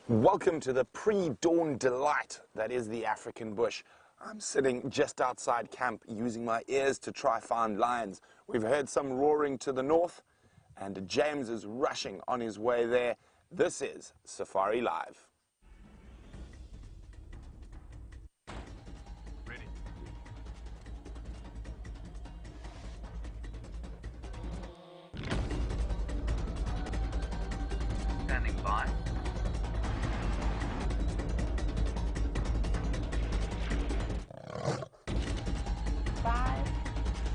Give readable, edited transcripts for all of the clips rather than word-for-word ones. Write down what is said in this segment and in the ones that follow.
Welcome to the pre-dawn delight that is the African bush. I'm sitting just outside camp using my ears to try find lions. We've heard some roaring to the north and James is rushing on his way there. This is Safari Live. Ready. Standing by. 5,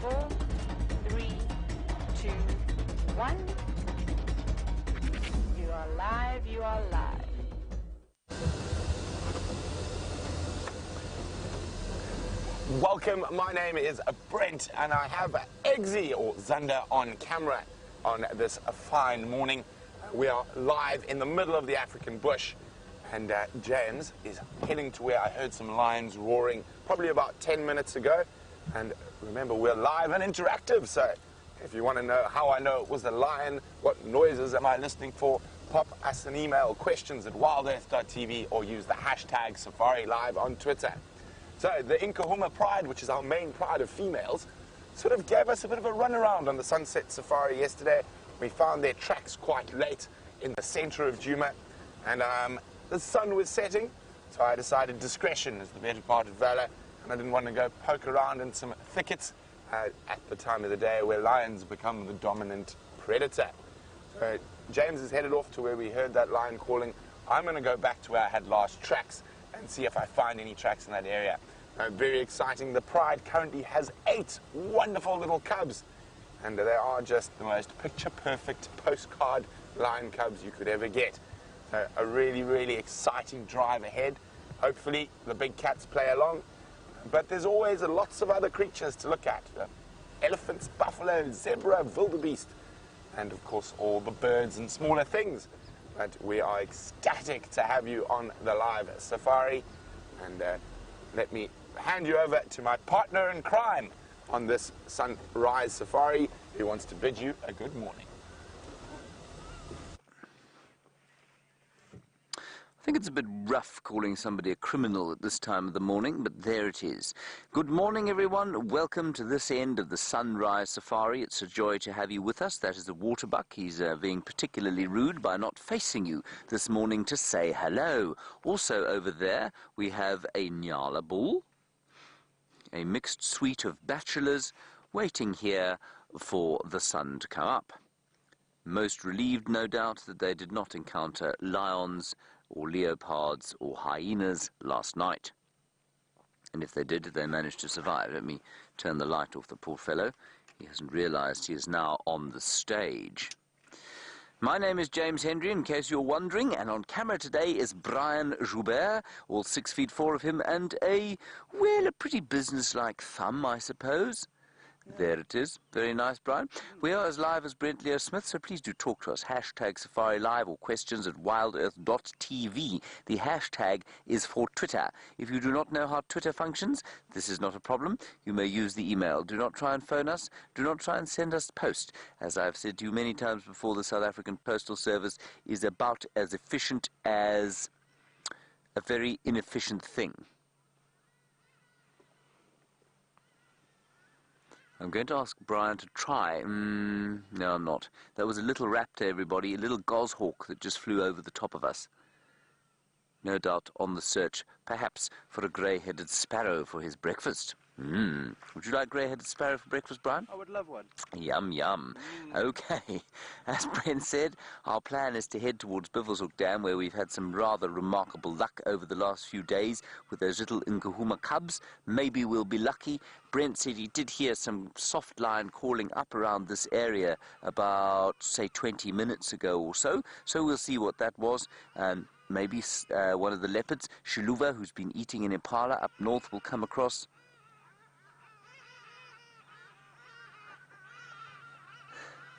4, 3, 2, 1. You are live, you are live. Welcome, my name is Brent and I have Eggsy or Zander on camera on this fine morning. We are live in the middle of the African bush and James is heading to where I heard some lions roaring probably about 10 minutes ago. And remember, we're live and interactive, so if you want to know how I know it was a lion, what noises am I listening for, pop us an email, questions@wildearth.tv, or use the hashtag SafariLive on Twitter. So the Inca Pride, which is our main pride of females, sort of gave us a bit of a runaround on the sunset safari yesterday. We found their tracks quite late in the center of Djuma, and the sun was setting, so I decided discretion is the better part of valor. I didn't want to go poke around in some thickets at the time of the day where lions become the dominant predator. So James is headed off to where we heard that lion calling. I'm going to go back to where I had last tracks and see if I find any tracks in that area. Very exciting. The Pride currently has 8 wonderful little cubs, and they are just the most picture-perfect postcard lion cubs you could ever get. So a really, really exciting drive ahead. Hopefully the big cats play along. But there's always lots of other creatures to look at. Elephants, buffalo, zebra, wildebeest, and of course all the birds and smaller things. But we are ecstatic to have you on the live safari. And let me hand you over to my partner in crime on this sunrise safari, who wants to bid you a good morning. I think it's a bit rough calling somebody a criminal at this time of the morning, but there it is. Good morning, everyone. Welcome to this end of the Sunrise Safari. It's a joy to have you with us. That is the waterbuck. He's being particularly rude by not facing you this morning to say hello. Also over there, we have a Nyala bull, a mixed suite of bachelors waiting here for the sun to come up. Most relieved, no doubt, that they did not encounter lions or leopards or hyenas last night. And if they did, they managed to survive. Let me turn the light off the poor fellow. He hasn't realized he is now on the stage. My name is James Hendry, in case you're wondering, and on camera today is Brian Joubert, all 6'4" of him, and a pretty businesslike thumb, I suppose. There it is. Very nice, Brian. We are as live as Brent Leo Smith, so please do talk to us. Hashtag SafariLive or questions@wildearth.tv. The hashtag is for Twitter. If you do not know how Twitter functions, this is not a problem. You may use the email. Do not try and phone us. Do not try and send us post. As I've said to you many times before, the South African Postal Service is about as efficient as a very inefficient thing. I'm going to ask Brian to try. No, I'm not. That was a little raptor, everybody, a little goshawk that just flew over the top of us. No doubt on the search, perhaps, for a grey-headed sparrow for his breakfast. Would you like grey-headed sparrow for breakfast, Brian? I would love one. Yum, yum. Okay. As Brent said, our plan is to head towards Buffelshoek Dam, where we've had some rather remarkable luck over the last few days with those little Inca cubs. Maybe we'll be lucky. Brent said he did hear some soft lion calling up around this area about, say, 20 minutes ago or so. So we'll see what that was. Maybe one of the leopards, Shiluva, who's been eating an impala up north, will come across.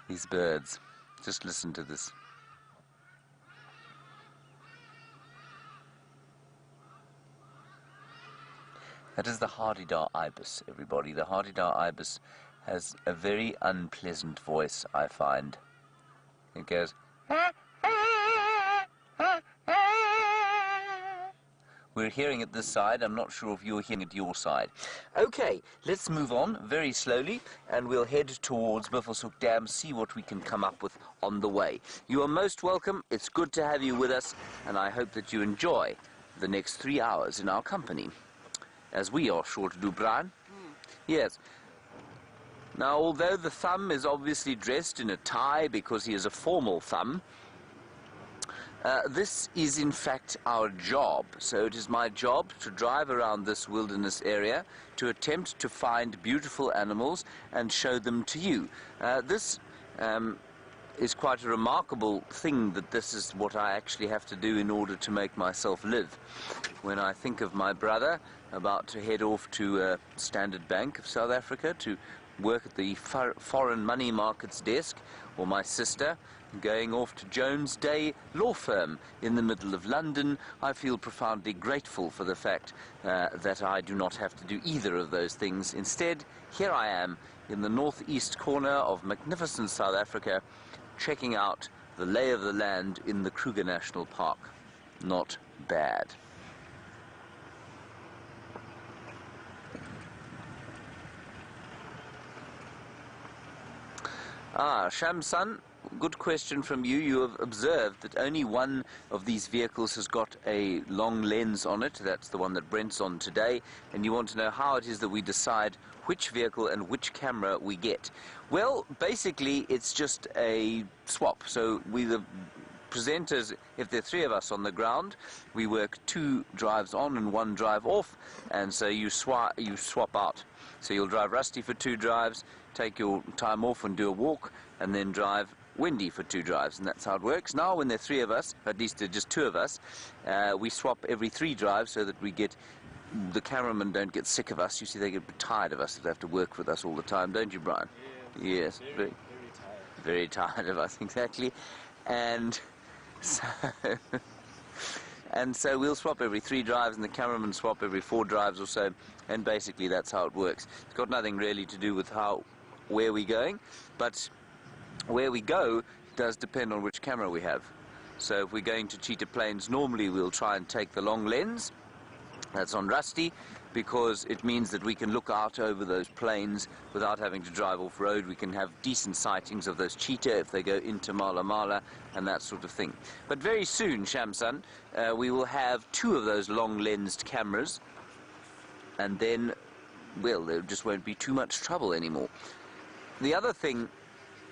These birds. Just listen to this. That is the Hardy-Dar ibis, everybody. The Hardy-Dar ibis has a very unpleasant voice, I find. It goes... We're hearing it this side. I'm not sure if you're hearing it your side. Okay, let's move on very slowly, and we'll head towards Buffelshoek Dam, see what we can come up with on the way. You are most welcome. It's good to have you with us, and I hope that you enjoy the next 3 hours in our company, as we are sure to do, Brian. Yes. Now, although the thumb is obviously dressed in a tie because he is a formal thumb, this is in fact our job. So it is my job to drive around this wilderness area to attempt to find beautiful animals and show them to you. This is quite a remarkable thing, that this is what I actually have to do in order to make myself live. When I think of my brother about to head off to Standard Bank of South Africa to work at the foreign money markets desk, or my sister going off to Jones Day Law Firm in the middle of London, I feel profoundly grateful for the fact that I do not have to do either of those things. Instead, here I am in the northeast corner of magnificent South Africa, checking out the lay of the land in the Kruger National Park. Not bad. Shamsun, good question from you. You have observed that only one of these vehicles has got a long lens on it. That's the one that Brent's on today. And you want to know how it is that we decide which vehicle and which camera we get. Well, basically, it's just a swap. So we, the presenters, if there are 3 of us on the ground, we work 2 drives on and 1 drive off. And so you swap out. So you'll drive Rusty for 2 drives, take your time off and do a walk, and then drive Wendy for 2 drives, and that's how it works. Now, when there are 3 of us, at least there are just 2 of us, we swap every 3 drives so that we get, the cameramen don't get sick of us. You see, they get tired of us if they have to work with us all the time, don't you, Brian? Yes, very tired. Very tired of us, exactly. And so, and so we'll swap every 3 drives, and the cameramen swap every 4 drives or so, and basically that's how it works. It's got nothing really to do with where we're going, but where we go does depend on which camera we have. So if we're going to Cheetah Plains, normally we'll try and take the long lens. That's on Rusty, because it means that we can look out over those plains without having to drive off-road. We can have decent sightings of those cheetah if they go into Mala Mala and that sort of thing. But very soon, Shamsun, we will have 2 of those long-lensed cameras, and then, well, there just won't be too much trouble anymore. The other thing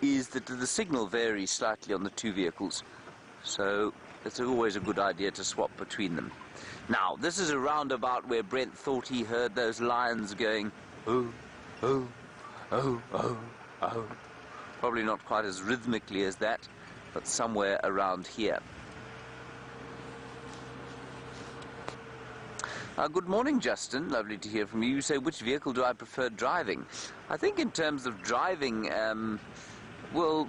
is that the signal varies slightly on the 2 vehicles, so it's always a good idea to swap between them. Now, this is a roundabout where Brent thought he heard those lions going, oh, oh, oh, oh, oh. Probably not quite as rhythmically as that, but somewhere around here. Good morning, Justin. Lovely to hear from you. You say, which vehicle do I prefer driving? I think in terms of driving, well,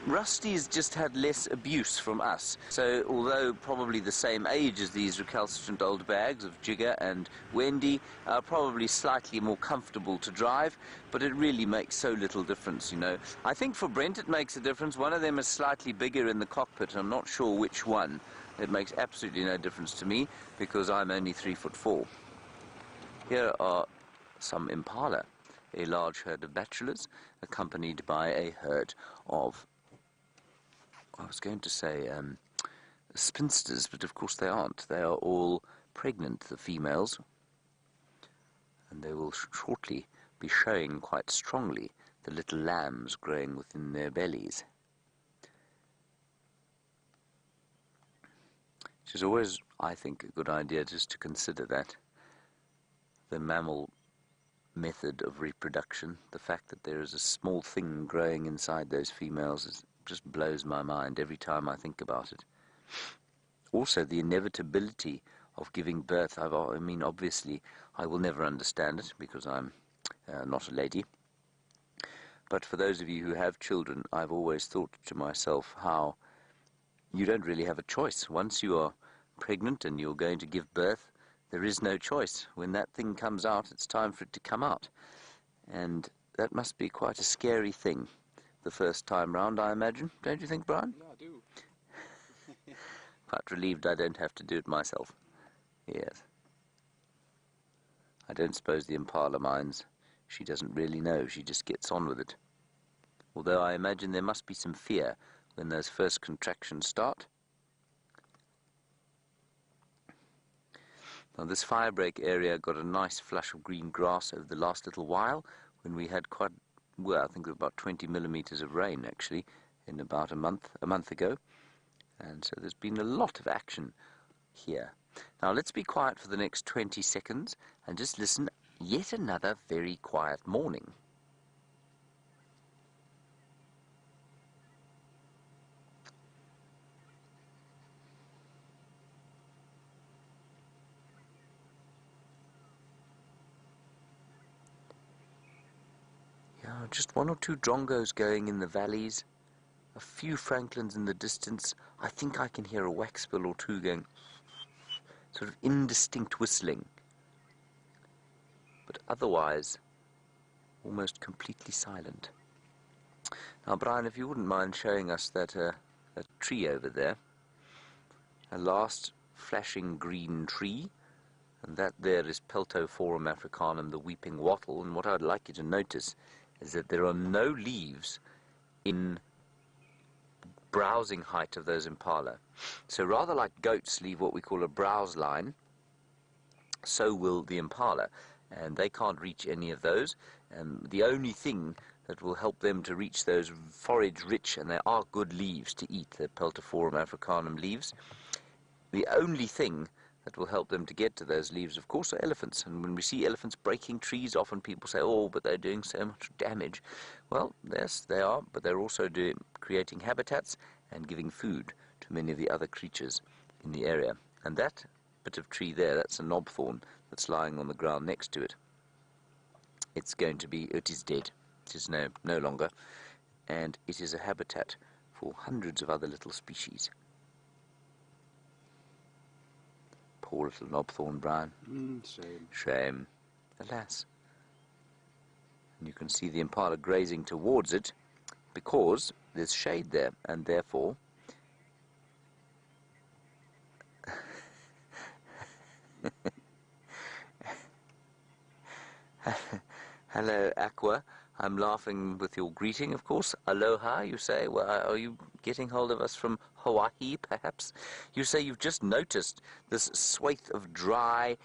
Rusty's just had less abuse from us. So, although probably the same age as these recalcitrant old bags of Jigger and Wendy, are probably slightly more comfortable to drive, but it really makes so little difference, you know. I think for Brent it makes a difference. One of them is slightly bigger in the cockpit. I'm not sure which one. It makes absolutely no difference to me, because I'm only 3'4". Here are some impala, a large herd of bachelors, accompanied by a herd of, I was going to say spinsters, but of course they aren't. They are all pregnant, the females, and they will shortly be showing quite strongly the little lambs growing within their bellies. Which is always, I think, a good idea just to consider that. The mammal method of reproduction, the fact that there is a small thing growing inside those females, just blows my mind every time I think about it. Also, the inevitability of giving birth. I mean, obviously, I will never understand it because I'm not a lady. But for those of you who have children, I've always thought to myself how you don't really have a choice. Once you are pregnant and you're going to give birth, there is no choice. When that thing comes out, it's time for it to come out. And that must be quite a scary thing the first time round, I imagine. Don't you think, Brian? Yeah, I do. Quite relieved I don't have to do it myself. Yes. I don't suppose the impala minds. She doesn't really know. She just gets on with it. Although I imagine there must be some fear when those first contractions start. Now this firebreak area got a nice flush of green grass over the last little while when we had quite, well, I think about 20 millimeters of rain actually in about a month ago. And so there's been a lot of action here. Now let's be quiet for the next 20 seconds and just listen. Yet another very quiet morning. Yeah, just one or two drongos going in the valleys, a few francolins in the distance. I think I can hear a waxbill or two going, sort of indistinct whistling. But otherwise, almost completely silent. Now, Brian, if you wouldn't mind showing us that tree over there, a last flashing green tree, and that there is Peltophorum africanum, the weeping wattle, and what I'd like you to notice is that there are no leaves in browsing height of those impala. So rather like goats leave what we call a browse line, so will the impala, and they can't reach any of those. The only thing that will help them to reach those forage-rich, and they are good leaves to eat, the Peltophorum africanum leaves, the only thing that will help them to get to those leaves, of course, are elephants. And when we see elephants breaking trees, often people say, oh, but they're doing so much damage. Well, yes, they are, but they're also creating habitats and giving food to many of the other creatures in the area. And that bit of tree there, that's a knobthorn that's lying on the ground next to it. It is dead. It is no longer. And it is a habitat for hundreds of other little species. Poor little knobthorn, Brian. Shame. Shame. Alas. And you can see the impala grazing towards it because there's shade there, and therefore hello, Aqua. I'm laughing with your greeting, of course. Aloha, you say. Well, are you getting hold of us from Hawaii, perhaps? You say you've just noticed this swathe of dry,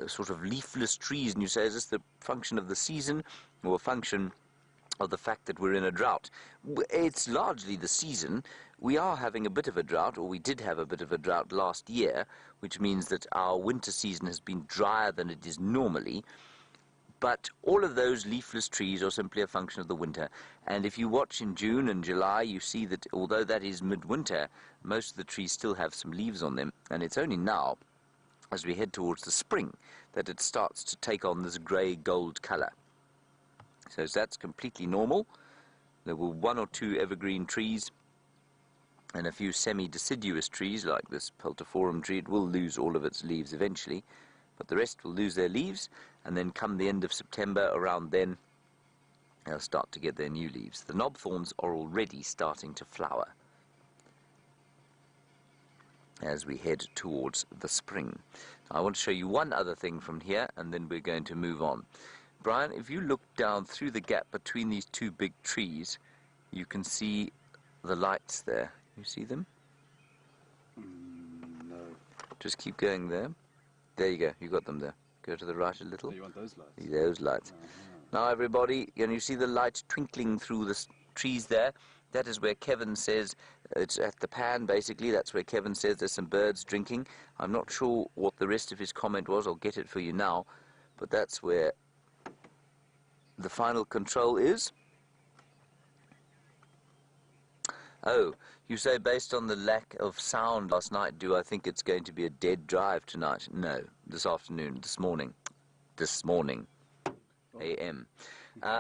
sort of leafless trees, and you say, is this the function of the season or a function of the fact that we're in a drought? It's largely the season. We are having a bit of a drought, or we did have a bit of a drought last year, which means that our winter season has been drier than it is normally. But all of those leafless trees are simply a function of the winter. And if you watch in June and July, you see that although that is midwinter, most of the trees still have some leaves on them. And it's only now, as we head towards the spring, that it starts to take on this grey-gold color. So that's completely normal. There were one or two evergreen trees and a few semi-deciduous trees like this Peltophorum tree. It will lose all of its leaves eventually, but the rest will lose their leaves, and then come the end of September, around then, they'll start to get their new leaves. The knobthorns are already starting to flower as we head towards the spring. I want to show you one other thing from here, and then we're going to move on. Brian, if you look down through the gap between these two big trees, you can see the lights there. You see them? No. Just keep going there. There you go. You got them there. Go to the right a little. Oh, you want those lights? Those lights. Now, everybody, can you see the light twinkling through the trees there? That is where Kevin says, it's at the pan, basically. That's where Kevin says there's some birds drinking. I'm not sure what the rest of his comment was. I'll get it for you now. But that's where the final control is. Oh, you say based on the lack of sound last night, do I think it's going to be a dead drive tonight? No, this afternoon, this morning, a.m.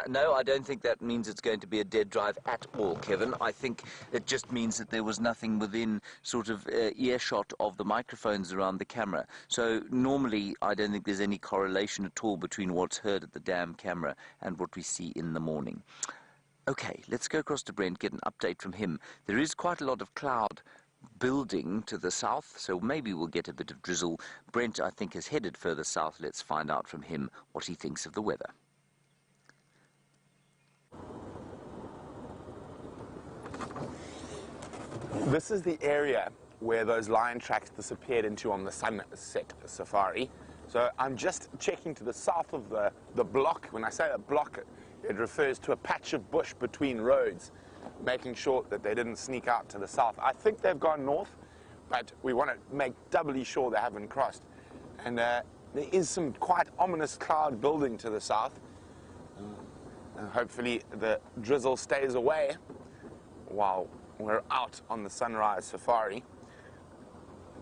No, I don't think that means it's going to be a dead drive at all, Kevin. I think it just means that there was nothing within sort of earshot of the microphones around the camera. So normally I don't think there's any correlation at all between what's heard at the damn camera and what we see in the morning. Okay, let's go across to Brent, get an update from him. There is quite a lot of cloud building to the south, so maybe we'll get a bit of drizzle. Brent, I think, is headed further south. Let's find out from him what he thinks of the weather. This is the area where those lion tracks disappeared into on the sunset safari. So I'm just checking to the south of the block. When I say a block, it refers to a patch of bush between roads, making sure that they didn't sneak out to the south. I think they've gone north, but we want to make doubly sure they haven't crossed. And there is some quite ominous cloud building to the south. And hopefully the drizzle stays away while we're out on the sunrise safari.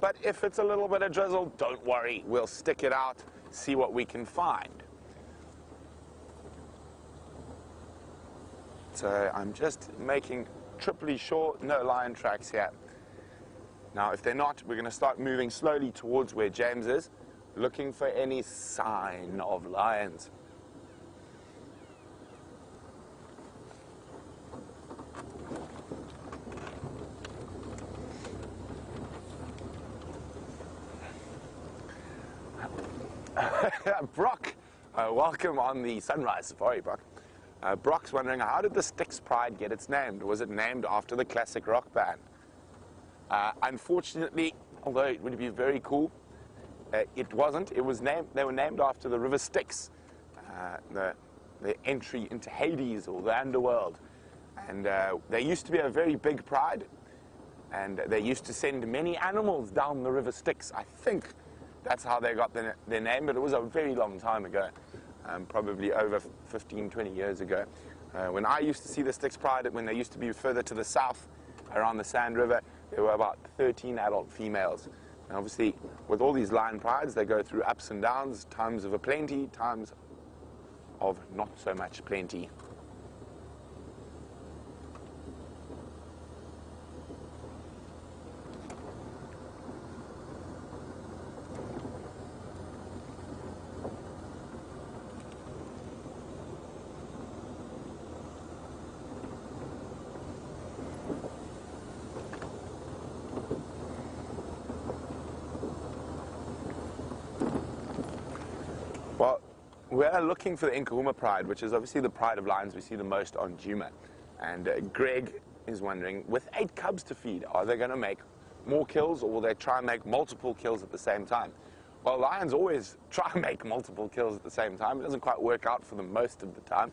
But if it's a little bit of drizzle, don't worry, we'll stick it out, see what we can find. So I'm just making triply sure no lion tracks here. Now if they're not, we're going to start moving slowly towards where James is, looking for any sign of lions. Brock, welcome on the sunrise safari, Brock. Brock's wondering, how did the Styx Pride get its name? Was it named after the classic rock band? Unfortunately, although it would be very cool, it wasn't. It was named. They were named after the river Styx, the entry into Hades or the underworld. And there used to be a very big pride, and they used to send many animals down the river Styx. I think that's how they got their name, but it was a very long time ago, probably over 15, 20 years ago. When I used to see the Styx Pride, when they used to be further to the south, around the Sand River, there were about 13 adult females. And obviously, with all these lion prides, they go through ups and downs, times of aplenty, times of not so much plenty. Well, we're looking for the Inca pride, which is obviously the pride of lions we see the most on Djuma. And Greg is wondering, with 8 cubs to feed, are they going to make more kills, or will they try and make multiple kills at the same time? Well, lions always try and make multiple kills at the same time. It doesn't quite work out for them most of the time.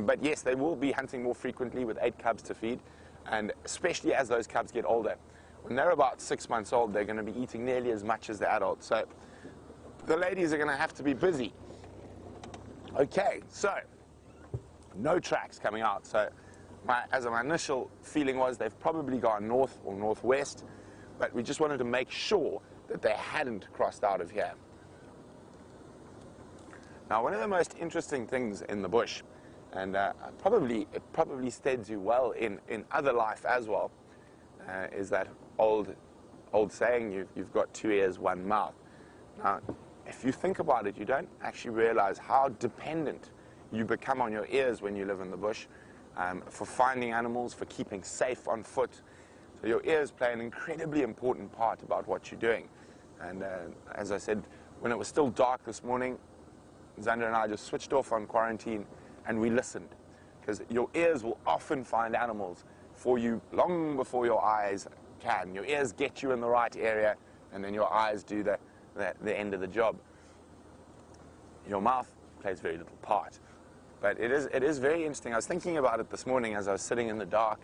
But yes, they will be hunting more frequently with 8 cubs to feed, and especially as those cubs get older. When they're about 6 months old, they're going to be eating nearly as much as the adults. So the ladies are going to have to be busy. Okay, so no tracks coming out. So as my initial feeling was, they've probably gone north or northwest, but we just wanted to make sure that they hadn't crossed out of here. Now, one of the most interesting things in the bush, and it probably steads you well in other life as well, is that old saying, you've got 2 ears, 1 mouth. Now, if you think about it, you don't actually realize how dependent you become on your ears when you live in the bush, for finding animals, for keeping safe on foot. So your ears play an incredibly important part about what you're doing. And as I said, when it was still dark this morning, Xander and I just switched off on quarantine and we listened. Because your ears will often find animals for you long before your eyes can. Your ears get you in the right area, and then your eyes do the end of the job. Your mouth plays very little part. But it is very interesting. I was thinking about it this morning as I was sitting in the dark,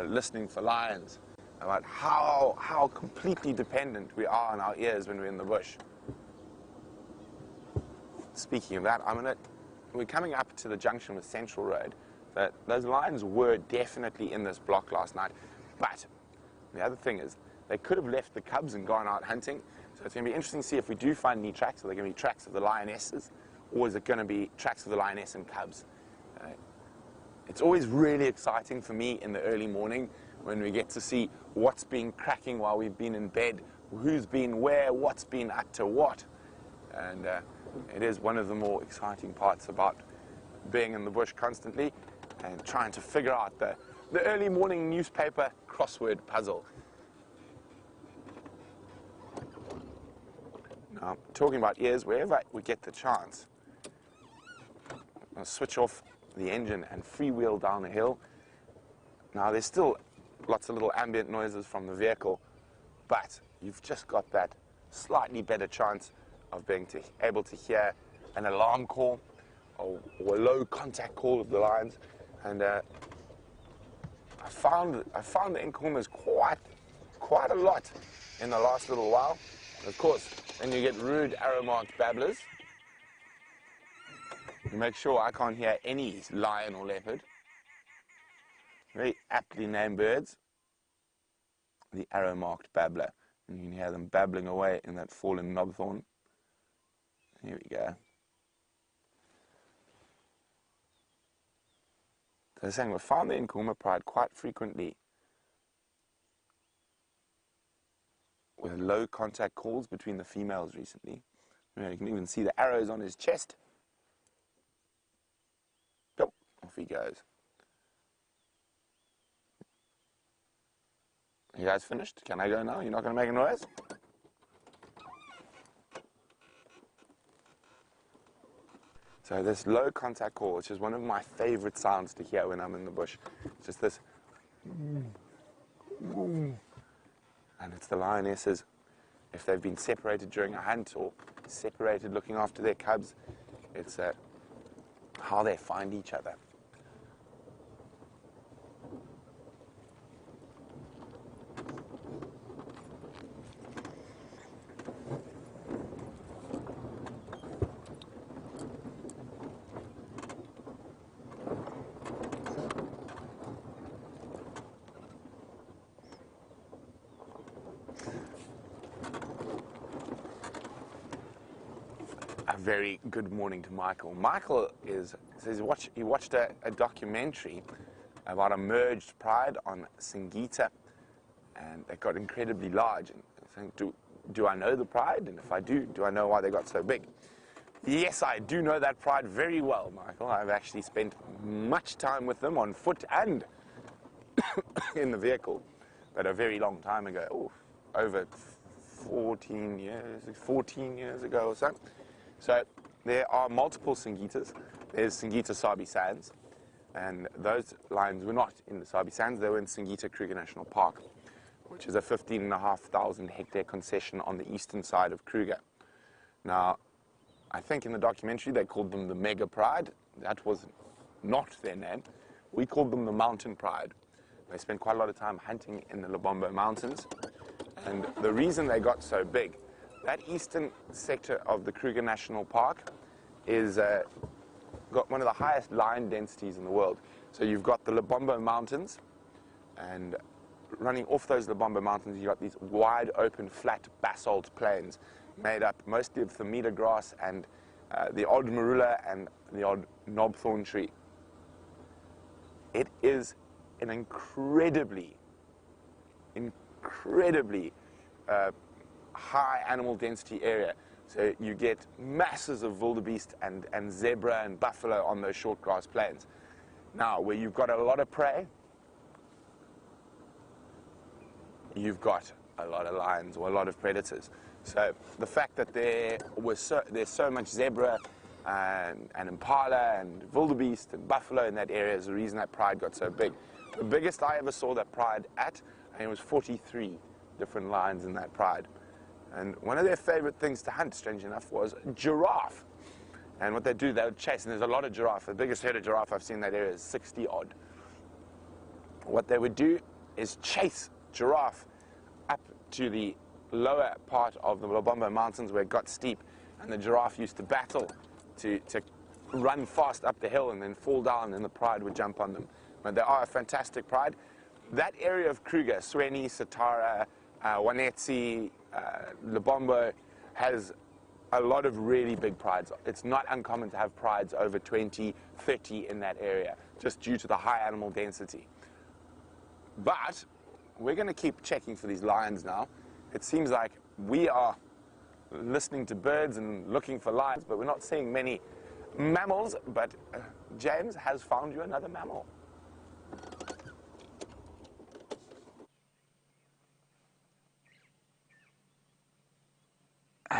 listening for lions, about how completely dependent we are on our ears when we're in the bush. Speaking of that, we're coming up to the junction with Central Road. Those lions were definitely in this block last night. But the other thing is, they could have left the cubs and gone out hunting. So it's going to be interesting to see if we do find any tracks. Are they going to be tracks of the lionesses, or is it going to be tracks of the lioness and cubs? It's always really exciting for me in the early morning when we get to see what's been cracking while we've been in bed, who's been where, what's been up to what. And it is one of the more exciting parts about being in the bush constantly and trying to figure out the early morning newspaper crossword puzzle. Now, talking about ears, wherever we get the chance, I'll switch off the engine and freewheel down a hill. Now, there's still lots of little ambient noises from the vehicle, but you've just got that slightly better chance of being able to hear an alarm call or a low contact call of the lions. And I found the Inca quite a lot in the last little while. Of course, then you get rude arrow-marked babblers. You make sure I can't hear any lion or leopard. Very aptly named birds. The arrow-marked babbler. And you can hear them babbling away in that fallen knobthorn. Here we go. So I was saying, we found the Inca pride quite frequently with low contact calls between the females recently. You can even see the arrows on his chest. Yep, off he goes. You guys finished? Can I go now? You're not going to make a noise? So this low contact call, which is one of my favorite sounds to hear when I'm in the bush, it's just this, and it's the lionesses, if they've been separated during a hunt or separated looking after their cubs, it's how they find each other. A very good morning to Michael. Michael says he watched a documentary about a merged pride on Singita, and they got incredibly large. And I think, do I know the pride? And if I do I know why they got so big? Yes, I do know that pride very well, Michael. I've actually spent much time with them on foot and in the vehicle, but a very long time ago, over 14 years ago or so. So there are multiple Singitas. There's Singita Sabi Sands, and those lions were not in the Sabi Sands. They were in Singita Kruger National Park, which is a 15,500 hectare concession on the eastern side of Kruger. Now, I think in the documentary they called them the Mega Pride. That was not their name. We called them the Mountain Pride. They spent quite a lot of time hunting in the Lubombo Mountains, and the reason they got so big, that eastern sector of the Kruger National Park is got one of the highest lion densities in the world. So you've got the Lubombo Mountains, and running off those Lubombo Mountains, you've got these wide open flat basalt plains made up mostly of thermita grass and the odd marula and the odd knobthorn tree. It is an incredibly high animal density area. So you get masses of wildebeest and zebra and buffalo on those short grass plains. Now, where you've got a lot of prey, you've got a lot of lions or a lot of predators. So the fact that there's so much zebra and impala and wildebeest and buffalo in that area is the reason that pride got so big. The biggest I ever saw that pride at, and it was 43 different lions in that pride. And one of their favorite things to hunt, strange enough, was giraffe. And what they do, they would chase, and there's a lot of giraffe. The biggest herd of giraffe I've seen in that area is 60 odd. What they would do is chase giraffe up to the lower part of the Lubombo Mountains where it got steep, and the giraffe used to battle to run fast up the hill and then fall down, and the pride would jump on them. But they are a fantastic pride. That area of Kruger, Sweni, Satara, Wanetsi, Lubombo, has a lot of really big prides. It's not uncommon to have prides over 20, 30 in that area, just due to the high animal density. But we're going to keep checking for these lions now. It seems like we are listening to birds and looking for lions, but we're not seeing many mammals. But James has found you another mammal.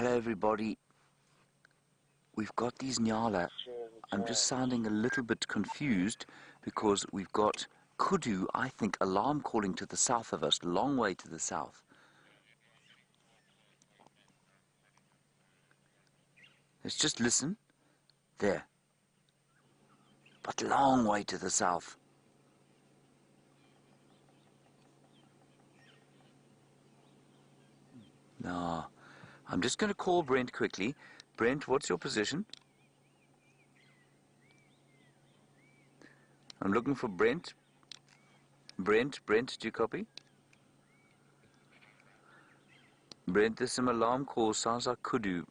Hello, everybody. We've got these nyala. I'm just sounding a little bit confused because we've got kudu, I think, alarm calling to the south of us, long way to the south. Let's just listen. There. But long way to the south. No. I'm just going to call Brent quickly. Brent, what's your position? I'm looking for Brent. Brent, do you copy? Brent, there's some alarm calls. Sounds like kudu.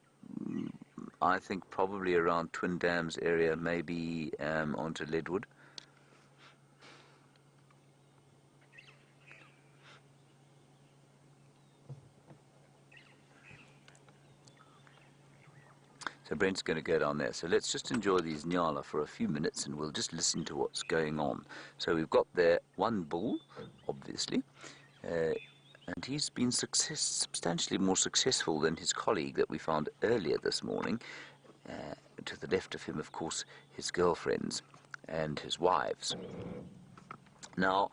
I think probably around Twin Dams area, maybe onto Leadwood. So Brent's going to go down there. So let's just enjoy these nyala for a few minutes and we'll just listen to what's going on. So we've got there one bull, obviously, and he's been substantially more successful than his colleague that we found earlier this morning. To the left of him, of course, his girlfriends and his wives. Now,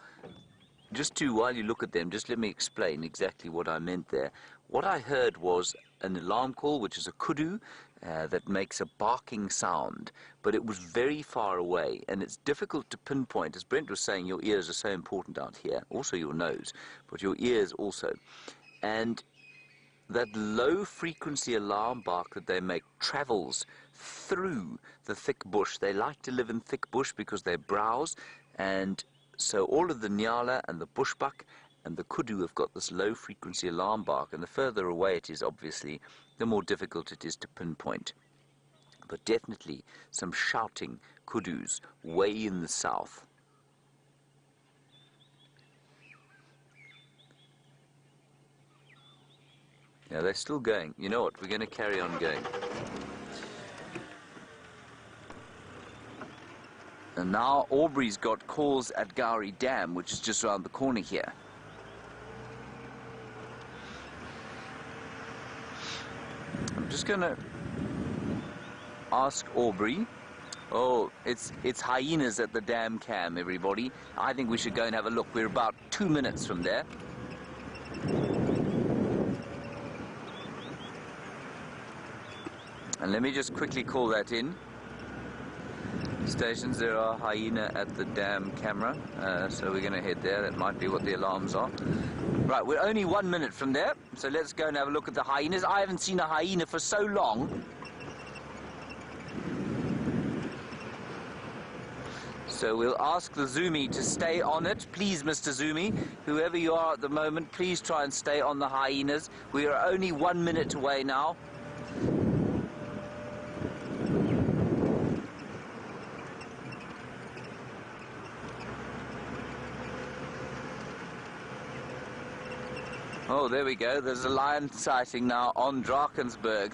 while you look at them, just let me explain exactly what I meant there. What I heard was an alarm call, which is a kudu, that makes a barking sound, but it was very far away, and it's difficult to pinpoint. As Brent was saying, your ears are so important out here, also your nose, but your ears also. And that low-frequency alarm bark that they make travels through the thick bush. They like to live in thick bush because they browse, and so all of the nyala and the bushbuck and the kudu have got this low-frequency alarm bark, and the further away it is, obviously, the more difficult it is to pinpoint. But definitely some shouting kudus way in the south. Yeah, they're still going. You know what? We're going to carry on going. And now Aubrey's got calls at Gowrie Dam, which is just around the corner here. I'm just going to ask Aubrey. Oh, it's hyenas at the dam cam, everybody. I think we should go and have a look. We're about 2 minutes from there. And let me just quickly call that in. Stations, there are hyena at the dam camera, so we're going to head there. That might be what the alarms are. Right, we're only 1 minute from there, so let's go and have a look at the hyenas. I haven't seen a hyena for so long. So we'll ask the Zoomy to stay on it. Please, Mr. Zoomy, whoever you are at the moment, please try and stay on the hyenas. We are only 1 minute away now. Oh, there we go. There's a lion sighting now on Drakensberg.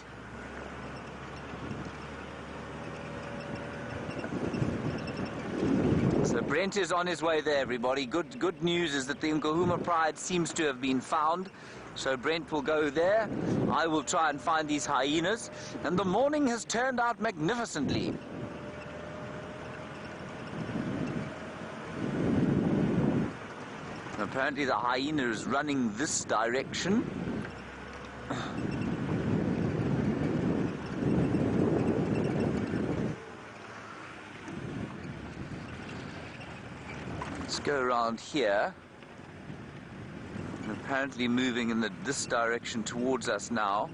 So Brent is on his way there, everybody. Good news is that the Nkahuma Pride seems to have been found. So Brent will go there. I will try and find these hyenas. And the morning has turned out magnificently. Apparently the hyena is running this direction. Let's go around here. And apparently moving in this direction towards us now.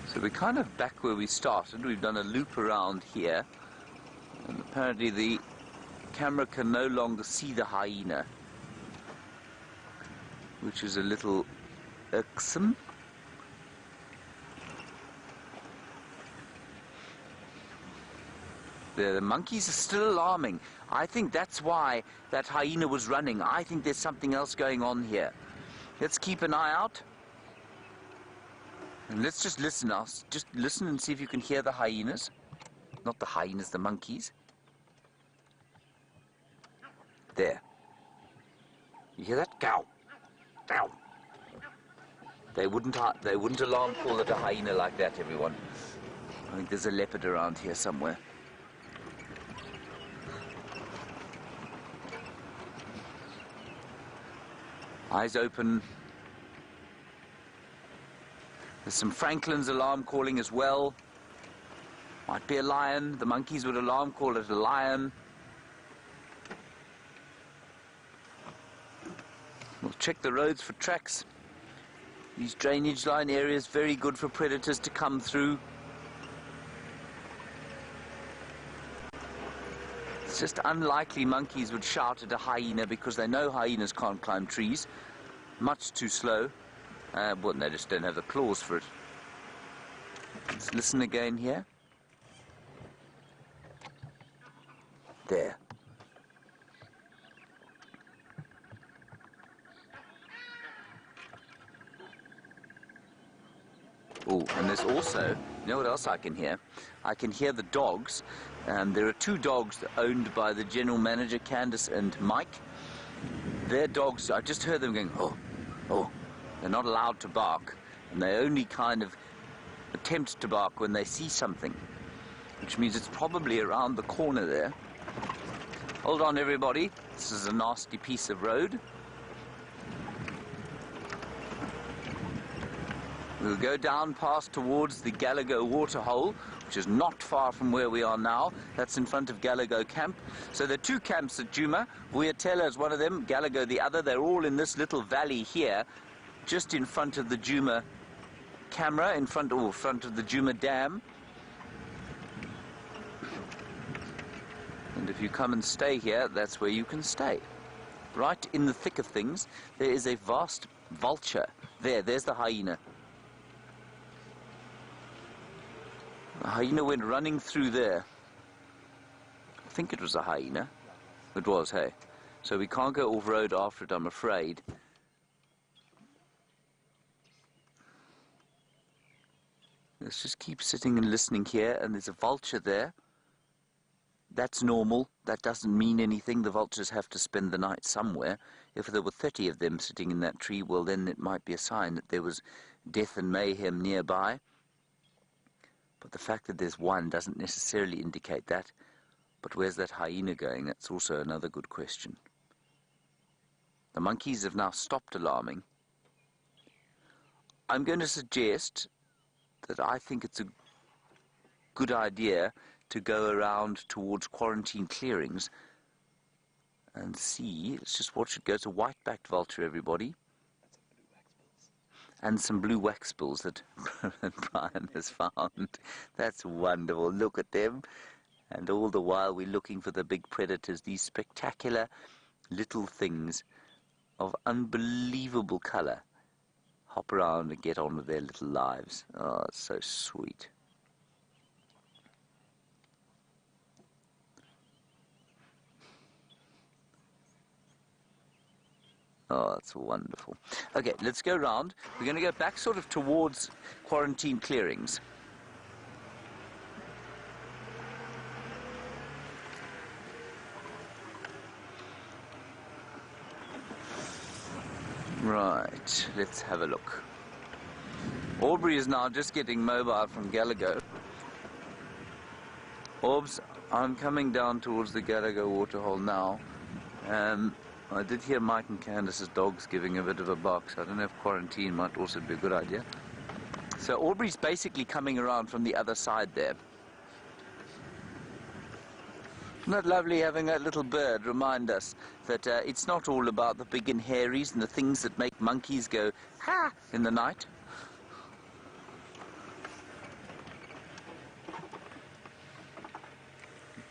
So we're kind of back where we started. We've done a loop around here. And apparently the camera can no longer see the hyena, which is a little irksome. The monkeys are still alarming. I think that's why that hyena was running. I think there's something else going on here. Let's keep an eye out. And let's just listen now. Just listen and see if you can hear the hyenas. Not the hyenas, the monkeys. There. You hear that? Cow. Cow. They wouldn't alarm call at a hyena like that, everyone. I think there's a leopard around here somewhere. Eyes open. There's some Franklin's alarm calling as well. Might be a lion. The monkeys would alarm call at a lion. We'll check the roads for tracks. These drainage line areas, very good for predators to come through. It's just unlikely monkeys would shout at a hyena because they know hyenas can't climb trees. Much too slow. Well, they just don't have the claws for it. Let's listen again here. There. Oh, and there's also, you know what else I can hear? I can hear the dogs. There are two dogs owned by the general manager, Candace and Mike. Their dogs, I just heard them going, oh, oh. They're not allowed to bark, and they only kind of attempt to bark when they see something, which means it's probably around the corner there. Hold on, everybody. This is a nasty piece of road. We'll go down past towards the Galago waterhole, which is not far from where we are now. That's in front of Galago camp. So there are two camps at Djuma. Vuyatela is one of them, Galago the other. They're all in this little valley here, just in front of the Djuma camera, in front of the Djuma dam. And if you come and stay here, that's where you can stay. Right in the thick of things, there is a vast vulture. There's the hyena. The hyena went running through there. I think it was a hyena. It was, hey. So we can't go off-road after it, I'm afraid. Let's just keep sitting and listening here, and there's a vulture there. That's normal. That doesn't mean anything. The vultures have to spend the night somewhere. If there were 30 of them sitting in that tree, well, then it might be a sign that there was death and mayhem nearby. But the fact that there's one doesn't necessarily indicate that. But where's that hyena going? That's also another good question. The monkeys have now stopped alarming. I'm going to suggest that I think it's a good idea to go around towards quarantine clearings and see. Let's just watch it go. It's a white-backed vulture, everybody. And some blue waxbills that Brian has found. That's wonderful. Look at them. And all the while we're looking for the big predators, these spectacular little things of unbelievable colour hop around and get on with their little lives. Oh, it's so sweet. Oh, that's wonderful. Okay, let's go round. We're going to go back sort of towards quarantine clearings. Right, let's have a look. Aubrey is now just getting mobile from Galago. Orbs, I'm coming down towards the Galago waterhole now. I did hear Mike and Candace's dogs giving a bit of a bark, so I don't know if quarantine might also be a good idea. So Aubrey's basically coming around from the other side there. Isn't that lovely having that little bird remind us that it's not all about the big and hairies and the things that make monkeys go, ha, in the night.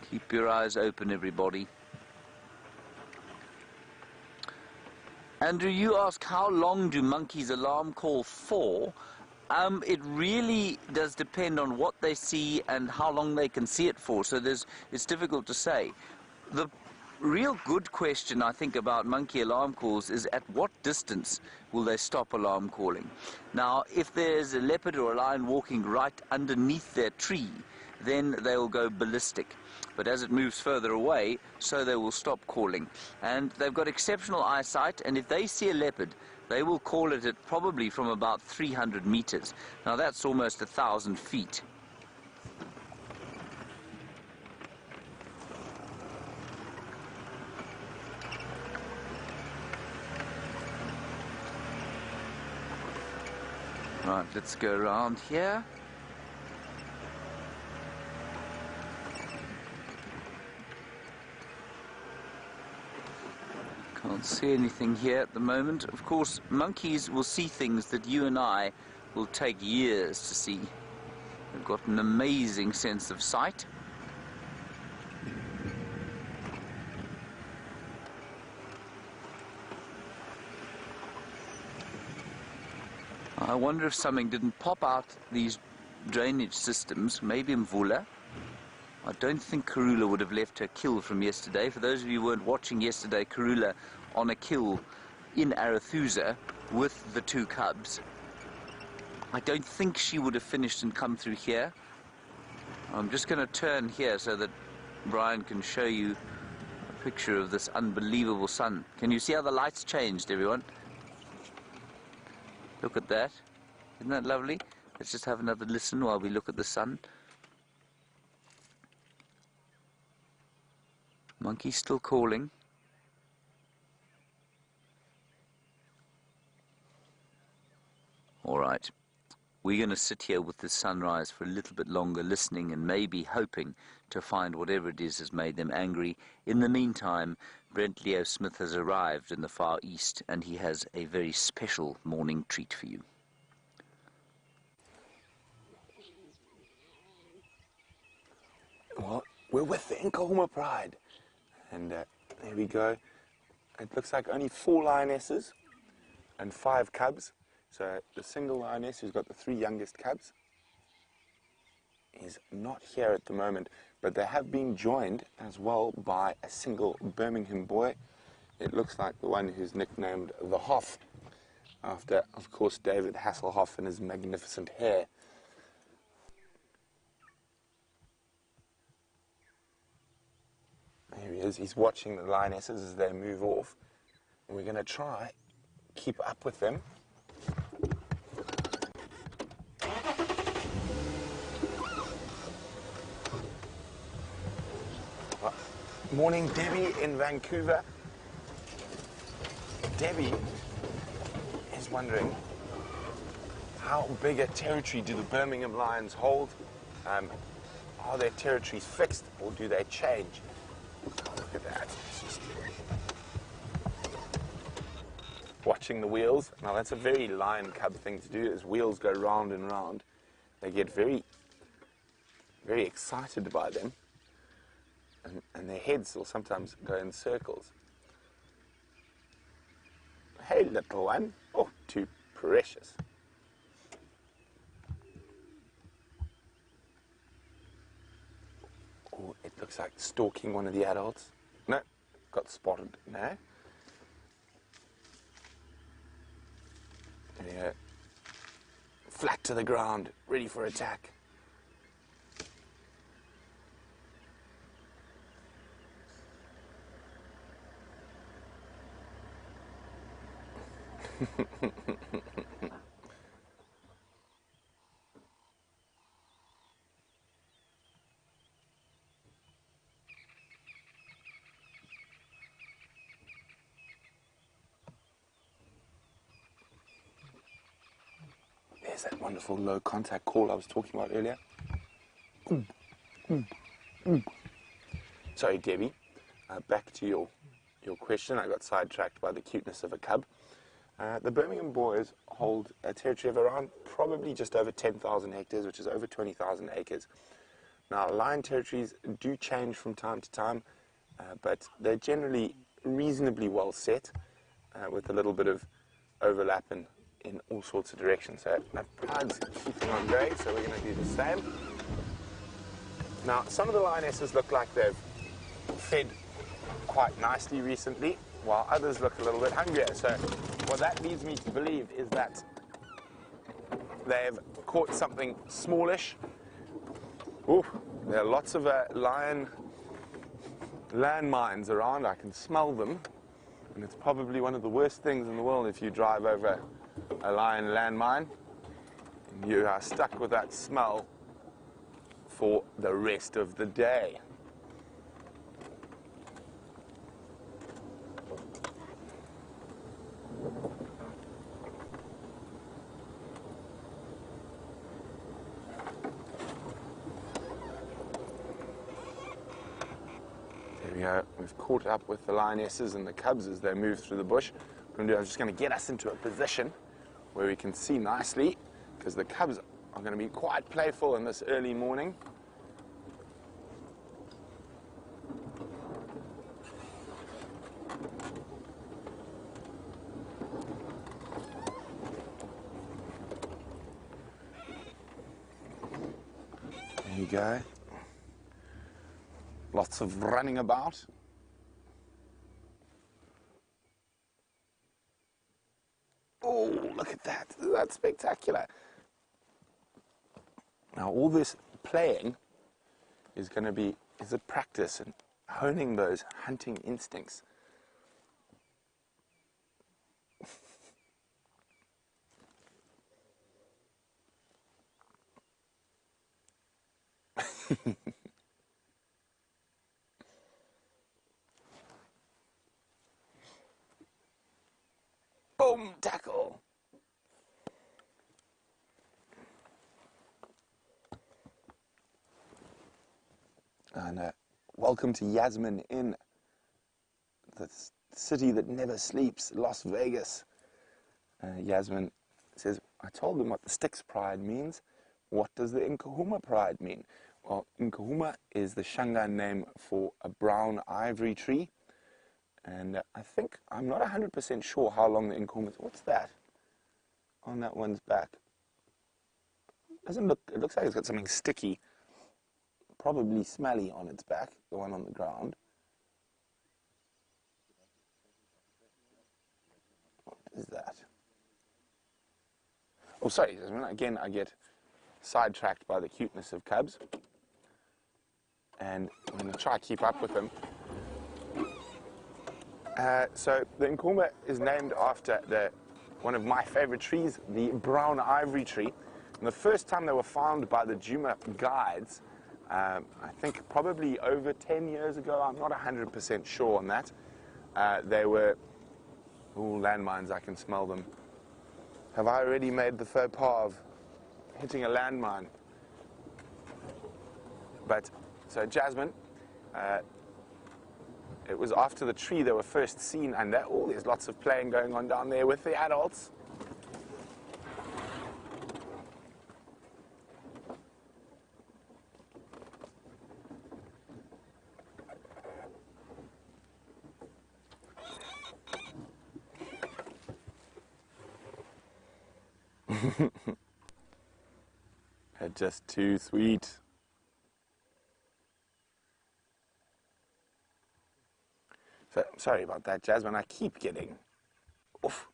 Keep your eyes open, everybody. Andrew, you ask, how long do monkeys alarm call for? It really does depend on what they see and how long they can see it for, so it's difficult to say. The real good question, I think, about monkey alarm calls is at what distance will they stop alarm calling? Now, if there's a leopard or a lion walking right underneath their tree, then they will go ballistic. but as it moves further away, so they will stop calling. And they've got exceptional eyesight, and if they see a leopard, they will call it at probably from about 300 meters. Now that's almost 1,000 feet. Right, let's go around here. Can't see anything here at the moment. Of course, monkeys will see things that you and I will take years to see. They've got an amazing sense of sight. I wonder if something didn't pop out these drainage systems, maybe Mvula. I don't think Karula would have left her kill from yesterday. For those of you who weren't watching yesterday, Karula on a kill in Arathusa with the 2 cubs. I don't think she would have finished and come through here. I'm just going to turn here so that Brian can show you a picture of this unbelievable sun. Can you see how the lights changed, everyone? Look at that. Isn't that lovely? Let's just have another listen while we look at the sun. Monkey's still calling. All right. We're going to sit here with the sunrise for a little bit longer, listening and maybe hoping to find whatever it is has made them angry. In the meantime, Brent Leo Smith has arrived in the Far East, and he has a very special morning treat for you. Well, we're with the Inca Pride, and there we go. It looks like only 4 lionesses and 5 cubs. So the single lioness who's got the 3 youngest cubs is not here at the moment, but they have been joined as well by a single Birmingham boy. It looks like the one who's nicknamed the Hoff, after, of course, David Hasselhoff and his magnificent hair. There he is. He's watching the lionesses as they move off, and we're going to try keep up with them. Morning, Debbie in Vancouver. Debbie is wondering, how big a territory do the Birmingham Lions hold? Are their territories fixed, or do they change? Oh, look at that. It's just watching the wheels. Now, that's a very lion cub thing to do. As wheels go round and round, they get very, very excited by them. And their heads will sometimes go in circles. Hey, little one. Oh, too precious. Oh, it looks like stalking one of the adults. No, got spotted. No. There you go. Flat to the ground, ready for attack. There's that wonderful low contact call I was talking about earlier. Sorry, Debbie. Back to your question. I got sidetracked by the cuteness of a cub. The Birmingham boys hold a territory of around probably just over 10,000 hectares, which is over 20,000 acres. Now, lion territories do change from time to time, but they're generally reasonably well set, with a little bit of overlap in all sorts of directions. So that pride's keeping on going, so we're going to do the same. Now, some of the lionesses look like they've fed quite nicely recently, while others look a little bit hungrier. So what that leads me to believe is that they've caught something smallish. Ooh, there are lots of lion landmines around. I can smell them, and it's probably one of the worst things in the world if you drive over a lion landmine. And you are stuck with that smell for the rest of the day. There we go. We've caught up with the lionesses and the cubs as they move through the bush. I'm just going to get us into a position where we can see nicely, because the cubs are going to be quite playful in this early morning. There you go. Lots of running about. Oh, look at that. That's spectacular. Now, all this playing is going to be a practice and honing those hunting instincts. Boom, tackle. And welcome to Yasmin in the city that never sleeps, Las Vegas. Yasmin says, I told them what the Styx pride means. What does the Inca pride mean? Well, Inca is the Shangaan name for a brown ivory tree. And I think, I'm not 100% sure how long the Inca is. What's that on that one's back? Doesn't look, it looks like it's got something sticky, probably smelly on its back, the one on the ground. What is that? Oh, sorry, again, I get sidetracked by the cuteness of cubs. And I'm going to try to keep up with them. So the Inca is named after one of my favorite trees, the brown ivory tree. And the first time they were found by the Juma guides, I think probably over 10 years ago, I'm not 100% sure on that. They were, landmines, I can smell them. Have I already made the faux pas of hitting a landmine? But, so Jasmine, it was after the tree they were first seen under. Oh, there's lots of playing going on down there with the adults. They're just too sweet. So, sorry about that, Jasmine. I keep getting. Oof.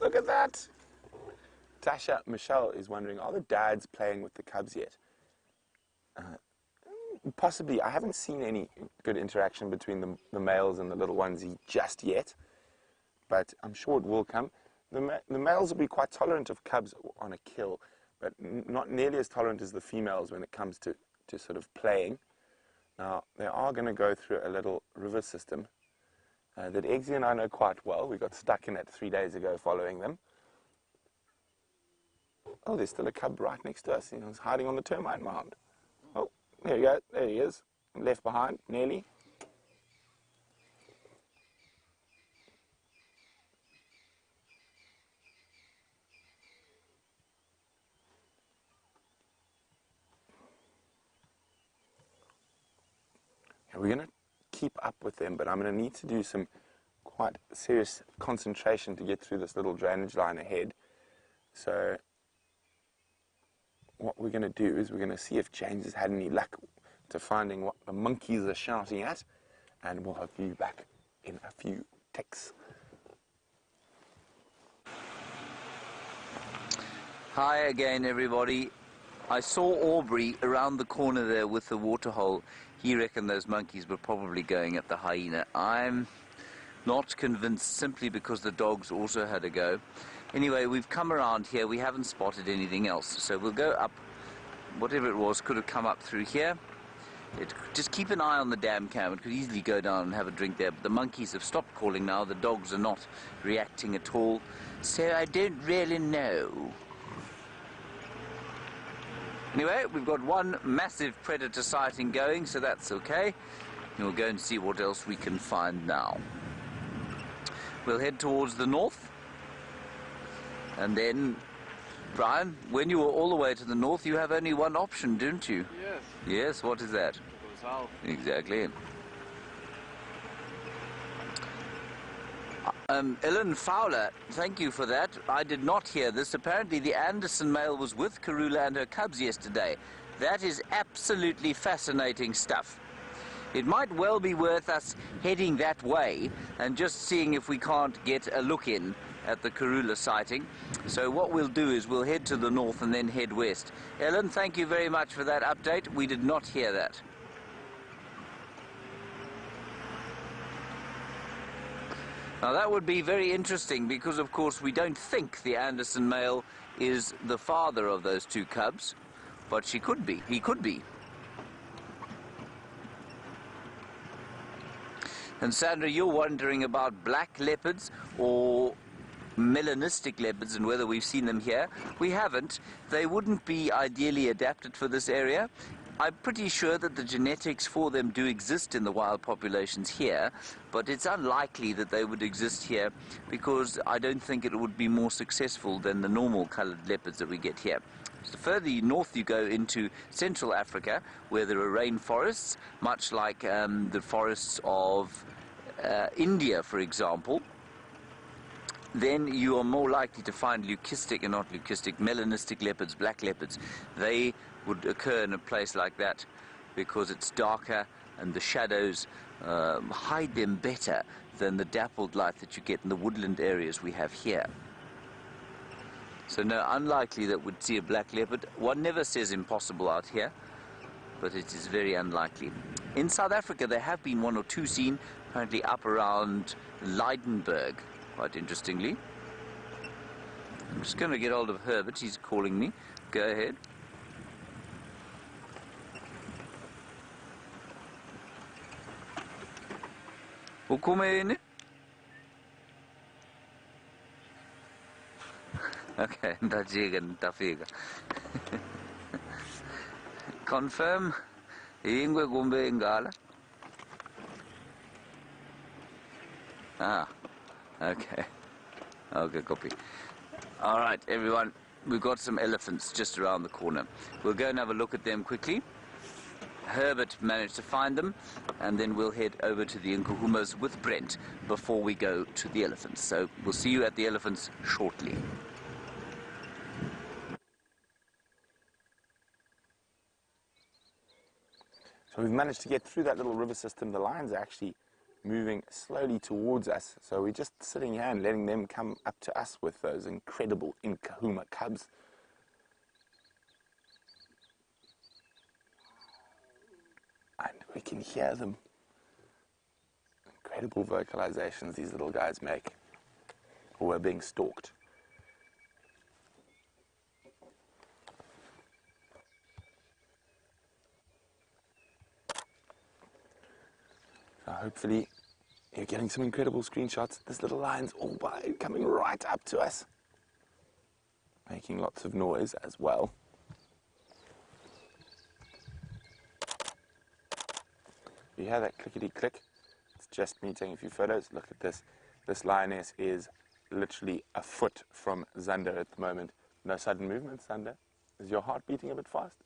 Look at that. Tasha Michelle is wondering, are the dads playing with the cubs yet? Possibly. I haven't seen any good interaction between the males and the little onesie just yet, but I'm sure it will come. The males will be quite tolerant of cubs on a kill, but not nearly as tolerant as the females when it comes to sort of playing. Now, they are going to go through a little river system that Eggsy and I know quite well. We got stuck in it 3 days ago following them. Oh, there's still a cub right next to us. He's hiding on the termite mound. Oh, there you go. There he is. Left behind, nearly. We're going to keep up with them, but I'm going to need to do some quite serious concentration to get through this little drainage line ahead. So what we're going to do is we're going to see if James has had any luck to finding what the monkeys are shouting at, and we'll have you back in a few ticks. Hi again, everybody. I saw Aubrey around the corner there with the water hole. He reckoned those monkeys were probably going at the hyena. I'm not convinced, simply because the dogs also had a go. Anyway, we've come around here. We haven't spotted anything else. So we'll go up. Whatever it was could have come up through here. Just keep an eye on the dam cam. It could easily go down and have a drink there. But the monkeys have stopped calling now. The dogs are not reacting at all. So I don't really know. Anyway, we've got one massive predator sighting going, so that's okay. And we'll go and see what else we can find now. We'll head towards the north. And then, Brian, when you were all the way to the north, you have only one option, don't you? Yes. Yes, what is that? To go south. Exactly. Ellen Fowler, thank you for that. I did not hear this. Apparently the Anderson male was with Karula and her cubs yesterday. That is absolutely fascinating stuff. It might well be worth us heading that way and just seeing if we can't get a look in at the Karula sighting. So what we'll do is we'll head to the north and then head west. Ellen, thank you very much for that update. We did not hear that. Now that would be very interesting because, of course, we don't think the Anderson male is the father of those two cubs, but she could be. He could be. And Sandra, you're wondering about black leopards or melanistic leopards and whether we've seen them here. We haven't. They wouldn't be ideally adapted for this area. I'm pretty sure that the genetics for them do exist in the wild populations here, but it's unlikely that they would exist here because I don't think it would be more successful than the normal coloured leopards that we get here. So further north you go into Central Africa, where there are rainforests, much like the forests of India, for example. Then you are more likely to find melanistic leopards, black leopards. They would occur in a place like that because it's darker and the shadows hide them better than the dappled light that you get in the woodland areas we have here. So no, unlikely that we'd see a black leopard. One never says impossible out here, but it is very unlikely. In South Africa there have been one or two seen, apparently up around Lydenburg, quite interestingly. I'm just going to get hold of Herbert, he's calling me. Go ahead. Ukumene? Okay, ndafika. Confirm. Ingwe kumbe ingala. Ah, okay. Okay, copy. All right, everyone. We've got some elephants just around the corner. We'll go and have a look at them quickly. Herbert managed to find them, and then we'll head over to the Nkuhumas with Brent before we go to the elephants. So we'll see you at the elephants shortly. So we've managed to get through that little river system. The lions are actually moving slowly towards us. So we're just sitting here and letting them come up to us with those incredible Nkahuma cubs. And we can hear them. Incredible vocalizations these little guys make. Or we're being stalked. So hopefully you're getting some incredible screenshots. This little lion's all by coming right up to us. Making lots of noise as well. You hear that clickety-click? It's just me taking a few photos. Look at this. This lioness is literally a foot from Zander at the moment. No sudden movement, Zander. Is your heart beating a bit fast?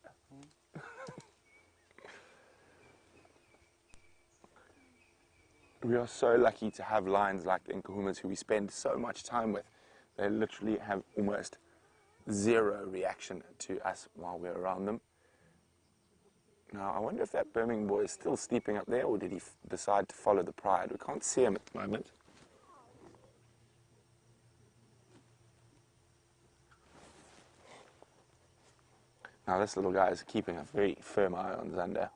We are so lucky to have lions like the Nkuhumas who we spend so much time with. They literally have almost zero reaction to us while we're around them. Now, I wonder if that Birmingham boy is still sleeping up there, or did he decide to follow the pride? We can't see him at the moment. Now this little guy is keeping a very firm eye on Zander.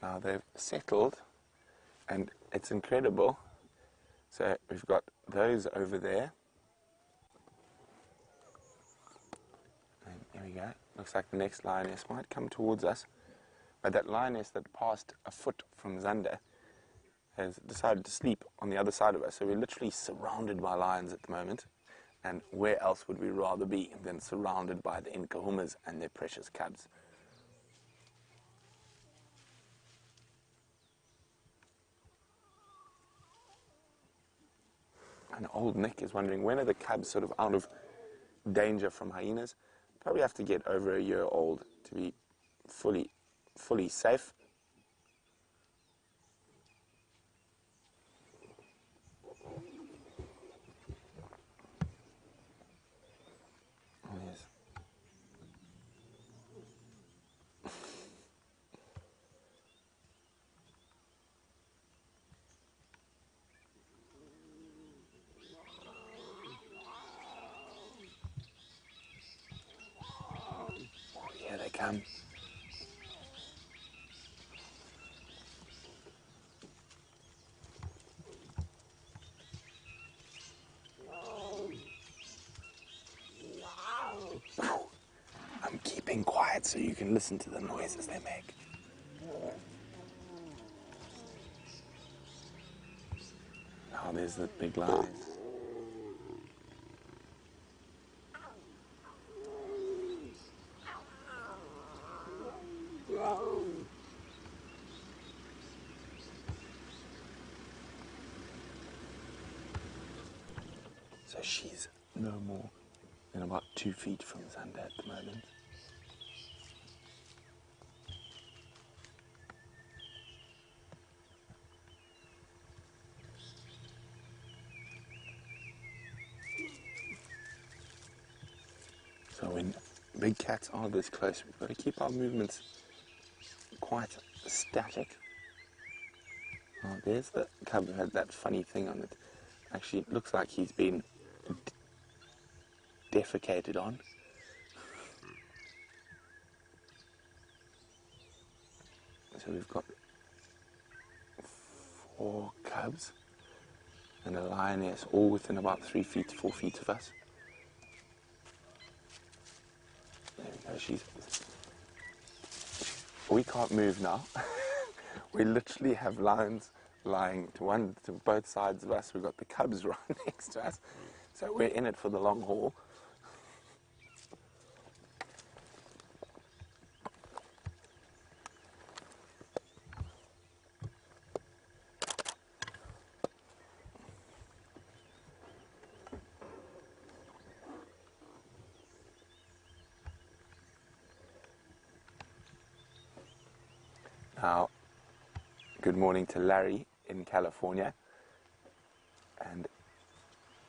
Now they've settled, and it's incredible. So we've got those over there. And there we go. Looks like the next lioness might come towards us. But that lioness that passed a foot from Zander has decided to sleep on the other side of us. So we're literally surrounded by lions at the moment. And where else would we rather be than surrounded by the Inca and their precious cubs? And old Nick is wondering, when are the cubs sort of out of danger from hyenas? Probably have to get over a year old to be fully safe. Oh, yes. Here they come. I'm keeping quiet so you can listen to the noises they make. Oh, there's the big lions. So she's no more than about 2 feet from Zander at the moment. So when big cats are this close, we've got to keep our movements quite static. Oh, there's the cub who had that funny thing on it. Actually, it looks like he's been defecated on. So we've got 4 cubs and a lioness, all within about 3 feet, 4 feet of us. There we go. We can't move now. We literally have lions lying to both sides of us. We've got the cubs right next to us. So we're in it for the long haul. Now, good morning to Larry in California. And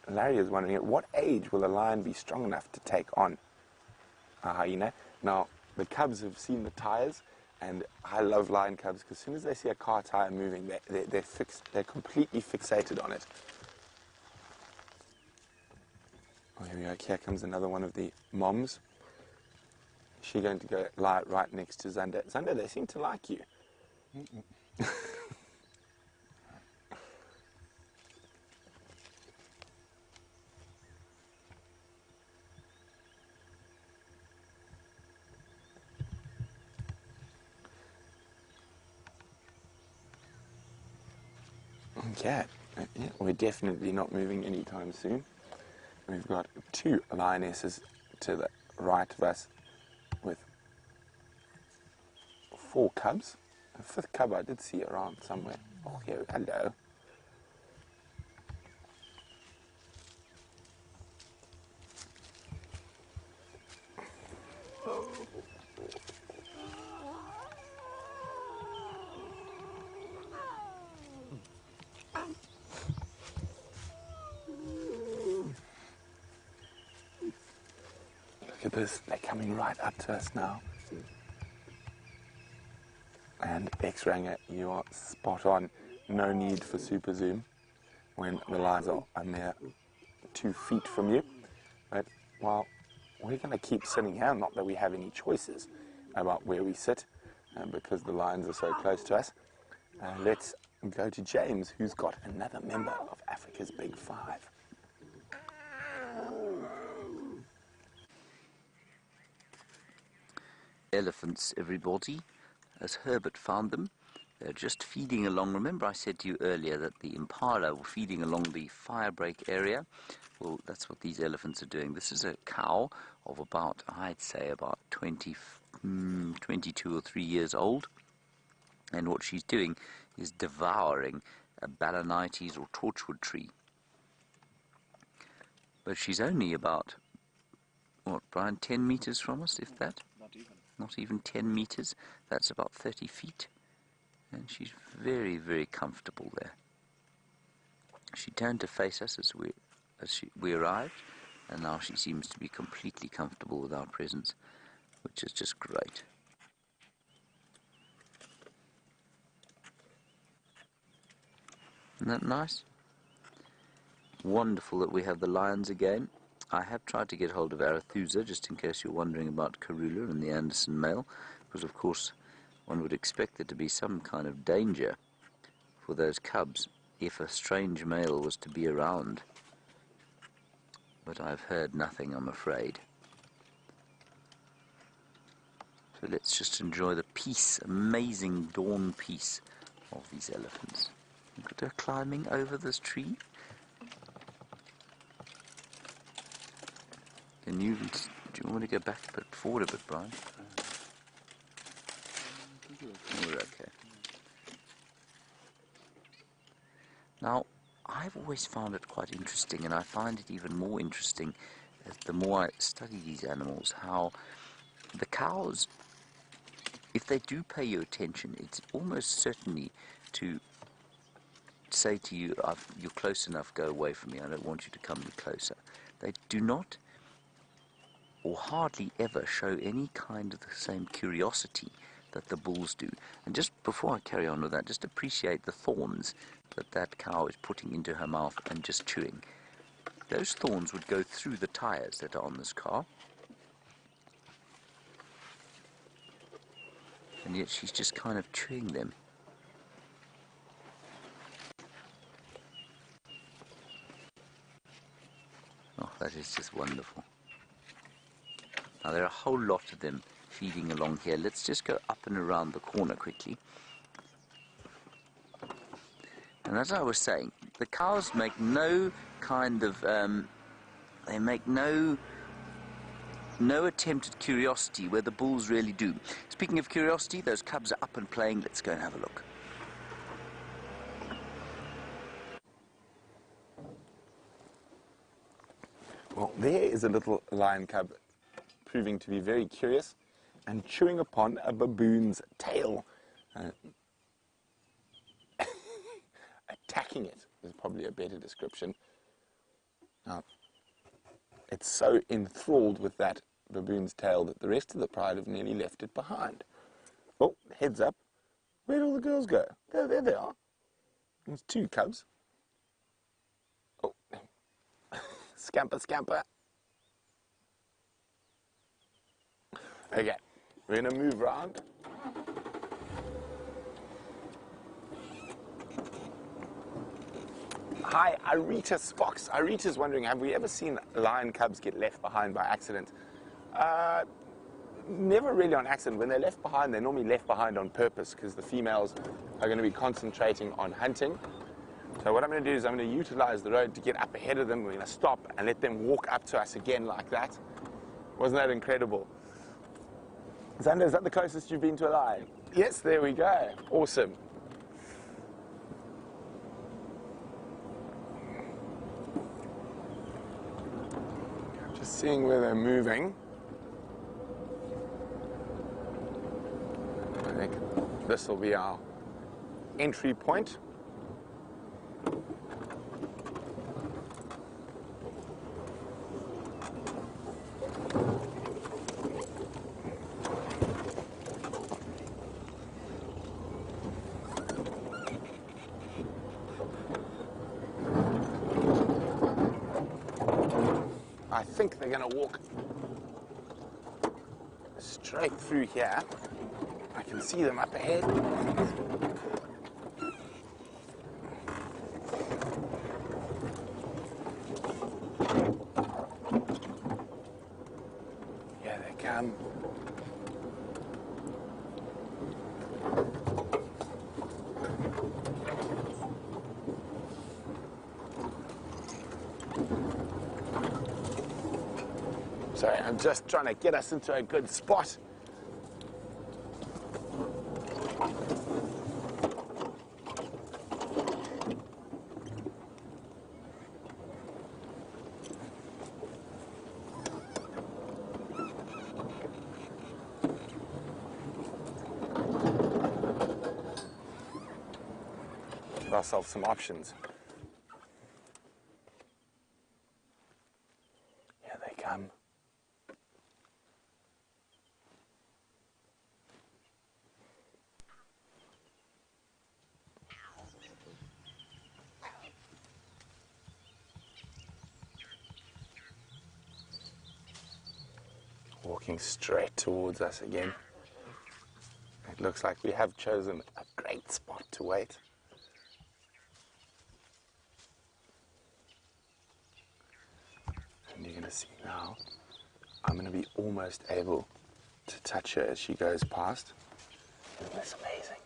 Larry is wondering, at what age will a lion be strong enough to take on a hyena? Now, the cubs have seen the tires, and I love lion cubs because as soon as they see a car tire moving, they're completely fixated on it. Oh, here we go. Here comes another one of the moms. She's going to go lie right next to Zander. Zander, they seem to like you. Okay, yeah, we're definitely not moving anytime soon. We've got 2 lionesses to the right of us with 4 cubs. A 5th cub I did see around somewhere. Oh, here, hello. Look at this, they're coming right up to us now. And X-Ranger, you are spot on. No need for super zoom when the lions are a mere 2 feet from you. But, well, we're going to keep sitting here, not that we have any choices about where we sit, because the lions are so close to us. Let's go to James, who's got another member of Africa's Big Five. Elephants, everybody, as Herbert found them. They're just feeding along. Remember I said to you earlier that the impala were feeding along the firebreak area? Well, that's what these elephants are doing. This is a cow of about, I'd say, about 22 or 3 years old. And what she's doing is devouring a balanites or torchwood tree. But she's only about, what, Brian, 10 meters from us, if that? Not even 10 meters. That's about 30 feet. And she's very, very comfortable there. She turned to face us as we arrived, and now she seems to be completely comfortable with our presence, which is just great. Isn't that nice? Wonderful that we have the lions again. I have tried to get hold of Arethusa, just in case you're wondering about Karula and the Anderson male, because of course one would expect there to be some kind of danger for those cubs if a strange male was to be around. But I've heard nothing, I'm afraid. So let's just enjoy the peace, amazing dawn peace of these elephants. Look at her climbing over this tree. Do you want to go back a bit forward a bit, Brian? We're okay. Now, I've always found it quite interesting, and I find it even more interesting as the more I study these animals, how the cows, if they do pay you attention, it's almost certainly to say to you, you're close enough, go away from me, I don't want you to come any closer. They do not, or hardly ever, show any kind of the same curiosity that the bulls do. And just before I carry on with that, just appreciate the thorns that cow is putting into her mouth and just chewing. Those thorns would go through the tires that are on this car, and yet she's just kind of chewing them. Oh, that is just wonderful. Now there are a whole lot of them feeding along here. Let's just go up and around the corner quickly. And as I was saying, the cows make no kind of, they make no attempt at curiosity where the bulls really do. Speaking of curiosity, those cubs are up and playing. Let's go and have a look. Well, there is a little lion cub proving to be very curious and chewing upon a baboon's tail. Attacking it is probably a better description. Now, it's so enthralled with that baboon's tail that the rest of the pride have nearly left it behind. Oh, heads up. Where'd all the girls go? There they are. There's 2 cubs. Oh, scamper, scamper. Okay, we're going to move around. Hi, Irita Spox. Irita's wondering, have we ever seen lion cubs get left behind by accident? Never really on accident. When they're left behind, they're normally left behind on purpose because the females are going to be concentrating on hunting. So what I'm going to do is I'm going to utilize the road to get up ahead of them. We're going to stop and let them walk up to us again like that. Wasn't that incredible? Xander, is that the closest you've been to a lion? Yes, there we go. Awesome. Just seeing where they're moving. I think this will be our entry point. I think they're going to walk straight through here. I can see them up ahead. Here they come. Sorry, I'm just trying to get us into a good spot. Give ourselves some options. Here they come. Walking straight towards us again. It looks like we have chosen a great spot to wait. And you're going to see now, I'm going to be almost able to touch her as she goes past. Isn't this amazing?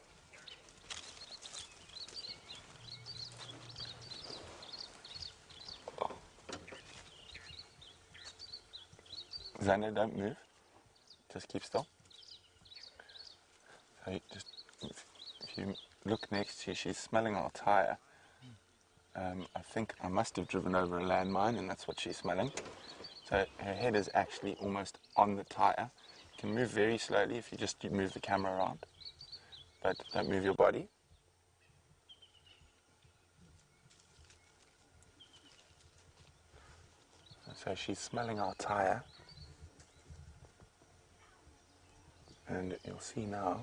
Xander, don't move. Just keep still. So if you look next to you, she's smelling our tire. I think I must have driven over a landmine, and that's what she's smelling. So her head is actually almost on the tire. You can move very slowly if you just move the camera around, but don't move your body. So she's smelling our tire. And you'll see now,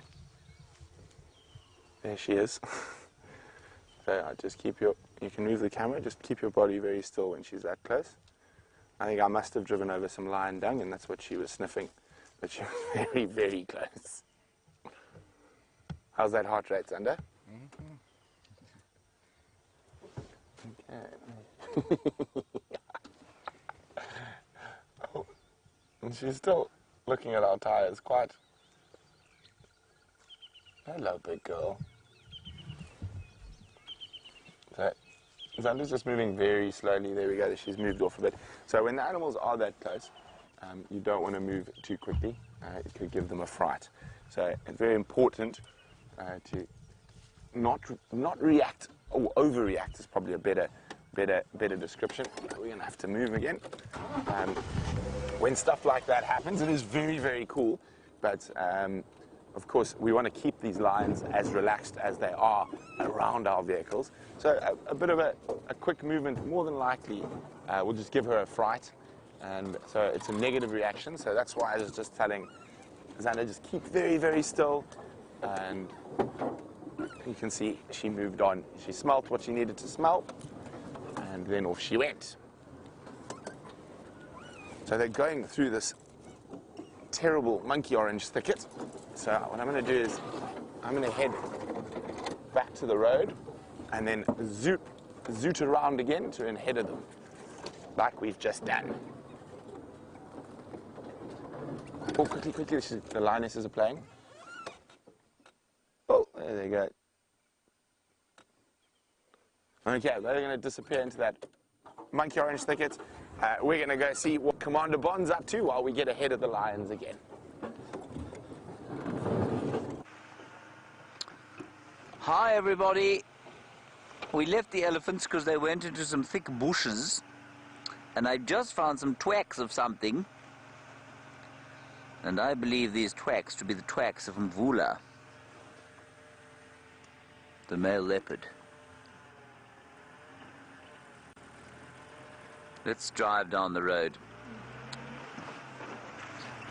there she is. So I just keep you can move the camera, just keep your body very still when she's that close. I think I must have driven over some lion dung, and that's what she was sniffing. But she was very, very close. How's that heart rate, Xander? Okay. Oh, and she's still looking at our tires quite. Hello, big girl. So, Xander's just moving very slowly. There we go. She's moved off a bit. So when the animals are that close, you don't want to move too quickly. It could give them a fright. So it's very important to not react or overreact is probably a better description. We're going to have to move again. When stuff like that happens, it is very, very cool. But of course, we want to keep these lions as relaxed as they are around our vehicles. So a bit of a quick movement, more than likely, will just give her a fright. And so it's a negative reaction. So that's why I was just telling Xander, just keep very, very still. And you can see she moved on. She smelt what she needed to smell. And then off she went. So they're going through this terrible monkey orange thicket. So what I'm going to do is I'm going to head back to the road and then zoot around again to ahead of them, like we've just done. Oh, quickly, the lionesses are playing. Oh, there they go. Okay, they're going to disappear into that monkey orange thicket. We're going to go see what Commander Bond's up to while we get ahead of the lions again. Hi everybody. We left the elephants because they went into some thick bushes, and I just found some twacks of something, and I believe these twacks to be the twacks of Mvula, the male leopard. Let's drive down the road.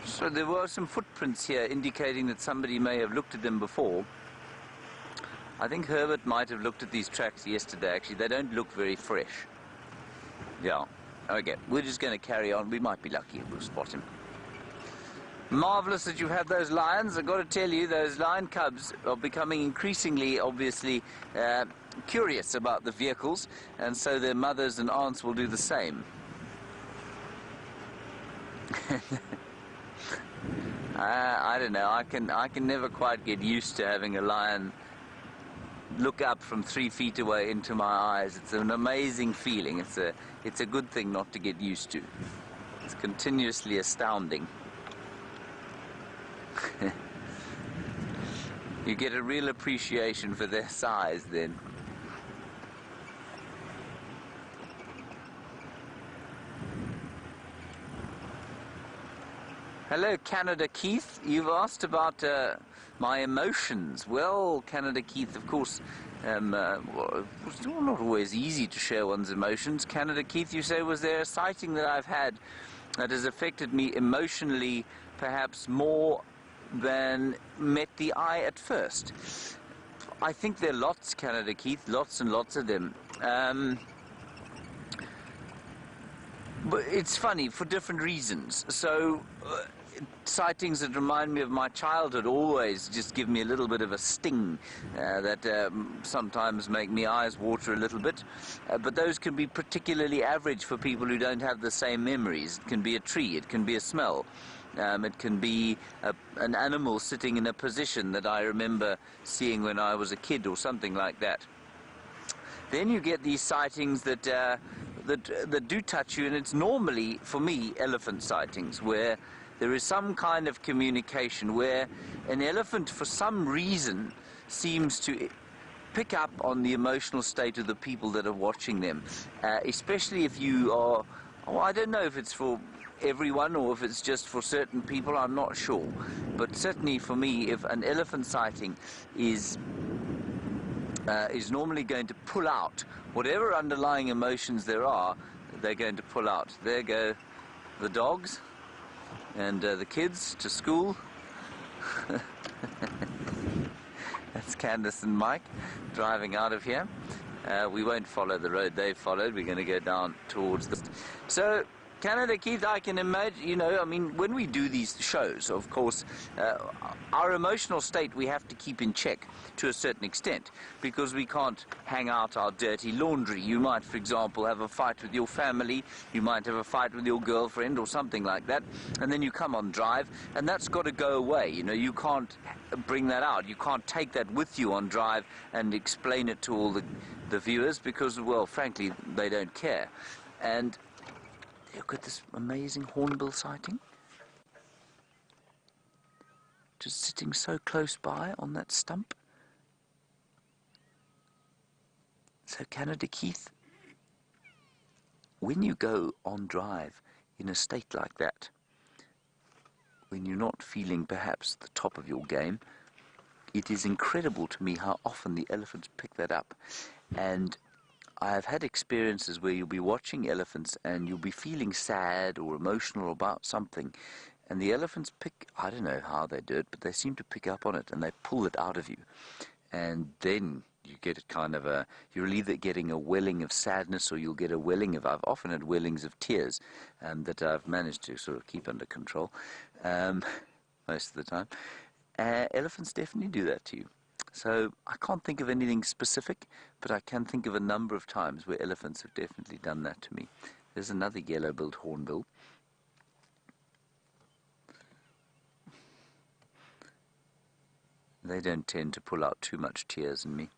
So there were some footprints here indicating that somebody may have looked at them before. I think Herbert might have looked at these tracks yesterday. Actually, they don't look very fresh. Yeah, Okay, we're just going to carry on. We might be lucky if we'll spot him. Marvellous that you have those lions. I've got to tell you, those lion cubs are becoming increasingly, obviously, curious about the vehicles, and so their mothers and aunts will do the same. I don't know. I can never quite get used to having a lion look up from 3 feet away into my eyes. It's an amazing feeling. It's a good thing not to get used to. It's continuously astounding. You get a real appreciation for their size then. Hello, Canada Keith. You've asked about my emotions. Well, Canada Keith, of course, it's not always easy to share one's emotions. Canada Keith, you say, was there a sighting that I've had that has affected me emotionally perhaps more than met the eye at first? I think there are lots, Canada Keith, lots and lots of them. But it's funny, for different reasons. So, sightings that remind me of my childhood always just give me a little bit of a sting that sometimes make me eyes water a little bit. But those can be particularly average for people who don't have the same memories. It can be a tree, it can be a smell. It can be an animal sitting in a position that I remember seeing when I was a kid or something like that. Then you get these sightings that do touch you, and it's normally, for me, elephant sightings, where there is some kind of communication, where an elephant, for some reason, seems to pick up on the emotional state of the people that are watching them, especially if you are, oh, I don't know if it's for everyone or if it's just for certain people, I'm not sure. But certainly for me, if an elephant sighting is normally going to pull out whatever underlying emotions there are, they're going to pull out. There go the dogs and the kids to school. That's Candace and Mike driving out of here. We won't follow the road they've followed. We're going to go down towards the... So, Canada Keith, I can imagine, you know, I mean, when we do these shows, of course, our emotional state we have to keep in check to a certain extent, because we can't hang out our dirty laundry. You might, for example, have a fight with your family, you might have a fight with your girlfriend or something like that, and then you come on drive, and that's got to go away. You know, you can't bring that out. You can't take that with you on drive and explain it to all the viewers, because, well, frankly, they don't care. And look at this amazing hornbill sighting. Just sitting so close by on that stump. So, Canada Keith, when you go on drive in a state like that, when you're not feeling perhaps the top of your game, it is incredible to me how often the elephants pick that up. And I've had experiences where you'll be watching elephants and you'll be feeling sad or emotional about something, and the elephants pick, I don't know how they do it, but they seem to pick up on it and they pull it out of you. And then you get it kind of you're either getting a welling of sadness or you'll get a welling of, I've often had wellings of tears that I've managed to sort of keep under control most of the time. Elephants definitely do that to you. So I can't think of anything specific, but I can think of a number of times where elephants have definitely done that to me. There's another yellow-billed hornbill. They don't tend to pull out too much tears in me.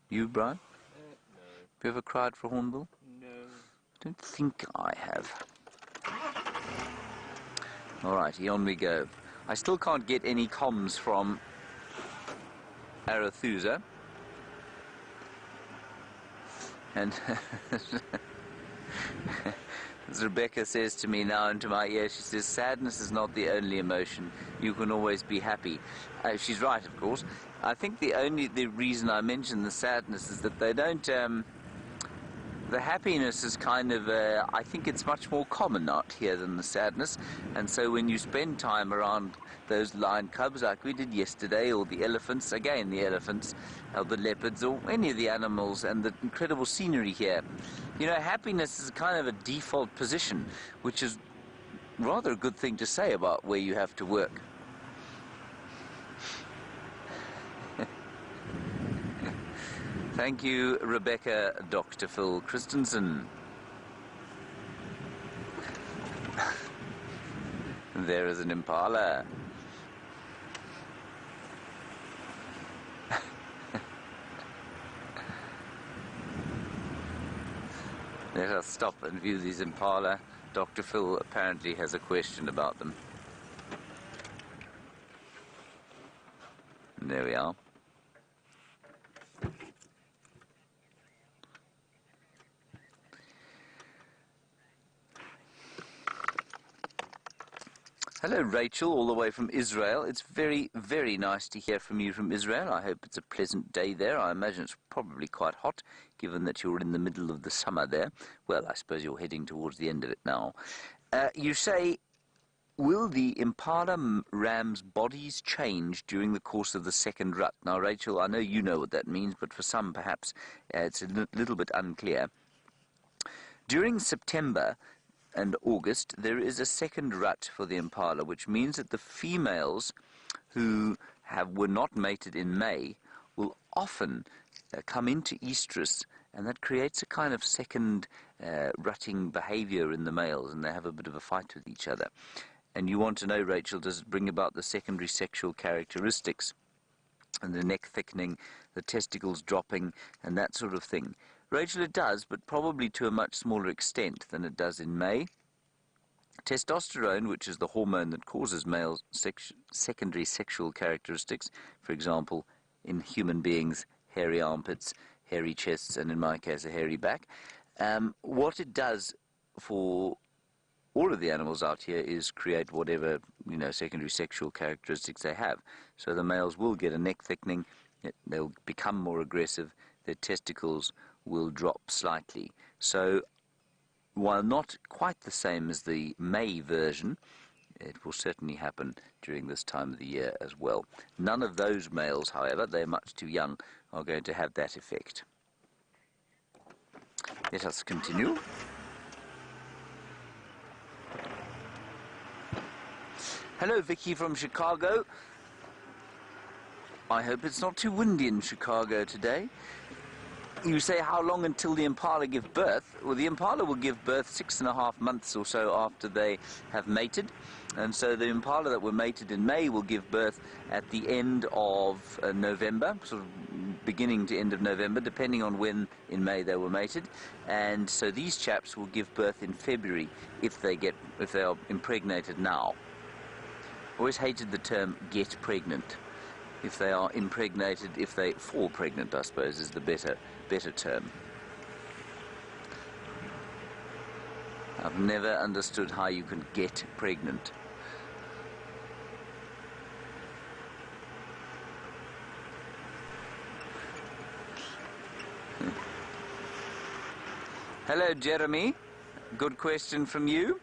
You, Brian? No. Have you ever cried for a hornbill? No. I don't think I have. All right, on we go. I still can't get any comms from Arethusa. And as Rebecca says to me now into my ear, she says, sadness is not the only emotion. You can always be happy. She's right, of course. I think the reason I mention the sadness is that they don't, The happiness is kind of, I think it's much more common out here than the sadness. And so when you spend time around those lion cubs like we did yesterday, or the elephants, again the elephants, or the leopards, or any of the animals, and the incredible scenery here, you know, happiness is kind of a default position, which is rather a good thing to say about where you have to work. Thank you, Rebecca, Dr. Phil Christensen. There is an impala. Let us stop and view these impala. Dr. Phil apparently has a question about them. And there we are. Hello, Rachel, all the way from Israel. It's very, very nice to hear from you from Israel. I hope it's a pleasant day there. I imagine it's probably quite hot, given that you're in the middle of the summer there. Well, I suppose you're heading towards the end of it now. You say, will the impala rams' bodies change during the course of the second rut? Now, Rachel, I know you know what that means, but for some, perhaps, it's a little bit unclear. During September and August, there is a second rut for the impala, which means that the females who were not mated in May will often come into estrus, and that creates a kind of second rutting behavior in the males, and they have a bit of a fight with each other. And you want to know, Rachel, does it bring about the secondary sexual characteristics and the neck thickening, the testicles dropping, and that sort of thing? Rachel, it does, but probably to a much smaller extent than it does in May. Testosterone, which is the hormone that causes male secondary sexual characteristics, for example, in human beings, hairy armpits, hairy chests, and in my case, a hairy back, what it does for all of the animals out here is create whatever, you know, secondary sexual characteristics they have. So the males will get a neck thickening, they'll become more aggressive, their testicles will drop slightly. So while not quite the same as the May version, it will certainly happen during this time of the year as well. None of those males, however, they're much too young, are going to have that effect. Let us continue. Hello, Vicky from Chicago. I hope it's not too windy in Chicago today. You say, how long until the impala give birth? Well, the impala will give birth 6.5 months or so after they have mated. And so the impala that were mated in May will give birth at the end of November, sort of beginning to end of November, depending on when in May they were mated. And so these chaps will give birth in February if they are impregnated now. Always hated the term get pregnant. If they are impregnated, if they fall pregnant, I suppose, is the better term. I've never understood how you can get pregnant. Hello, Jeremy. Good question from you.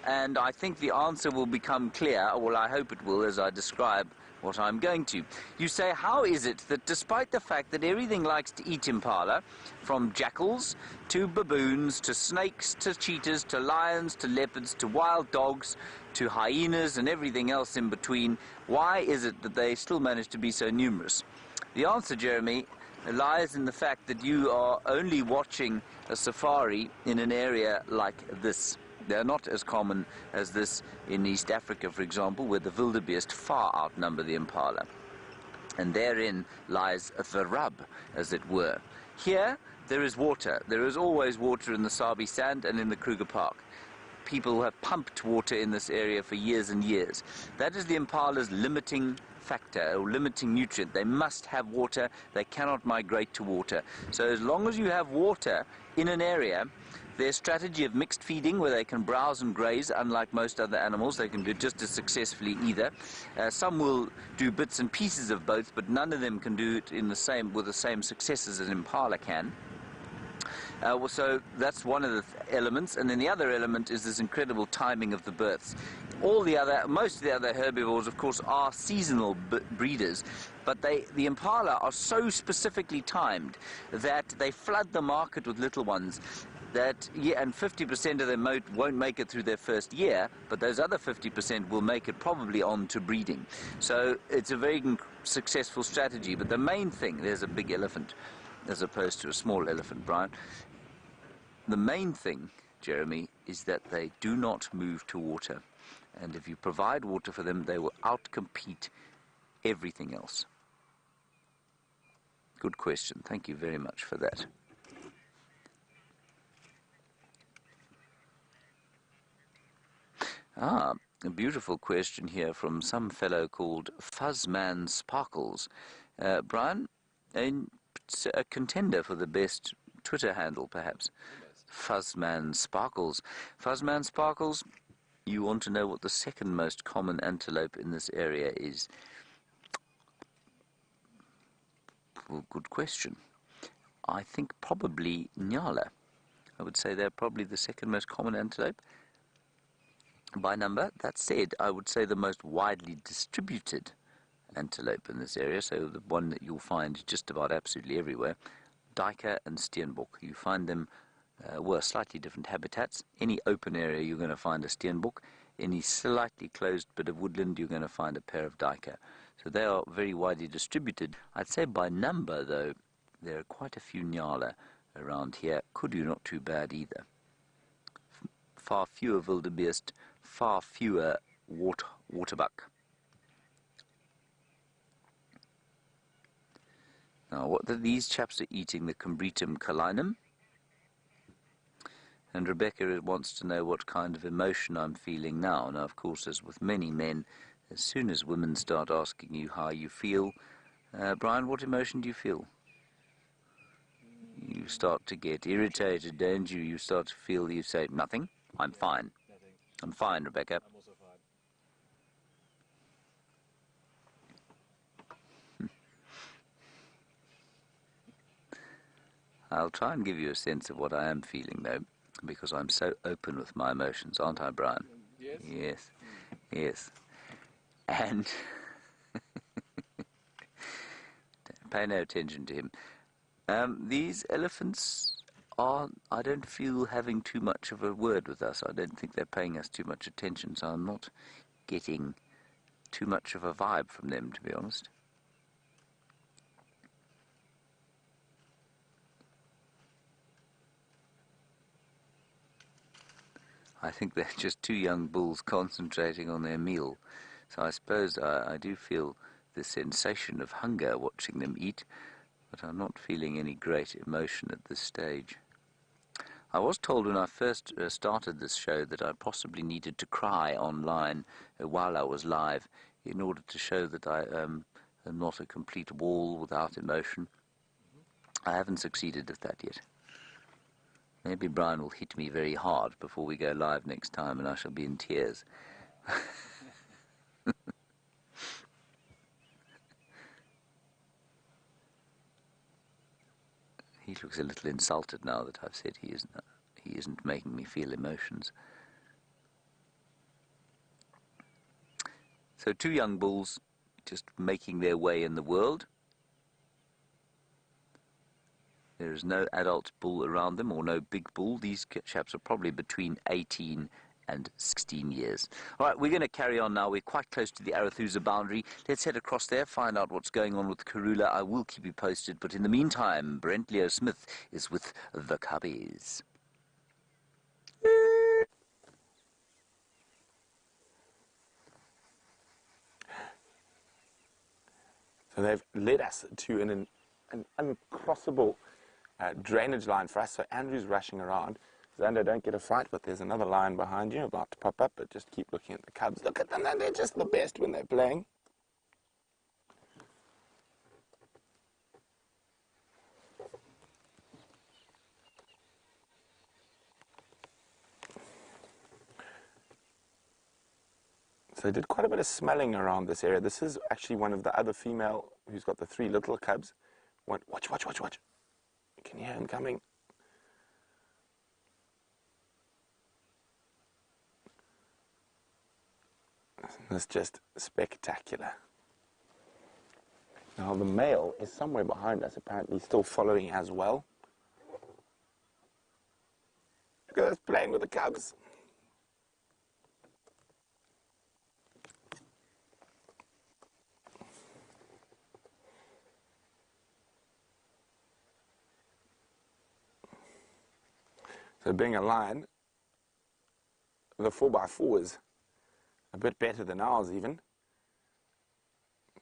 And I think the answer will become clear, well, I hope it will, as I describe what I'm going to. You say, how is it that despite the fact that everything likes to eat impala, from jackals to baboons to snakes to cheetahs to lions to leopards to wild dogs to hyenas and everything else in between, why is it that they still manage to be so numerous? The answer, Jeremy, lies in the fact that you are only watching a safari in an area like this. They are not as common as this in East Africa, for example, where the wildebeest far outnumber the impala. And therein lies the rub, as it were. Here, there is water. There is always water in the Sabi Sand and in the Kruger Park. People have pumped water in this area for years and years. That is the impala's limiting factor, or limiting nutrient. They must have water. They cannot migrate to water. So as long as you have water in an area, their strategy of mixed feeding, where they can browse and graze, unlike most other animals, they can do just as successfully either. Some will do bits and pieces of both, but none of them can do it with the same success as an impala can. So that's one of the elements, and then the other element is this incredible timing of the births. Most of the other herbivores, of course, are seasonal breeders, but the impala are so specifically timed that they flood the market with little ones. And 50% of them won't make it through their first year, but those other 50% will make it probably on to breeding. So it's a very successful strategy. But the main thing, there's a big elephant as opposed to a small elephant, Brian. The main thing, Jeremy, is that they do not move to water. And if you provide water for them, they will outcompete everything else. Good question. Thank you very much for that. A beautiful question here from some fellow called Fuzzman Sparkles. Brian, a contender for the best Twitter handle, perhaps. Fuzzman Sparkles. Fuzzman Sparkles, you want to know what the second most common antelope in this area is? Well, good question. I think probably Nyala. I would say they're probably the second most common antelope by number. That said, I would say the most widely distributed antelope in this area, so the one that you'll find just about absolutely everywhere, duiker and steenbok. You find them, slightly different habitats. Any open area you're going to find a steenbok. Any slightly closed bit of woodland you're going to find a pair of duiker. So they are very widely distributed. I'd say by number, though, there are quite a few Nyala around here. Kudu not too bad either. Far fewer wildebeest, far fewer waterbuck. Now, these chaps are eating the Combretum calinum. And Rebecca wants to know what kind of emotion I'm feeling now. Now, of course, as with many men, as soon as women start asking you how you feel, Brian, what emotion do you feel? You start to get irritated, don't you? You start to feel, you say, nothing. I'm fine. Nothing. I'm fine, Rebecca. I'm also fine. I'll try and give you a sense of what I am feeling, though, because I'm so open with my emotions, aren't I, Brian? Yes. Yes. Yes. And pay no attention to him. These elephants are, I don't feel, having too much of a word with us. I don't think they're paying us too much attention, so I'm not getting too much of a vibe from them, to be honest. I think they're just two young bulls concentrating on their meal. So I suppose I do feel the sensation of hunger watching them eat, but I'm not feeling any great emotion at this stage. I was told when I first started this show that I possibly needed to cry online while I was live in order to show that I am not a complete wall without emotion. I haven't succeeded at that yet. Maybe Brian will hit me very hard before we go live next time and I shall be in tears. He looks a little insulted now that I've said he isn't making me feel emotions. So two young bulls just making their way in the world. There is no adult bull around them, or no big bull. These chaps are probably between 18 and 16 years. All right, we're going to carry on now. We're quite close to the Arathusa boundary. Let's head across there, find out what's going on with Karula. I will keep you posted, but in the meantime, Brent Leo Smith is with the Cubbies. So they've led us to an uncrossable drainage line for us. So Andrew's rushing around. Xander, don't get a fright, but there's another line behind you about to pop up, but just keep looking at the cubs. Look at them, they're just the best when they're playing. So they did quite a bit of smelling around this area. This is actually one of the other female who's got the three little cubs. Watch. You can hear him coming. It's just spectacular. Now the male is somewhere behind us, apparently still following as well. Look at us playing with the cubs. So being a lion, the 4x4 is a bit better than ours even.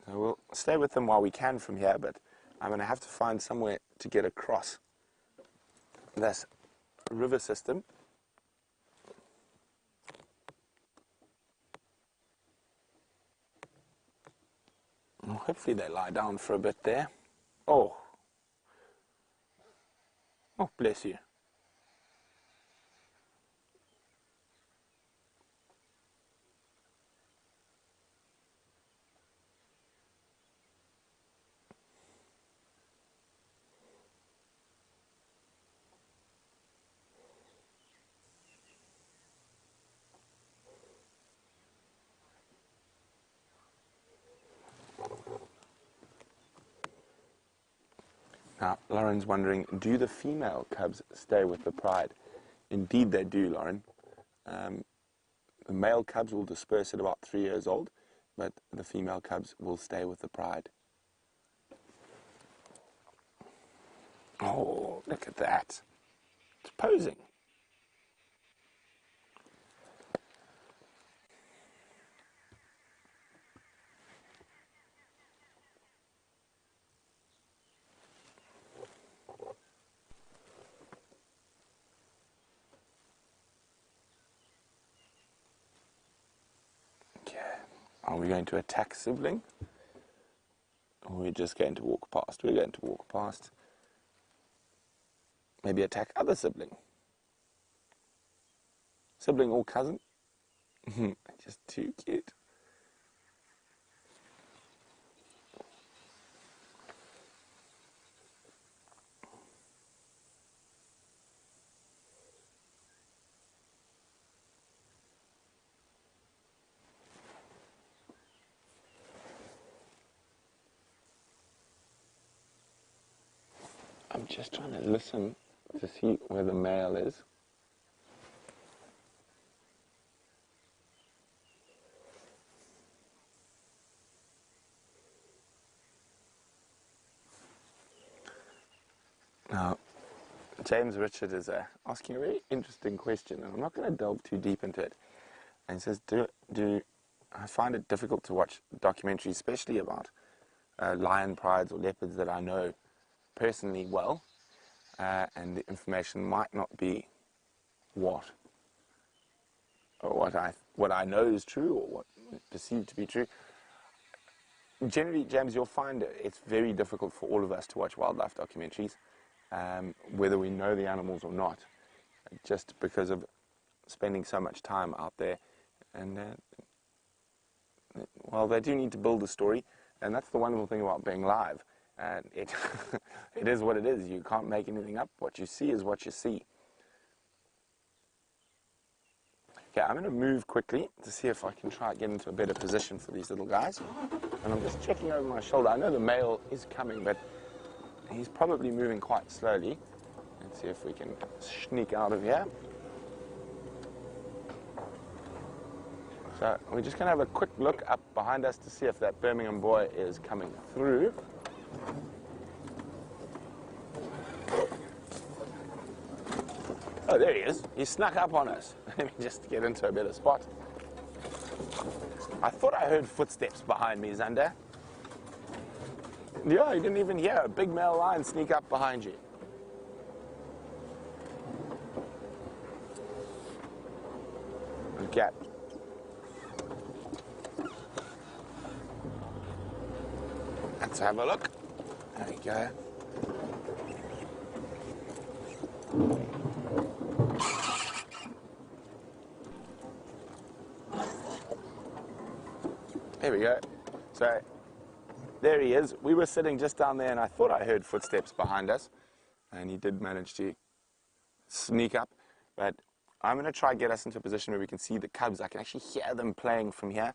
So we'll stay with them while we can from here, but I'm going to have to find somewhere to get across this river system. And hopefully they lie down for a bit there. Oh. Oh, bless you. Now, Lauren's wondering, do the female cubs stay with the pride? Indeed they do, Lauren. The male cubs will disperse at about 3 years old, but the female cubs will stay with the pride. Oh, look at that. It's posing. Are we going to attack sibling? Or are we just going to walk past? We're going to walk past. Maybe attack other sibling. Sibling or cousin? Just too cute. I'm just trying to listen to see where the male is. Now, James Richard is asking a very interesting question, and I'm not going to delve too deep into it. And he says, I find it difficult to watch documentaries, especially about lion prides or leopards that I know personally well, and the information might not be what I know is true or what is perceived to be true. Generally, James, you'll find it's very difficult for all of us to watch wildlife documentaries, whether we know the animals or not, just because of spending so much time out there. And well, they do need to build a story, and that's the wonderful thing about being live. And it is what it is. You can't make anything up. What you see is what you see. Okay, I'm going to move quickly to see if I can try and get into a better position for these little guys. And I'm just checking over my shoulder. I know the male is coming, but he's probably moving quite slowly. Let's see if we can sneak out of here. So we're just going to have a quick look up behind us to see if that Birmingham boy is coming through. Oh, there he is. He snuck up on us. Let me just get into a better spot. I thought I heard footsteps behind me, Zander. Yeah, you didn't even hear a big male lion sneak up behind you. Okay. Let's have a look. There we go. There we go. So, there he is. We were sitting just down there and I thought I heard footsteps behind us. And he did manage to sneak up. But I'm going to try and get us into a position where we can see the cubs. I can actually hear them playing from here.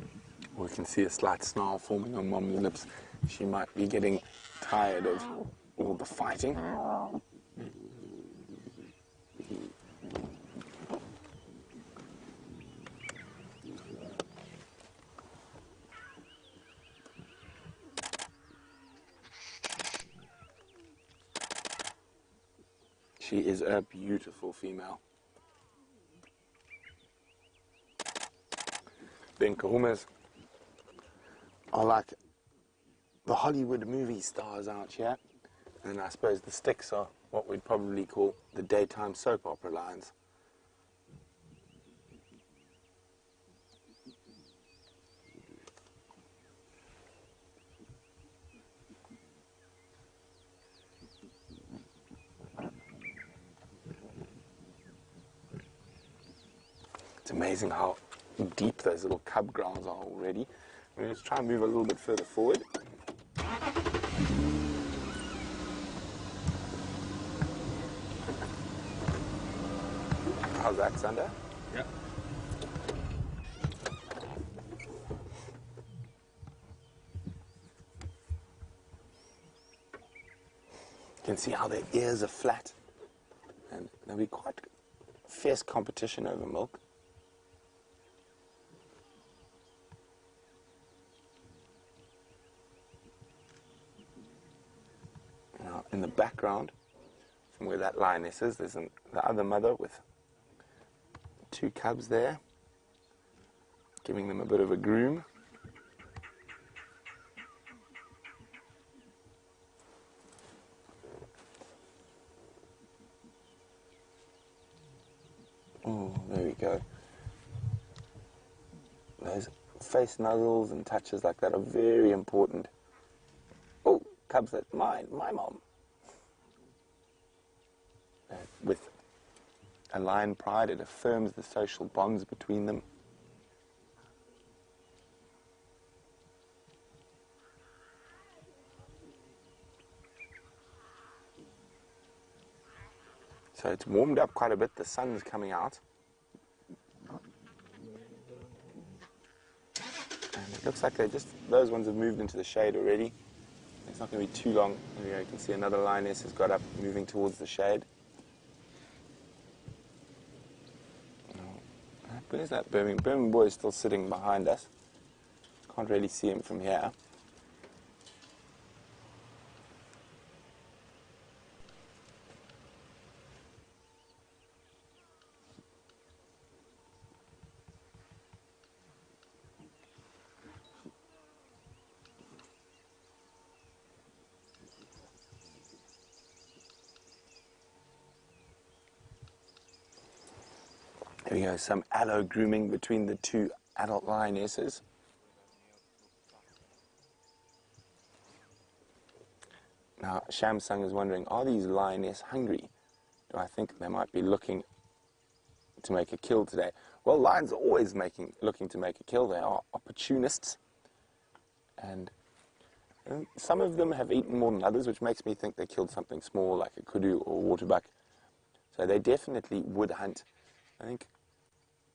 can see a slight snarl forming on Mom's lips. She might be getting tired of all the fighting. She is a beautiful female. The Inca are like the Hollywood movie stars out here, and I suppose the sticks are what we'd probably call the daytime soap opera lions. It's amazing how deep those little cub grounds are already. Let's try and move a little bit further forward. How's that, Sander? Yeah. You can see how their ears are flat, and there'll be quite fierce competition over milk. Now, in the background, from where that lioness is, there's the other mother with 2 cubs there, giving them a bit of a groom. Oh, there we go. Those face nuzzles and touches like that are very important. Oh, cubs, that's mine, my mom. With a lion pride, it affirms the social bonds between them. So it's warmed up quite a bit, the sun's coming out. And it looks like those ones have moved into the shade already. It's not going to be too long. There you can see another lioness has got up, moving towards the shade. Where's that Birmingham boy is still sitting behind us. Can't really see him from here. There we go, some allo grooming between the 2 adult lionesses. Now, Shamsung is wondering, are these lioness hungry? Do I think they might be looking to make a kill today? Well, lions are always looking to make a kill. They are opportunists. And some of them have eaten more than others, which makes me think they killed something small like a kudu or waterbuck. So they definitely would hunt. I think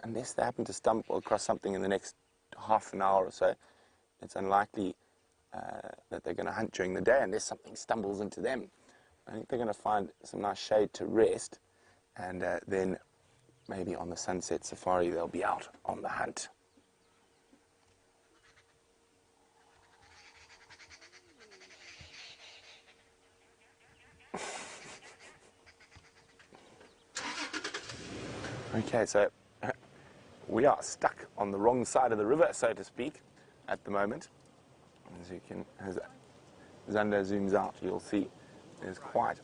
unless they happen to stumble across something in the next half an hour or so, it's unlikely that they're going to hunt during the day unless something stumbles into them. I think they're going to find some nice shade to rest, and then maybe on the sunset safari they'll be out on the hunt. Okay, so we are stuck on the wrong side of the river, so to speak, at the moment. As Zander zooms out, you'll see there's quite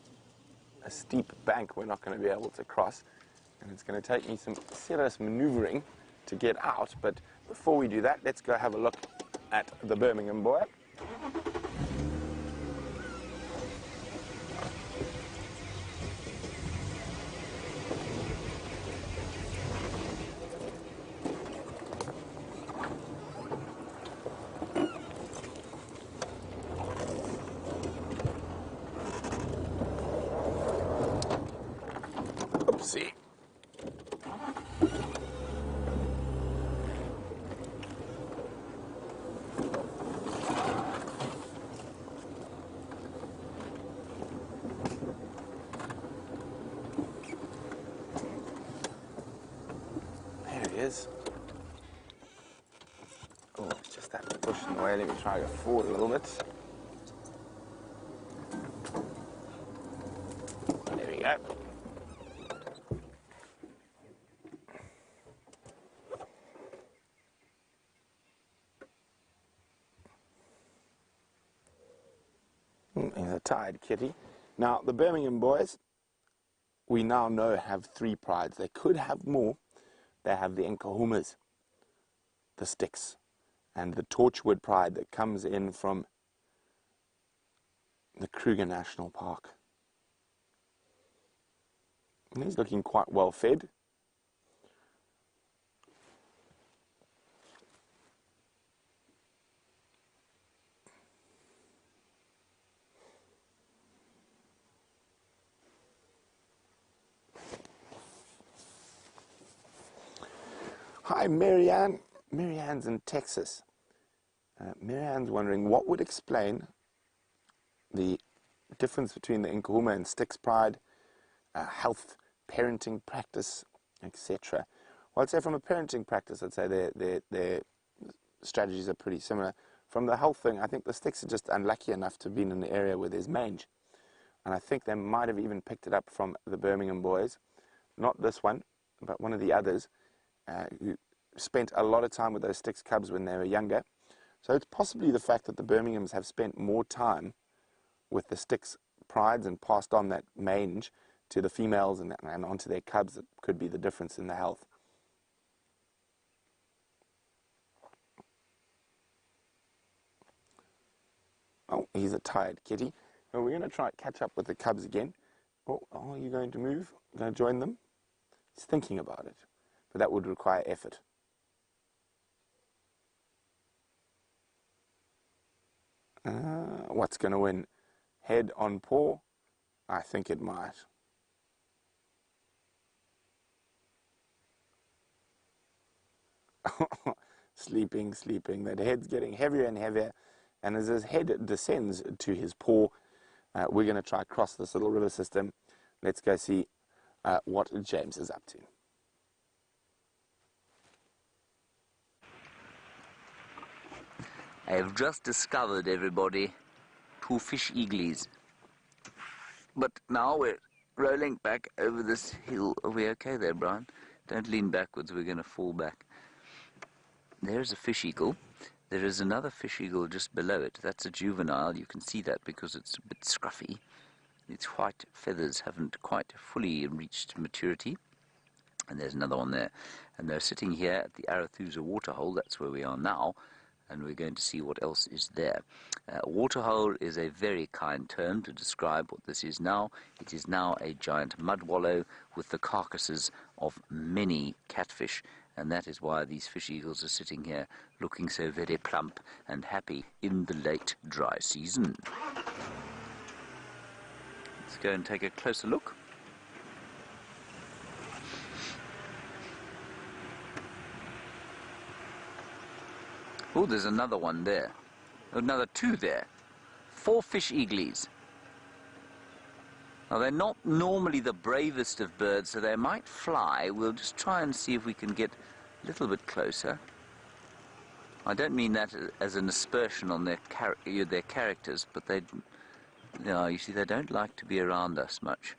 a steep bank we're not going to be able to cross, and it's going to take me some serious maneuvering to get out. But before we do that, let's go have a look at the Birmingham boy. Oopsie. is. Oh, it's just that push in the way. Let me try to go forward a little bit. There we go. He's a tired kitty. Now, the Birmingham boys, we now know have 3 prides. They could have more. They have the Inca, the sticks, and the torchwood pride that comes in from the Kruger National Park. And he's looking quite well fed. Hi, Marianne. Marianne's in Texas. Marianne's wondering what would explain the difference between the Inca and Styx pride, health, parenting practice, etc. Well, I'd say from a parenting practice, I'd say their strategies are pretty similar. From the health thing, I think the Styx are just unlucky enough to have been in an area where there's mange. And I think they might have even picked it up from the Birmingham boys. Not this one, but one of the others, who spent a lot of time with those Styx cubs when they were younger. So it's possibly the fact that the Birminghams have spent more time with the Styx prides and passed on that mange to the females and onto their cubs that could be the difference in the health. Oh, he's a tired kitty. Well, we're going to try to catch up with the cubs again. Oh, are you going to move? Going to join them? He's thinking about it, but that would require effort. What's going to win? Head on paw? I think it might. Sleeping, sleeping. That head's getting heavier and heavier. And as his head descends to his paw, we're going to try across this little river system. Let's go see what James is up to. I've just discovered, everybody, 2 fish eaglies. But now we're rolling back over this hill. Are we okay there, Brian? Don't lean backwards, we're going to fall back. There's a fish eagle. There is another fish eagle just below it. That's a juvenile. You can see that because it's a bit scruffy. Its white feathers haven't quite fully reached maturity. And there's another one there. And they're sitting here at the Arathusa waterhole. That's where we are now. And we're going to see what else is there. Waterhole is a very kind term to describe what this is now. It is now a giant mud wallow with the carcasses of many catfish, and that is why these fish eagles are sitting here looking so very plump and happy in the late dry season. Let's go and take a closer look. Oh, there's another one there. Another 2 there. 4 fish eaglies. Now, they're not normally the bravest of birds, so they might fly. We'll just try and see if we can get a little bit closer. I don't mean that as an aspersion on their characters, but they, you see, they don't like to be around us much.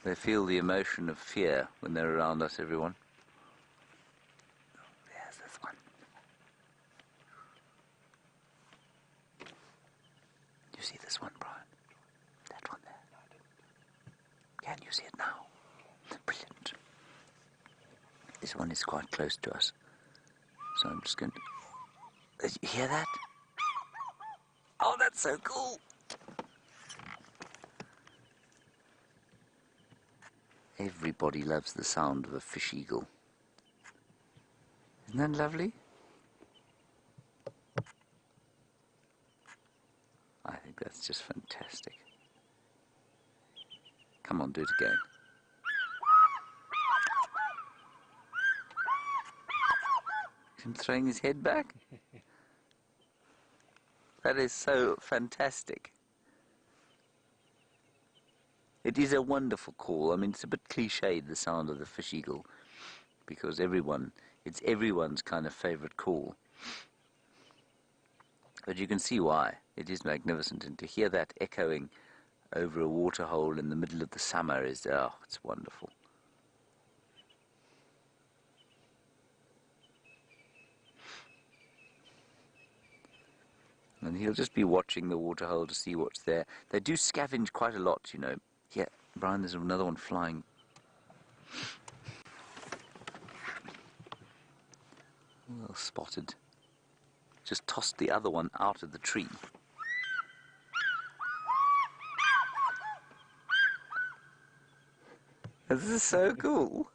They feel the emotion of fear when they're around us, everyone. There's this one. You see this one, Brian? That one there. Can you see it now? Brilliant. This one is quite close to us. So I'm just going to... You hear that? Oh, that's so cool! Everybody loves the sound of a fish eagle. Isn't that lovely? I think that's just fantastic. Come on, do it again. Is him throwing his head back? That is so fantastic. It is a wonderful call. I mean, it's a bit cliched, the sound of the fish eagle, because it's everyone's kind of favorite call. But you can see why. It is magnificent, and to hear that echoing over a waterhole in the middle of the summer is, oh, it's wonderful. And he'll just be watching the waterhole to see what's there. They do scavenge quite a lot, you know. Yeah, Brian, there's another one flying. Well spotted. Just tossed the other one out of the tree. This is so cool.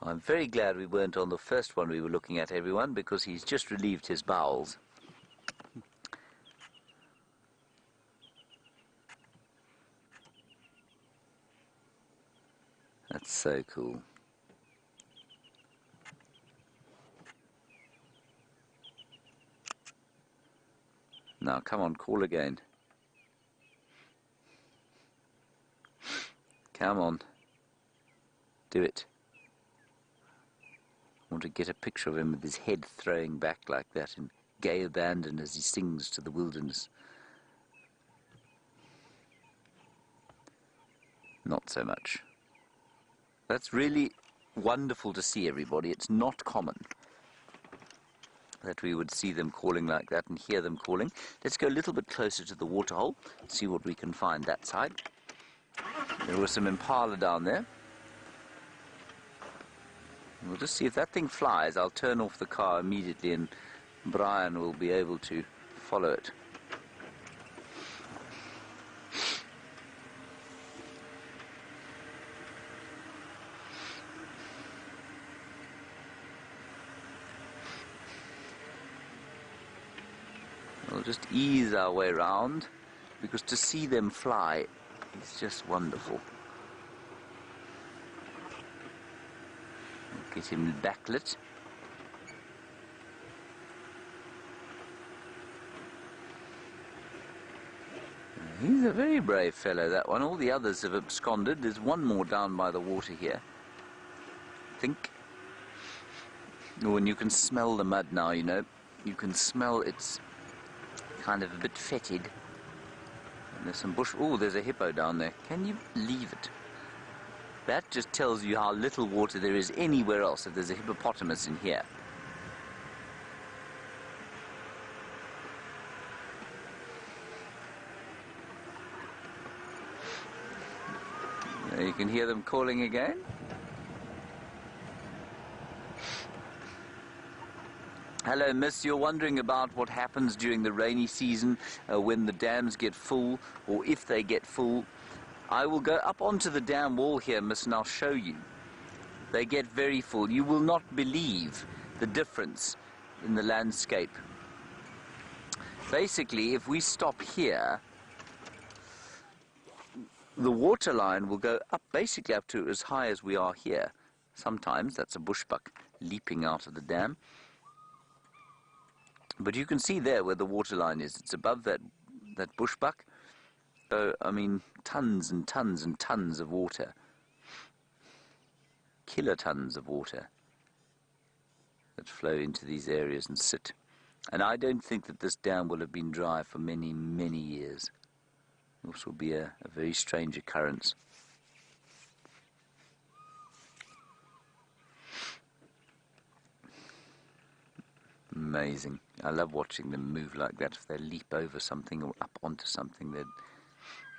I'm very glad we weren't on the first one we were looking at, everyone, because he's just relieved his bowels. That's so cool. Now, come on, call again. Come on. Do it. I want to get a picture of him with his head throwing back like that in gay abandon as he sings to the wilderness. Not so much. That's really wonderful to see, everybody. It's not common that we would see them calling like that and hear them calling. Let's go a little bit closer to the waterhole, see what we can find that side. There was some impala down there. We'll just see if that thing flies. I'll turn off the car immediately and Brian will be able to follow it. We'll just ease our way around, because to see them fly is just wonderful. Get him backlit. He's a very brave fellow, that one. All the others have absconded. There's one more down by the water here, I think. Oh, and you can smell the mud now, you know. You can smell it's kind of a bit fetid. And there's some bush. Oh, there's a hippo down there. Can you believe it? That just tells you how little water there is anywhere else if there's a hippopotamus in here. You can hear them calling again. Hello, miss. You're wondering about what happens during the rainy season when the dams get full, or if they get full. I will go up onto the dam wall here, miss, and I'll show you. They get very full. You will not believe the difference in the landscape. Basically, if we stop here, the water line will go up, basically up to as high as we are here. Sometimes that's a bushbuck leaping out of the dam. But you can see there where the water line is. It's above that bushbuck. So, I mean, tons and tons and tons of water. Kilotons of water that flow into these areas and sit. And I don't think that this dam will have been dry for many, many years. This will be a very strange occurrence. Amazing. I love watching them move like that. If they leap over something or up onto something, their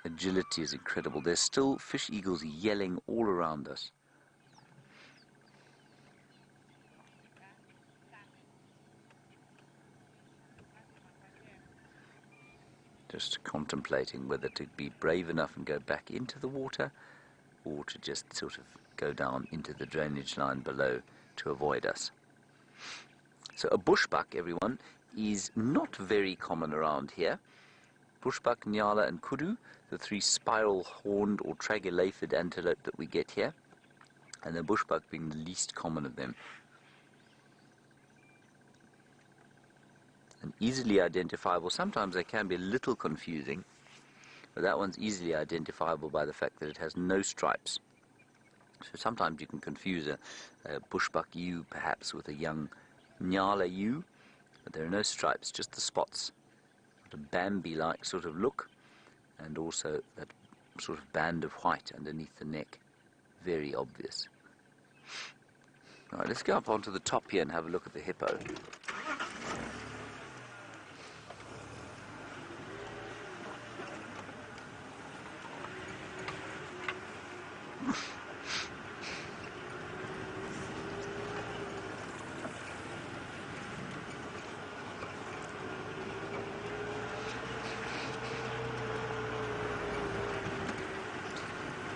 agility is incredible. There's still fish eagles yelling all around us. Just contemplating whether to be brave enough and go back into the water, or to just sort of go down into the drainage line below to avoid us. So a bushbuck, everyone, is not very common around here. Bushbuck, nyala and kudu, the three spiral-horned or tragular-leafed antelope that we get here, and the bushbuck being the least common of them. And easily identifiable. Sometimes they can be a little confusing. but that one's easily identifiable by the fact that it has no stripes. So sometimes you can confuse a bushbuck ewe perhaps with a young nyala ewe, but there are no stripes, just the spots. A Bambi-like sort of look, and also that sort of band of white underneath the neck. Very obvious. All right, let's go up onto the top here and have a look at the hippo.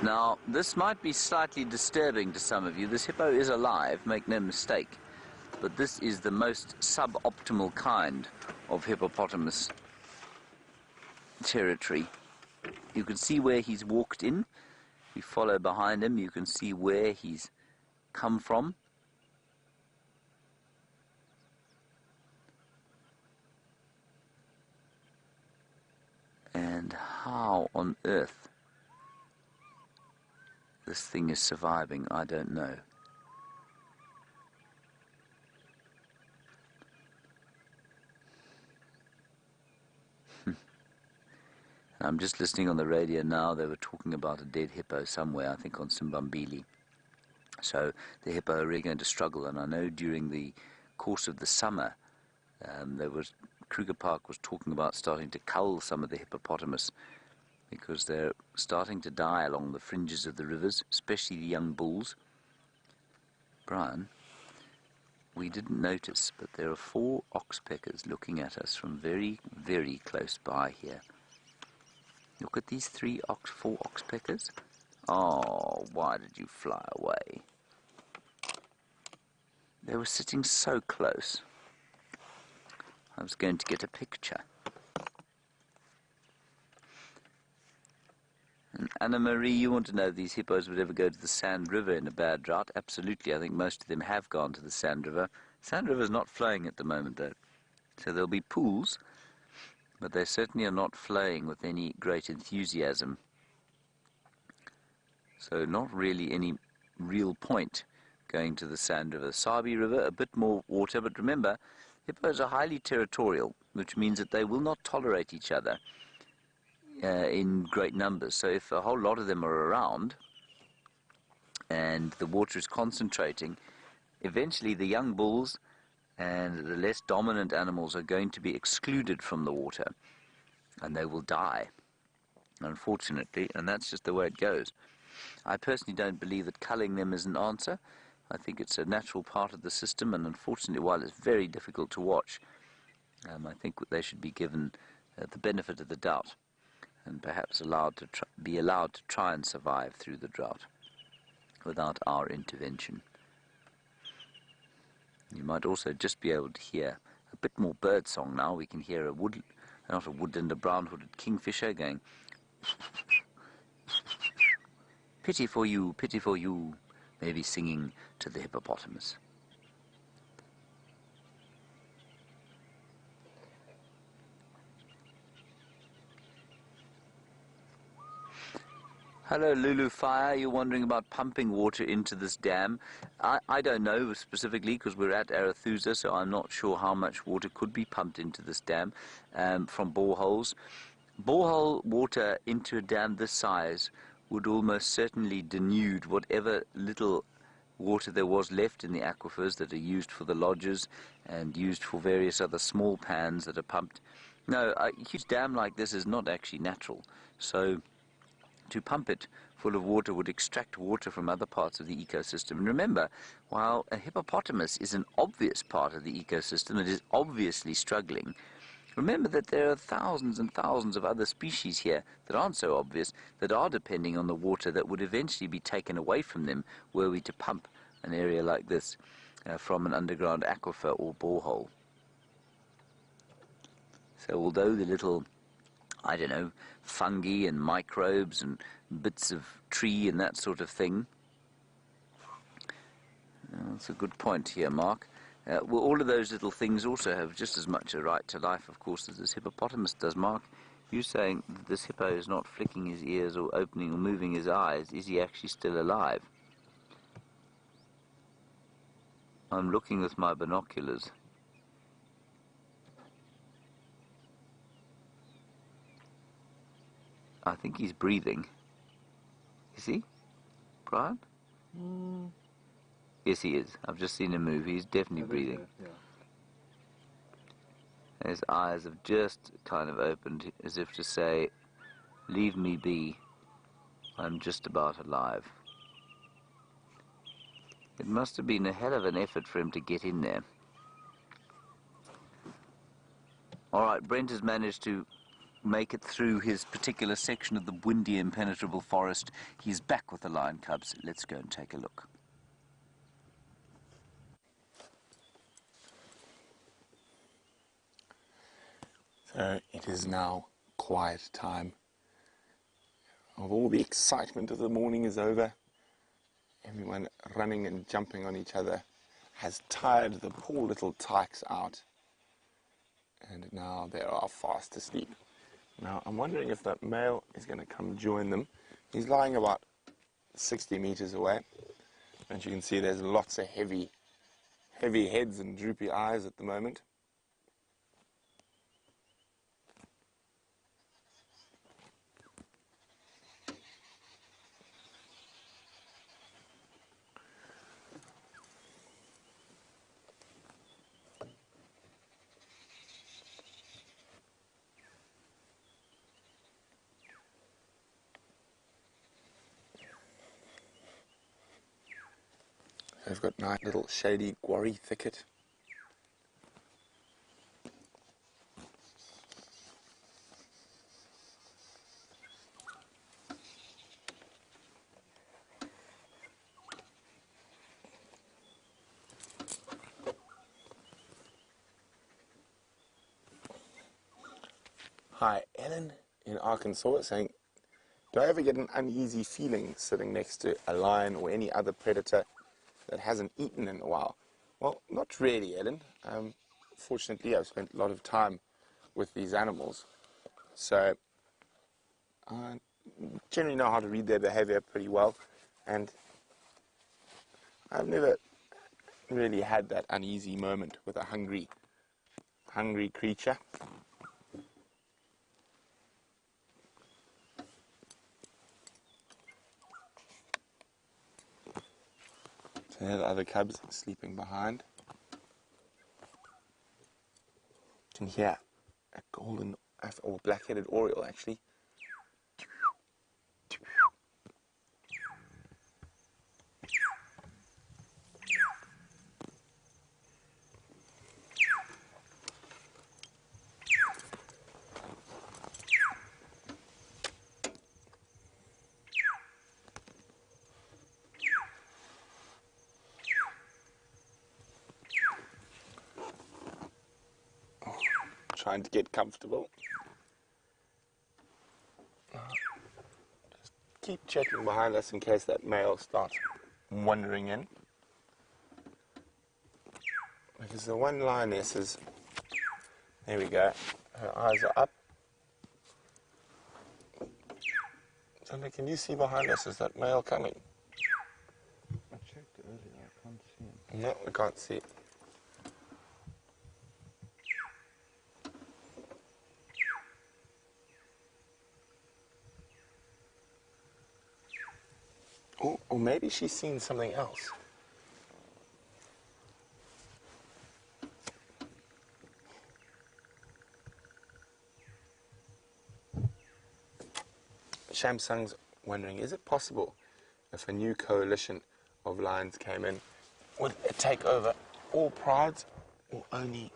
Now, this might be slightly disturbing to some of you. This hippo is alive, make no mistake, but this is the most suboptimal kind of hippopotamus territory. You can see where he's walked in. If you follow behind him, you can see where he's come from. And how on earth this thing is surviving, I don't know. I'm just listening on the radio now. They were talking about a dead hippo somewhere, I think on Simbambili. So the hippo are really going to struggle, and I know during the course of the summer Kruger Park was talking about starting to cull some of the hippopotamus because they're starting to die along the fringes of the rivers, especially the young bulls. Brian, we didn't notice, but there are 4 oxpeckers looking at us from very, very close by here. Look at these 4 oxpeckers. Oh, why did you fly away? They were sitting so close. I was going to get a picture. And Anna-Marie, you want to know if these hippos would ever go to the Sand River in a bad drought? Absolutely. I think most of them have gone to the Sand River. Sand River's not flowing at the moment, though. So there'll be pools, but they certainly are not flowing with any great enthusiasm. So not really any real point going to the Sand River. Sabi River, a bit more water, but remember, hippos are highly territorial, which means that they will not tolerate each other in great numbers. So if a whole lot of them are around and the water is concentrating, eventually the young bulls and the less dominant animals are going to be excluded from the water, and they will die, unfortunately, and that's just the way it goes. I personally don't believe that culling them is an answer. I think it's a natural part of the system, and unfortunately, while it's very difficult to watch, I think they should be given the benefit of the doubt and perhaps be allowed to try and survive through the drought without our intervention. You might also just be able to hear a bit more bird song now. We can hear a woodland, a brown-hooded kingfisher going, pity for you, maybe singing to the hippopotamus. Hello, Lulu Fire. You're wondering about pumping water into this dam. I don't know specifically because we're at Arathusa, so I'm not sure how much water could be pumped into this dam from boreholes. Borehole water into a dam this size would almost certainly denude whatever little water there was left in the aquifers that are used for the lodges and used for various other small pans that are pumped. No, a huge dam like this is not actually natural. So to pump it full of water would extract water from other parts of the ecosystem. And remember, while a hippopotamus is an obvious part of the ecosystem, it is obviously struggling. Remember that there are thousands and thousands of other species here that aren't so obvious, that are depending on the water that would eventually be taken away from them were we to pump an area like this from an underground aquifer or borehole. So although the little, I don't know, fungi and microbes and bits of tree and that sort of thing, that's a good point here, Mark. Well, all of those little things also have just as much a right to life, of course, as this hippopotamus does, Mark. You're saying that this hippo is not flicking his ears or opening or moving his eyes. Is he actually still alive? I'm looking with my binoculars. I think he's breathing. Is he, Brian? Yes, he is. I've just seen him move. He's definitely breathing. His eyes have just kind of opened as if to say, leave me be. I'm just about alive. It must have been a hell of an effort for him to get in there. All right, Brent has managed to make it through his particular section of the windy, impenetrable forest. He's back with the lion cubs. Let's go and take a look. So it is now quiet time. Of all the excitement of the morning is over. Everyone running and jumping on each other has tired the poor little tykes out. And now they are fast asleep. Now I'm wondering if that male is going to come join them. He's lying about 60 meters away. And you can see there's lots of heavy heads and droopy eyes at the moment. They've got a nice little shady quarry thicket. Hi, Ellen in Arkansas saying, do I ever get an uneasy feeling sitting next to a lion or any other predator that hasn't eaten in a while? Well, not really, Ellen. Fortunately, I've spent a lot of time with these animals, so I generally know how to read their behavior pretty well, and I've never really had that uneasy moment with a hungry creature. So there are the other cubs sleeping behind. You can hear a golden or black-headed oriole actually. Trying to get comfortable. Just keep checking behind us in case that male starts wandering in. Because the one lioness is, there we go, her eyes are up. Sandra, can you see behind us? Is that male coming? I checked earlier, I can't see him. No, we can't see it. Or maybe she's seen something else. Shamsung's wondering, is it possible if a new coalition of lions came in, would it take over all prides or only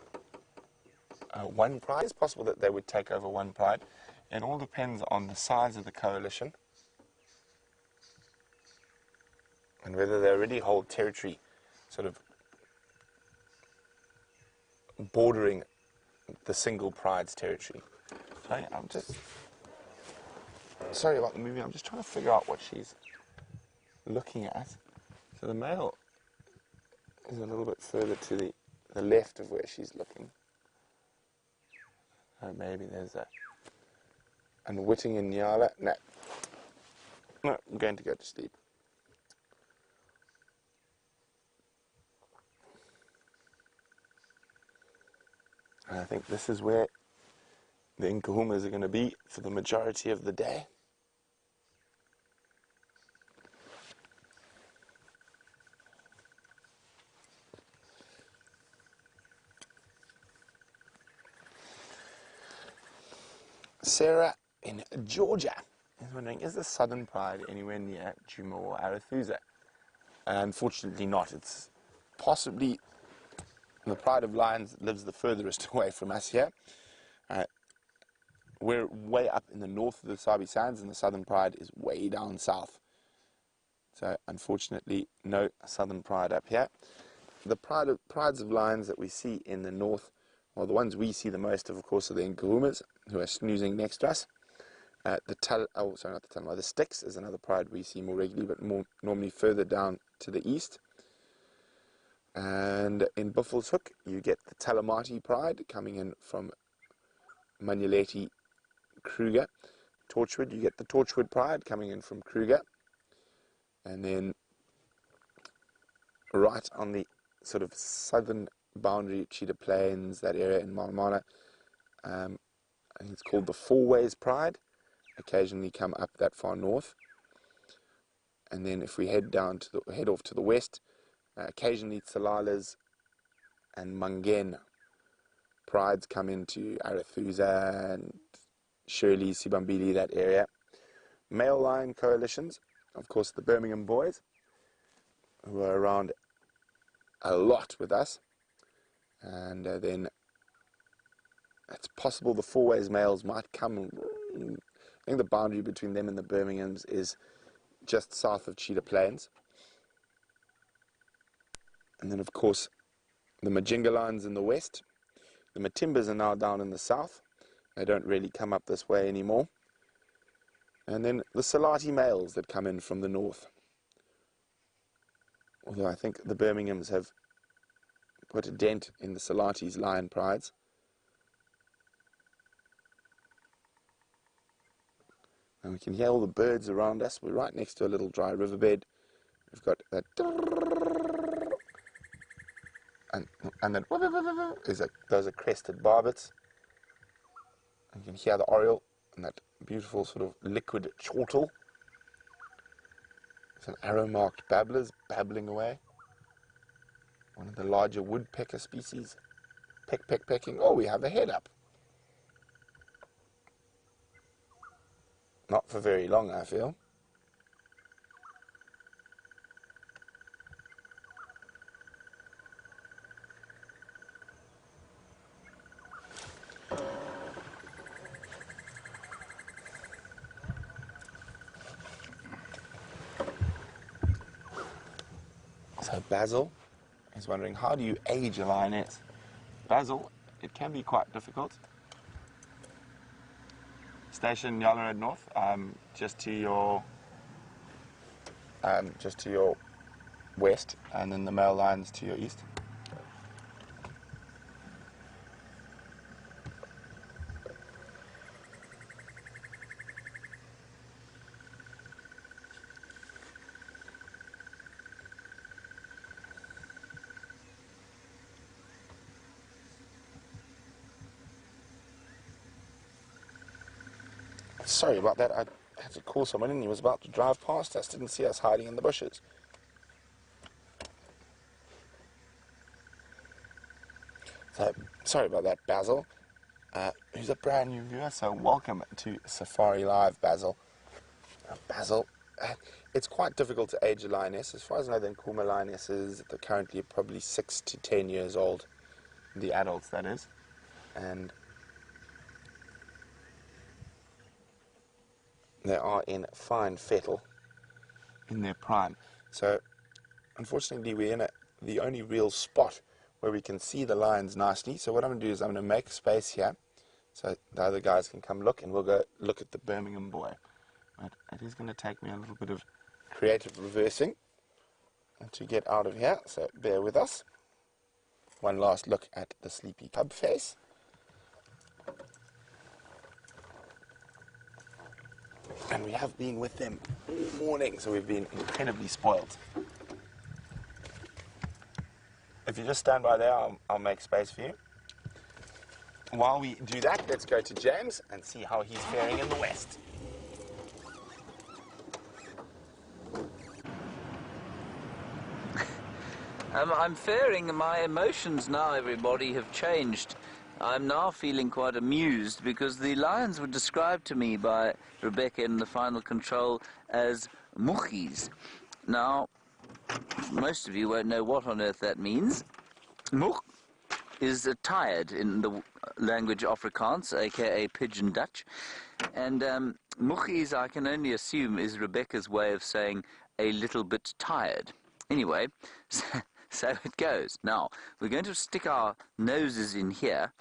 one pride? It's possible that they would take over one pride. It all depends on the size of the coalition and whether they already hold territory sort of bordering the single pride's territory. Sorry, sorry about the movie, I'm just trying to figure out what she's looking at. So the male is a little bit further to the left of where she's looking. Maybe there's and Whiting and Nyala. No, I'm going to go to sleep. And I think this is where the Inca are going to be for the majority of the day. Sarah in Georgia is wondering, is the Southern Pride anywhere near Djuma or Arathusa? Unfortunately not. It's possibly the Pride of Lions lives the furthest away from us here. We're way up in the north of the Sabi Sands, and the Southern Pride is way down south. So unfortunately, no Southern Pride up here. The prides of lions that we see in the north, well, the ones we see the most of course, are the Nkuhumas, who are snoozing next to us. The Sticks is another pride we see more regularly, but more normally further down to the east. And in Buffelshoek, you get the Talamati pride coming in from Manuleti, Kruger. Torchwood, you get the Torchwood pride coming in from Kruger. And then right on the sort of southern boundary, Cheetah Plains, that area in Malamala, I think it's called the Four Ways Pride, occasionally come up that far north. And then if we head off to the west, occasionally Tsalalas and Mungen prides come into Arathusa and Shirley, Sibambili, that area. Male lion coalitions, of course the Birmingham boys, who are around a lot with us. And then it's possible the Four Ways males might come. I think the boundary between them and the Birminghams is just south of Cheetah Plains. And then of course the Majinga lions in the west. The Matimbas are now down in the south. They don't really come up this way anymore. And then the Salati males that come in from the north. Although I think the Birminghams have put a dent in the Salati's lion prides. And we can hear all the birds around us. We're right next to a little dry riverbed. We've got that, and that those are crested barbets. You can hear the oriole and that beautiful sort of liquid chortle. It's an arrow-marked babblers babbling away. One of the larger woodpecker species. Peck, peck, pecking. Oh, we have a head up. Not for very long, I feel. So Basil is wondering, how do you age a lioness? Basil, it can be quite difficult. Station Yala Road North, just to your west, and then the male lions to your east. Sorry about that, I had to call someone in. He was about to drive past us, didn't see us hiding in the bushes. So, sorry about that, Basil, who's a brand new viewer, so welcome to Safari Live, Basil. Basil, it's quite difficult to age a lioness. As far as I know, the Nkuma lionesses, they're currently probably 6 to 10 years old, the adults, that is, and they are in fine fettle in their prime. So, unfortunately, we're in the only real spot where we can see the lions nicely. So what I'm going to do is I'm going to make space here so the other guys can come look, and we'll go look at the Birmingham boy. But it is going to take me a little bit of creative reversing to get out of here, so bear with us. One last look at the sleepy cub face. And we have been with them all morning, so we've been incredibly spoiled. If you just stand by there, I'll make space for you. While we do that, let's go to James and see how he's faring in the west. I'm faring, my emotions now, everybody, have changed. I'm now feeling quite amused because the lions were described to me by Rebecca in the final control as muchis. Now, most of you won't know what on earth that means. Much is tired in the language Afrikaans, aka Pidgin Dutch. And muchis, I can only assume, is Rebecca's way of saying a little bit tired. Anyway, so it goes. Now, we're going to stick our noses in here.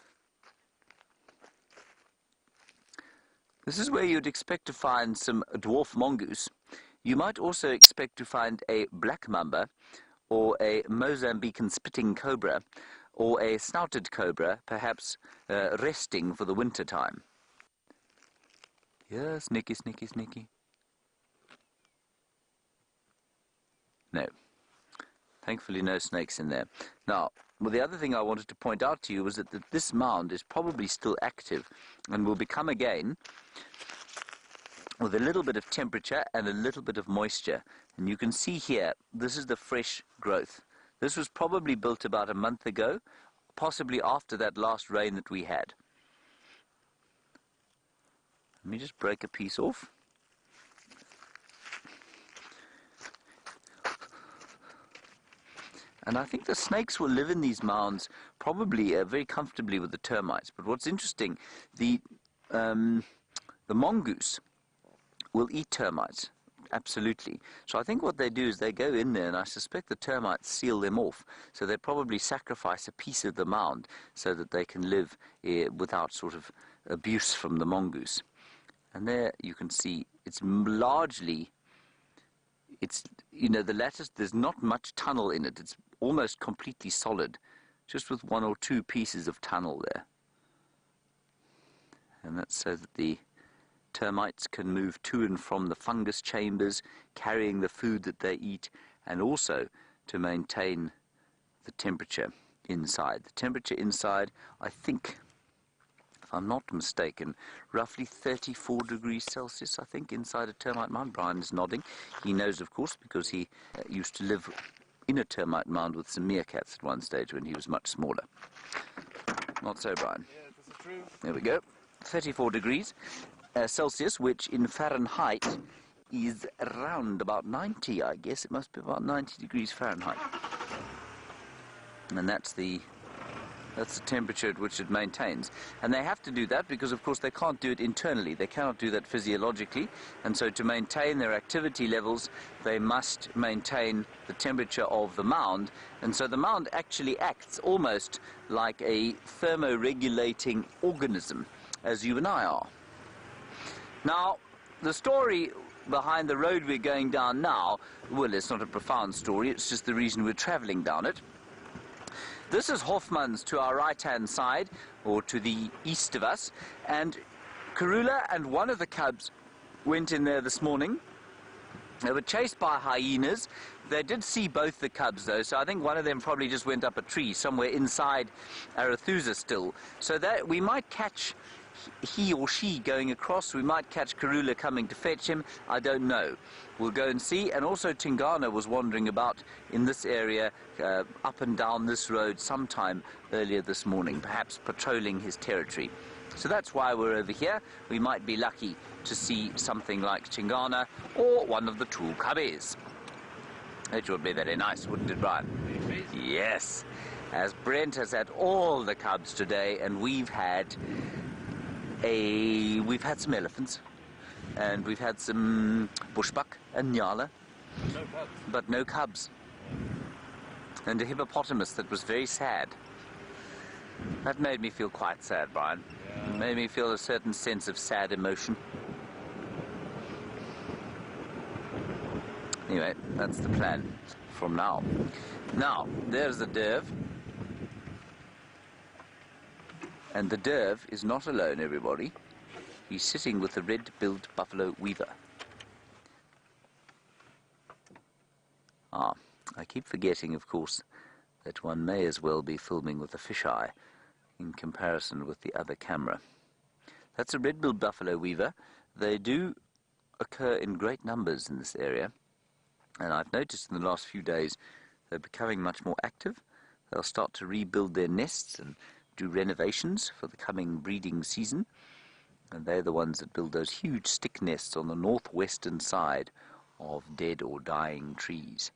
This is where you'd expect to find some dwarf mongoose. You might also expect to find a black mamba, or a Mozambican spitting cobra, or a snouted cobra, perhaps resting for the winter time. Yeah, sneaky, sneaky, sneaky. No. Thankfully, no snakes in there. Now, well, the other thing I wanted to point out to you was that this mound is probably still active and will become again with a little bit of temperature and a little bit of moisture. And you can see here, this is the fresh growth. This was probably built about a month ago, possibly after that last rain that we had. Let me just break a piece off. And I think the snakes will live in these mounds probably very comfortably with the termites. But what's interesting, the mongoose will eat termites, absolutely. So I think what they do is they go in there, and I suspect the termites seal them off. So they probably sacrifice a piece of the mound so that they can live without sort of abuse from the mongoose. And there you can see it's largely, the lattice, there's not much tunnel in it. It's almost completely solid, just with one or two pieces of tunnel there. And that's so that the termites can move to and from the fungus chambers, carrying the food that they eat, and also to maintain the temperature inside. The temperature inside, I think, if I'm not mistaken, roughly 34 degrees Celsius, I think, inside a termite mound. Brian is nodding. He knows, of course, because he used to live in a termite mound with some meerkats at one stage when he was much smaller. Not so, Brian. Yeah, this is true. There we go. 34 degrees Celsius, which in Fahrenheit is around about 90, I guess. It must be about 90 degrees Fahrenheit. And that's the temperature at which it maintains. And they have to do that because, of course, they can't do it internally. They cannot do that physiologically. And so to maintain their activity levels, they must maintain the temperature of the mound. And so the mound actually acts almost like a thermoregulating organism, as you and I are. Now, the story behind the road we're going down now, well, it's not a profound story. It's just the reason we're traveling down it. This is Hoffman's to our right-hand side, or to the east of us, and Karula and one of the cubs went in there this morning. They were chased by hyenas. They did see both the cubs, though, so I think one of them probably just went up a tree somewhere inside Arathusa still. So that we might catch he or she going across. We might catch Karula coming to fetch him. I don't know. We'll go and see. And also Tingana was wandering about in this area, up and down this road sometime earlier this morning, perhaps patrolling his territory. So that's why we're over here. We might be lucky to see something like Tingana or one of the two cubbies. It would be very nice, wouldn't it, Brian? Yes. As Brent has had all the cubs today, and we've had some elephants, and we've had some bushbuck and nyala, but no cubs, and a hippopotamus that was very sad. That made me feel quite sad, Brian. It made me feel a certain sense of sad emotion. Anyway, that's the plan from now. Now, there's the derv. And the derv is not alone, everybody. He's sitting with the red-billed buffalo weaver. Ah, I keep forgetting, of course, that one may as well be filming with a fisheye in comparison with the other camera. That's a red-billed buffalo weaver. They do occur in great numbers in this area, and I've noticed in the last few days they're becoming much more active. They'll start to rebuild their nests and do renovations for the coming breeding season, and they're the ones that build those huge stick nests on the northwestern side of dead or dying trees.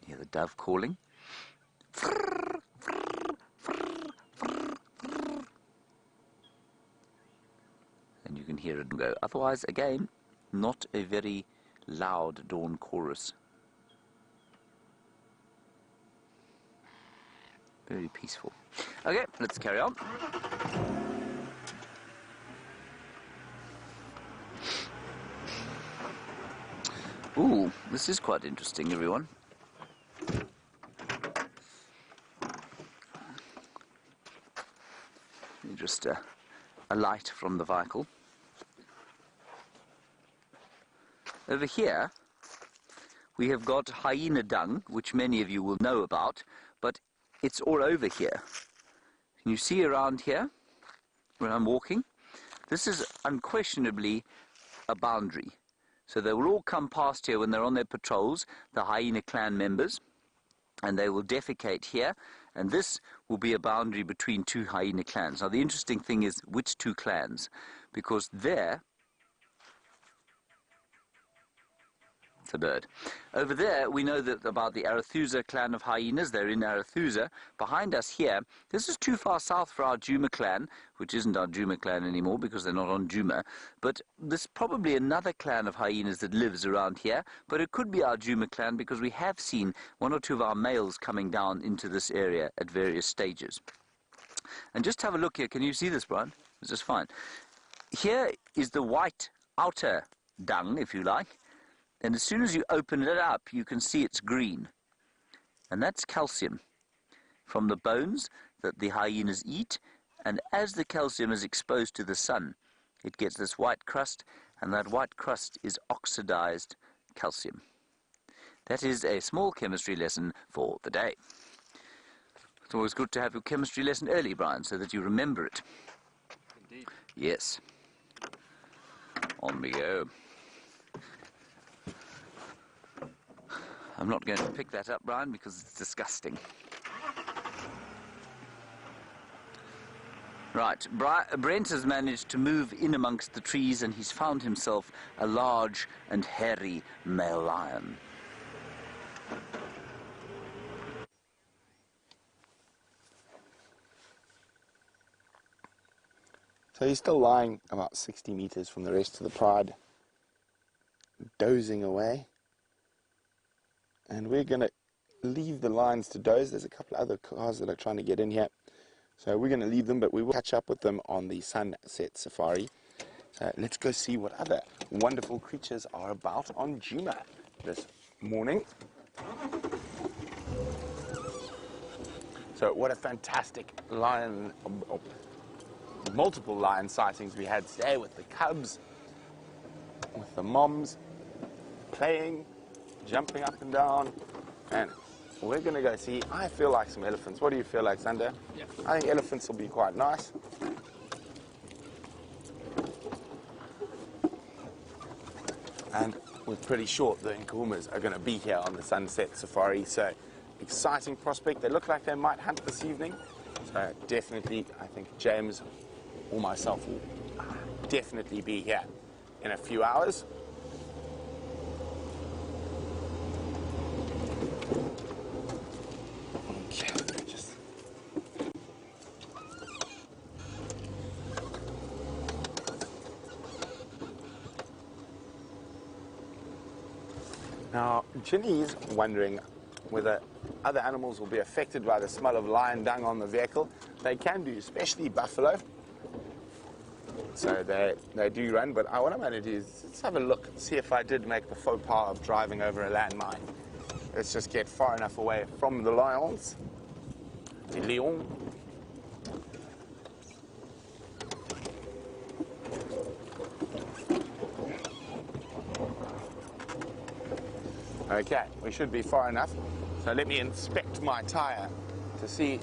You hear the dove calling. And you can hear it go. Otherwise, again, not a very loud dawn chorus. Very peaceful. Okay, let's carry on. Ooh, this is quite interesting, everyone. Just a light from the vehicle. Over here, we have got hyena dung, which many of you will know about, but it's all over here. Can you see around here, when I'm walking? This is unquestionably a boundary. So they will all come past here when they're on their patrols, the hyena clan members, and they will defecate here, and this will be a boundary between two hyena clans. Now the interesting thing is which two clans, because there, it's a bird. Over there, we know that about the Arathusa clan of hyenas. They're in Arathusa. Behind us here, this is too far south for our Djuma clan, which isn't our Djuma clan anymore because they're not on Djuma. But there's probably another clan of hyenas that lives around here, but it could be our Djuma clan because we have seen one or two of our males coming down into this area at various stages. And just have a look here. Can you see this, Brian? This is fine. Here is the white outer dung, if you like. And as soon as you open it up, you can see it's green. And that's calcium from the bones that the hyenas eat. And as the calcium is exposed to the sun, it gets this white crust, and that white crust is oxidized calcium. That is a small chemistry lesson for the day. It's always good to have your chemistry lesson early, Brian, so that you remember it. Indeed. Yes. On we go. I'm not going to pick that up, Brian, because it's disgusting. Right, Brent has managed to move in amongst the trees, and he's found himself a large and hairy male lion. So he's still lying about 60 meters from the rest of the pride, dozing away. And we're going to leave the lions to doze. There's a couple of other cars that are trying to get in here. So we're going to leave them, but we will catch up with them on the sunset safari. So let's go see what other wonderful creatures are about on Djuma this morning. So what a fantastic lion, multiple lion sightings we had today with the cubs, with the moms playing, jumping up and down, and we're going to go see, I feel like some elephants. What do you feel like, Sander? Yeah. I think elephants will be quite nice. And we're pretty sure the Nkumas are going to be here on the sunset safari, so exciting prospect. They look like they might hunt this evening, so definitely, I think James or myself will definitely be here in a few hours. Now, Ginny's wondering whether other animals will be affected by the smell of lion dung on the vehicle. They can do, especially buffalo. So they do run, but what I'm going to do is let's have a look, see if I did make the faux pas of driving over a landmine. Let's just get far enough away from the lions. The lion. Okay, we should be far enough. So let me inspect my tire to see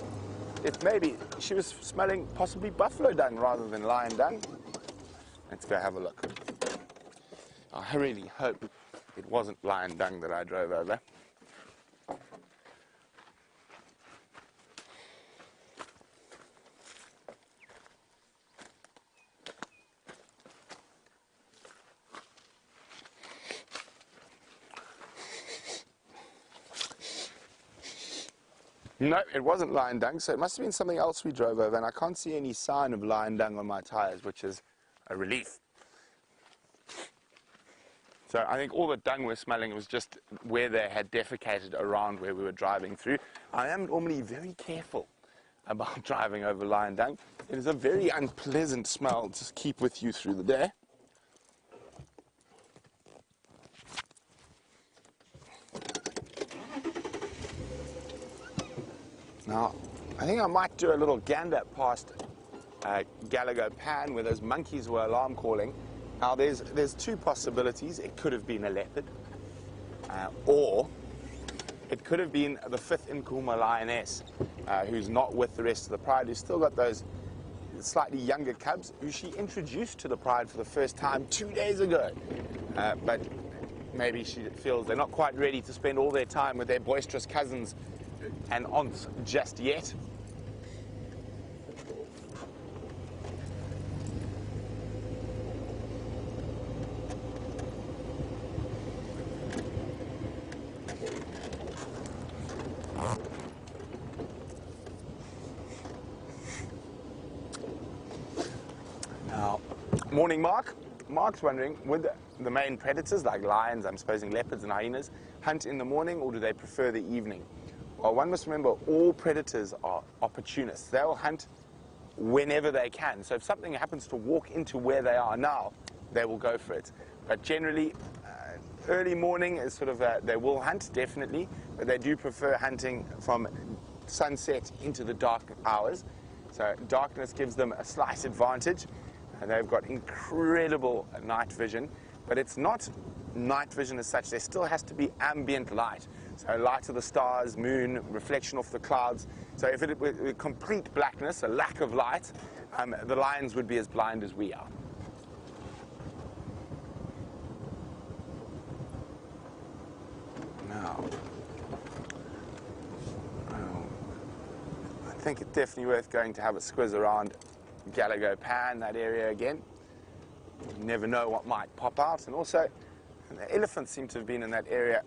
if maybe she was smelling possibly buffalo dung rather than lion dung. Let's go have a look. I really hope it wasn't lion dung that I drove over. No, it wasn't lion dung, so it must have been something else we drove over, and I can't see any sign of lion dung on my tires, which is a relief. So I think all the dung we're smelling was just where they had defecated around where we were driving through. I am normally very careful about driving over lion dung. It is a very unpleasant smell to keep with you through the day. Now, I think I might do a little gander past Gallagher Pan where those monkeys were alarm calling. Now, there's two possibilities. It could have been a leopard, or it could have been the 5th Nkuhuma lioness, who's not with the rest of the pride, who's still got those slightly younger cubs, who she introduced to the pride for the first time 2 days ago. But maybe she feels they're not quite ready to spend all their time with their boisterous cousins and aunts just yet. Now, morning Mark. Mark's wondering, would the main predators like lions, I'm supposing leopards and hyenas, hunt in the morning or do they prefer the evening? Well, one must remember all predators are opportunists. They'll hunt whenever they can. So if something happens to walk into where they are now, they will go for it. But generally, early morning is sort of, they will hunt, definitely, but they do prefer hunting from sunset into the dark hours. So darkness gives them a slight advantage. And they've got incredible night vision, but it's not night vision as such. There still has to be ambient light. So light of the stars, moon, reflection off the clouds. So if it were complete blackness, a lack of light, the lions would be as blind as we are. Now, I think it's definitely worth going to have a squiz around Gallagher Pan, that area again. You never know what might pop out. And also, the elephants seem to have been in that area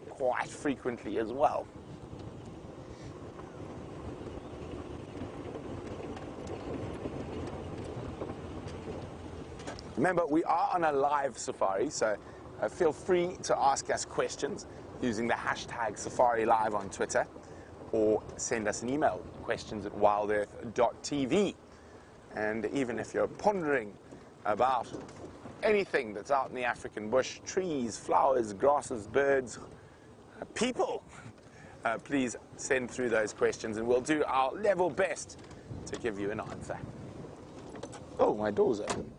quite frequently as well. Remember, we are on a live safari, so feel free to ask us questions using the hashtag SafariLive on Twitter, or send us an email, questions@wildearth.tv. And even if you're pondering about anything that's out in the African bush, trees, flowers, grasses, birds, people, please send through those questions and we'll do our level best to give you an answer. Oh, my door's open.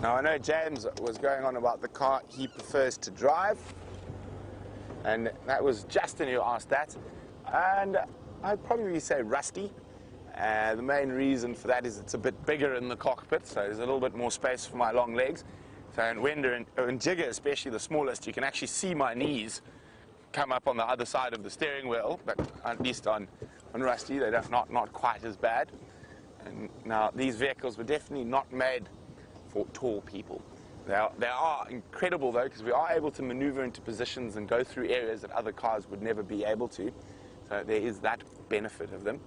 Now, I know James was going on about the car he prefers to drive, and that was Justin who asked that, and I'd probably say rusty. The main reason for that is it's a bit bigger in the cockpit, so there's a little bit more space for my long legs. So in Wender and Jigger, especially the smallest, you can actually see my knees come up on the other side of the steering wheel, but at least on Rusty, they're not quite as bad. And now, these vehicles were definitely not made for tall people. They are incredible though, because we are able to maneuver into positions and go through areas that other cars would never be able to. So there is that benefit of them.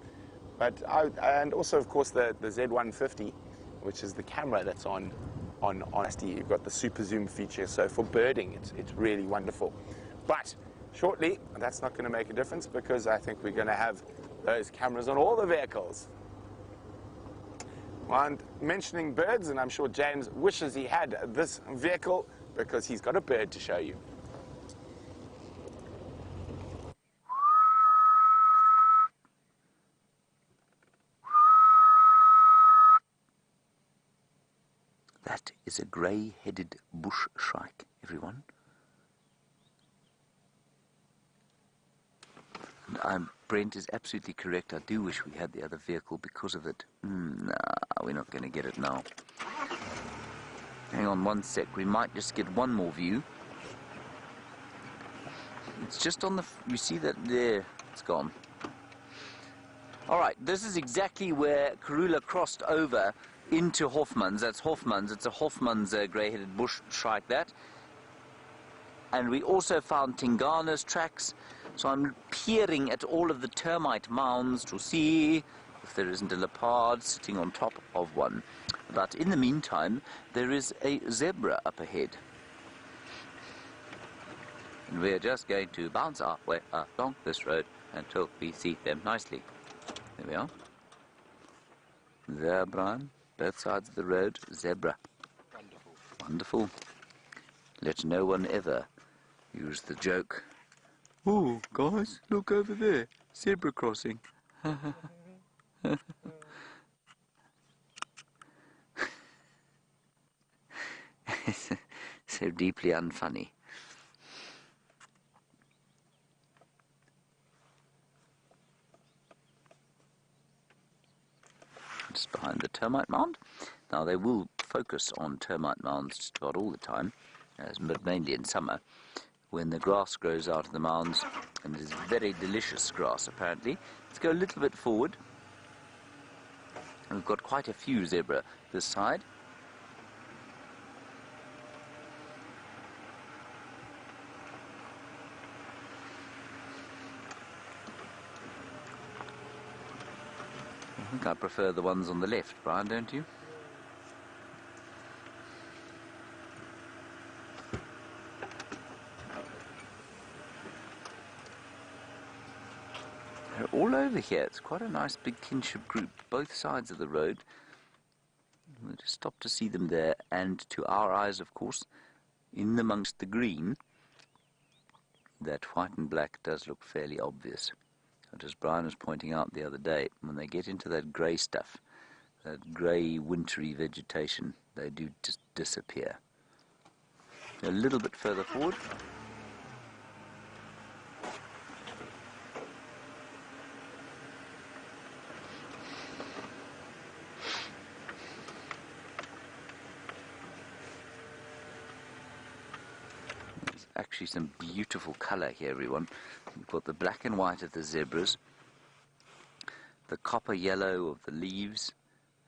But and also, of course, the Z150, which is the camera that's on SD. You've got the super zoom feature, so for birding, it's really wonderful. But shortly, that's not going to make a difference because I think we're going to have those cameras on all the vehicles. And mentioning birds, and I'm sure James wishes he had this vehicle because he's got a bird to show you. That is a grey-headed bush shrike, everyone. And Brent is absolutely correct. I do wish we had the other vehicle because of it. Nah, we're not going to get it now. Hang on one sec. We might just get one more view. It's just on the... You see that there? It's gone. All right, this is exactly where Karula crossed over into Hoffman's. That's Hoffman's. It's a Hoffman's grey-headed bush shrike, that. And we also found Tingana's tracks. So I'm peering at all of the termite mounds to see if there isn't a leopard sitting on top of one. But in the meantime, there is a zebra up ahead. And we're just going to bounce our way along this road until we see them nicely. There we are. There, Brian. Both sides of the road, zebra. Wonderful. Wonderful. Let no one ever use the joke. Oh, guys, look over there. Zebra crossing. So deeply unfunny. Just behind the termite mound. Now, they will focus on termite mounds just about all the time, but mainly in summer, when the grass grows out of the mounds, and it is very delicious grass, apparently. Let's go a little bit forward. And we've got quite a few zebra this side. I think I prefer the ones on the left, Brian, don't you? They're all over here. It's quite a nice big kinship group, both sides of the road. We'll just stop to see them there, and to our eyes, of course, in amongst the green, that white and black does look fairly obvious. But as Brian was pointing out the other day, when they get into that grey stuff, that grey wintry vegetation, they do just disappear. A little bit further forward. Actually some beautiful colour here, everyone. We've got the black and white of the zebras, the copper yellow of the leaves,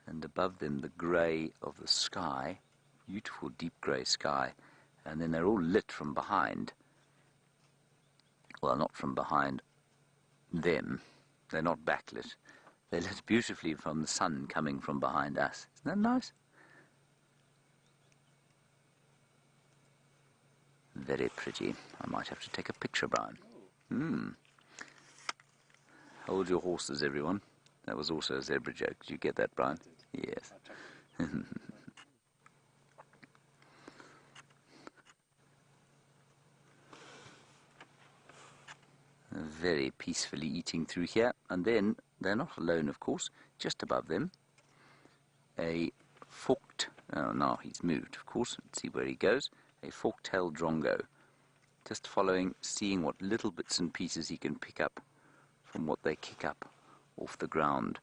and above them the grey of the sky. Beautiful deep grey sky. And then they're all lit from behind. Well, not from behind them. They're not backlit. They're lit beautifully from the sun coming from behind us. Isn't that nice? Very pretty. I might have to take a picture, Brian. Hold your horses, everyone. That was also a zebra joke. Did you get that, Brian? Yes. Very peacefully eating through here. And then, they're not alone, of course. Just above them, a forked... Oh, no, he's moved, of course. Let's see where he goes. A fork-tailed drongo, just following, seeing what little bits and pieces he can pick up from what they kick up off the ground.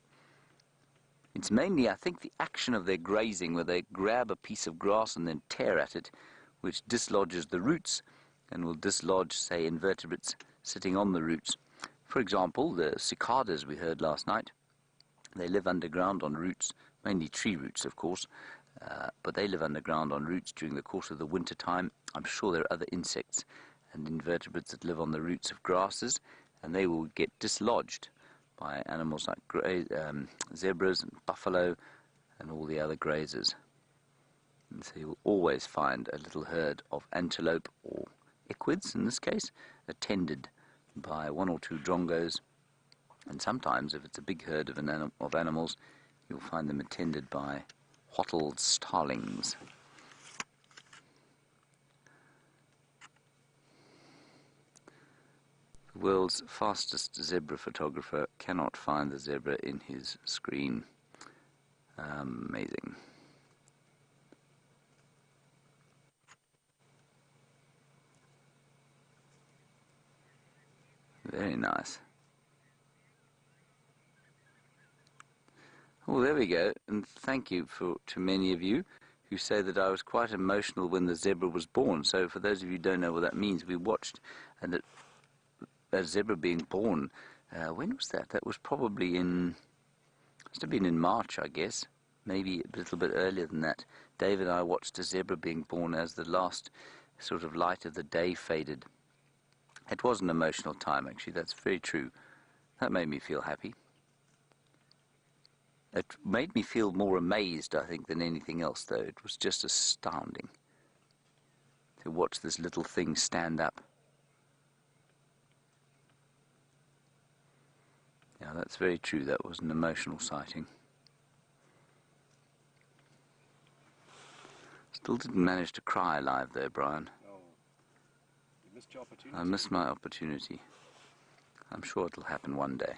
It's mainly, I think, the action of their grazing, where they grab a piece of grass and then tear at it, which dislodges the roots and will dislodge, say, invertebrates sitting on the roots. For example, the cicadas we heard last night, they live underground on roots, mainly tree roots, of course, but they live underground on roots during the course of the winter time. I'm sure there are other insects and invertebrates that live on the roots of grasses, and they will get dislodged by animals like zebras and buffalo and all the other grazers. And so you will always find a little herd of antelope, or equids in this case, attended by one or two drongos, and sometimes, if it's a big herd of animals, You'll find them attended by wattled starlings. The world's fastest zebra photographer cannot find the zebra in his screen. Amazing. Very nice. Well, there we go, and thank you to many of you who say that I was quite emotional when the zebra was born. So for those of you who don't know what that means, we watched a zebra being born. When was that? That was probably must have been in March, I guess. Maybe a little bit earlier than that. Dave and I watched a zebra being born as the last sort of light of the day faded. It was an emotional time, actually. That's very true. That made me feel happy. It made me feel more amazed, I think, than anything else, though. It was just astounding to watch this little thing stand up. Yeah, that's very true. That was an emotional sighting. Still didn't manage to cry live, though, Brian. No. You missed your opportunity. I missed my opportunity. I'm sure it'll happen one day.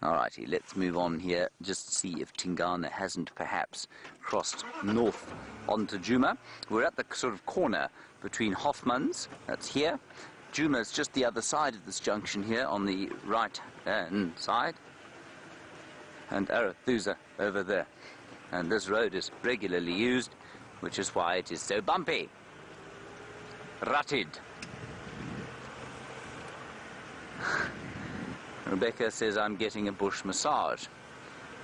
Alrighty, let's move on here, just to see if Tingana hasn't perhaps crossed north onto Djuma. We're at the sort of corner between Hofmann's, that's here. Djuma's just the other side of this junction here, on the right-hand side. And Arathusa over there. And this road is regularly used, which is why it is so bumpy. Rutted. Rebecca says I'm getting a bush massage.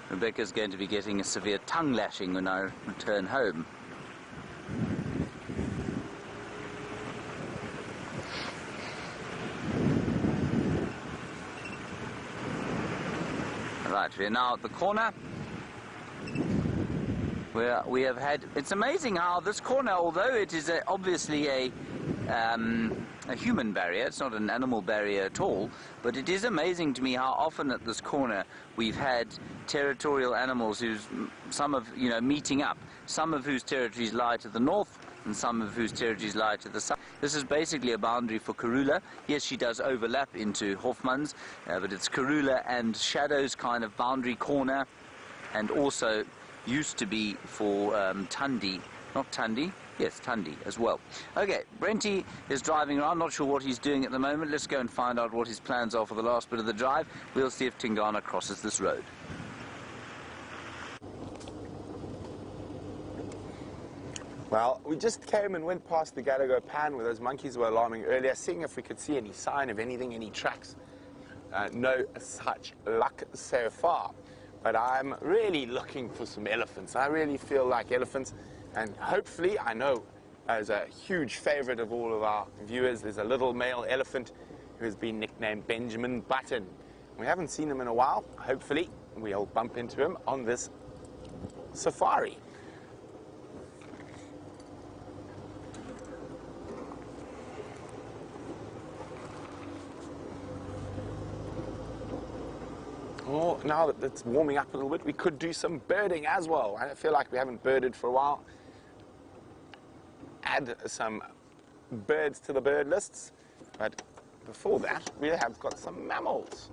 Rebecca's going to be getting a severe tongue lashing when I return home. Right, we're now at the corner where we have had... It's amazing how this corner, although it is obviously a human barrier, it's not an animal barrier at all, but it is amazing to me how often at this corner we've had territorial animals meeting up, some of whose territories lie to the north and some of whose territories lie to the south. This is basically a boundary for Karula. Yes, she does overlap into Hofmann's, but it's Karula and Shadow's kind of boundary corner, and also used to be for Tundi, not Tundi, yes, Tundi as well. Okay, Brenty is driving around, not sure what he's doing at the moment. Let's go and find out what his plans are for the last bit of the drive. We'll see if Tingana crosses this road. Well, we just came and went past the Galago Pan where those monkeys were alarming earlier, seeing if we could see any sign of anything, any tracks. No such luck so far. But I'm really looking for some elephants. I really feel like elephants. And hopefully, I know, as a huge favorite of all of our viewers, there's a little male elephant who has been nicknamed Benjamin Button. We haven't seen him in a while. Hopefully, we'll bump into him on this safari. Oh, now that it's warming up a little bit, we could do some birding as well. I feel like we haven't birded for a while. Add some birds to the bird lists. But before that, we have got some mammals.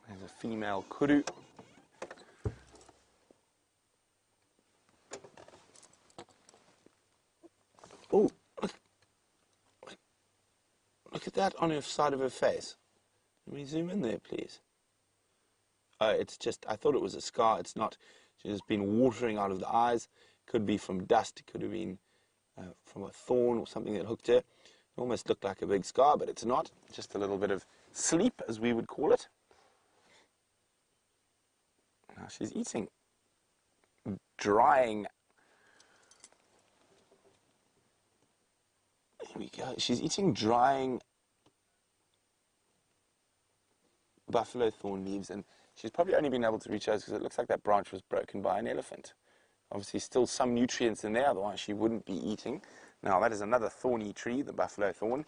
There's a female kudu. Oh, look at that on her side of her face. Can we zoom in there, please? It's just, I thought it was a scar. It's not. She's just been watering out of the eyes. Could be from dust. Could have been from a thorn or something that hooked her. It almost looked like a big scar, but it's not. Just a little bit of sleep, as we would call it. Now she's eating drying. Here we go. She's eating drying buffalo thorn leaves, and she's probably only been able to reach those because it looks like that branch was broken by an elephant. Obviously still some nutrients in there, otherwise she wouldn't be eating Now, that is another thorny tree, the buffalo thorn.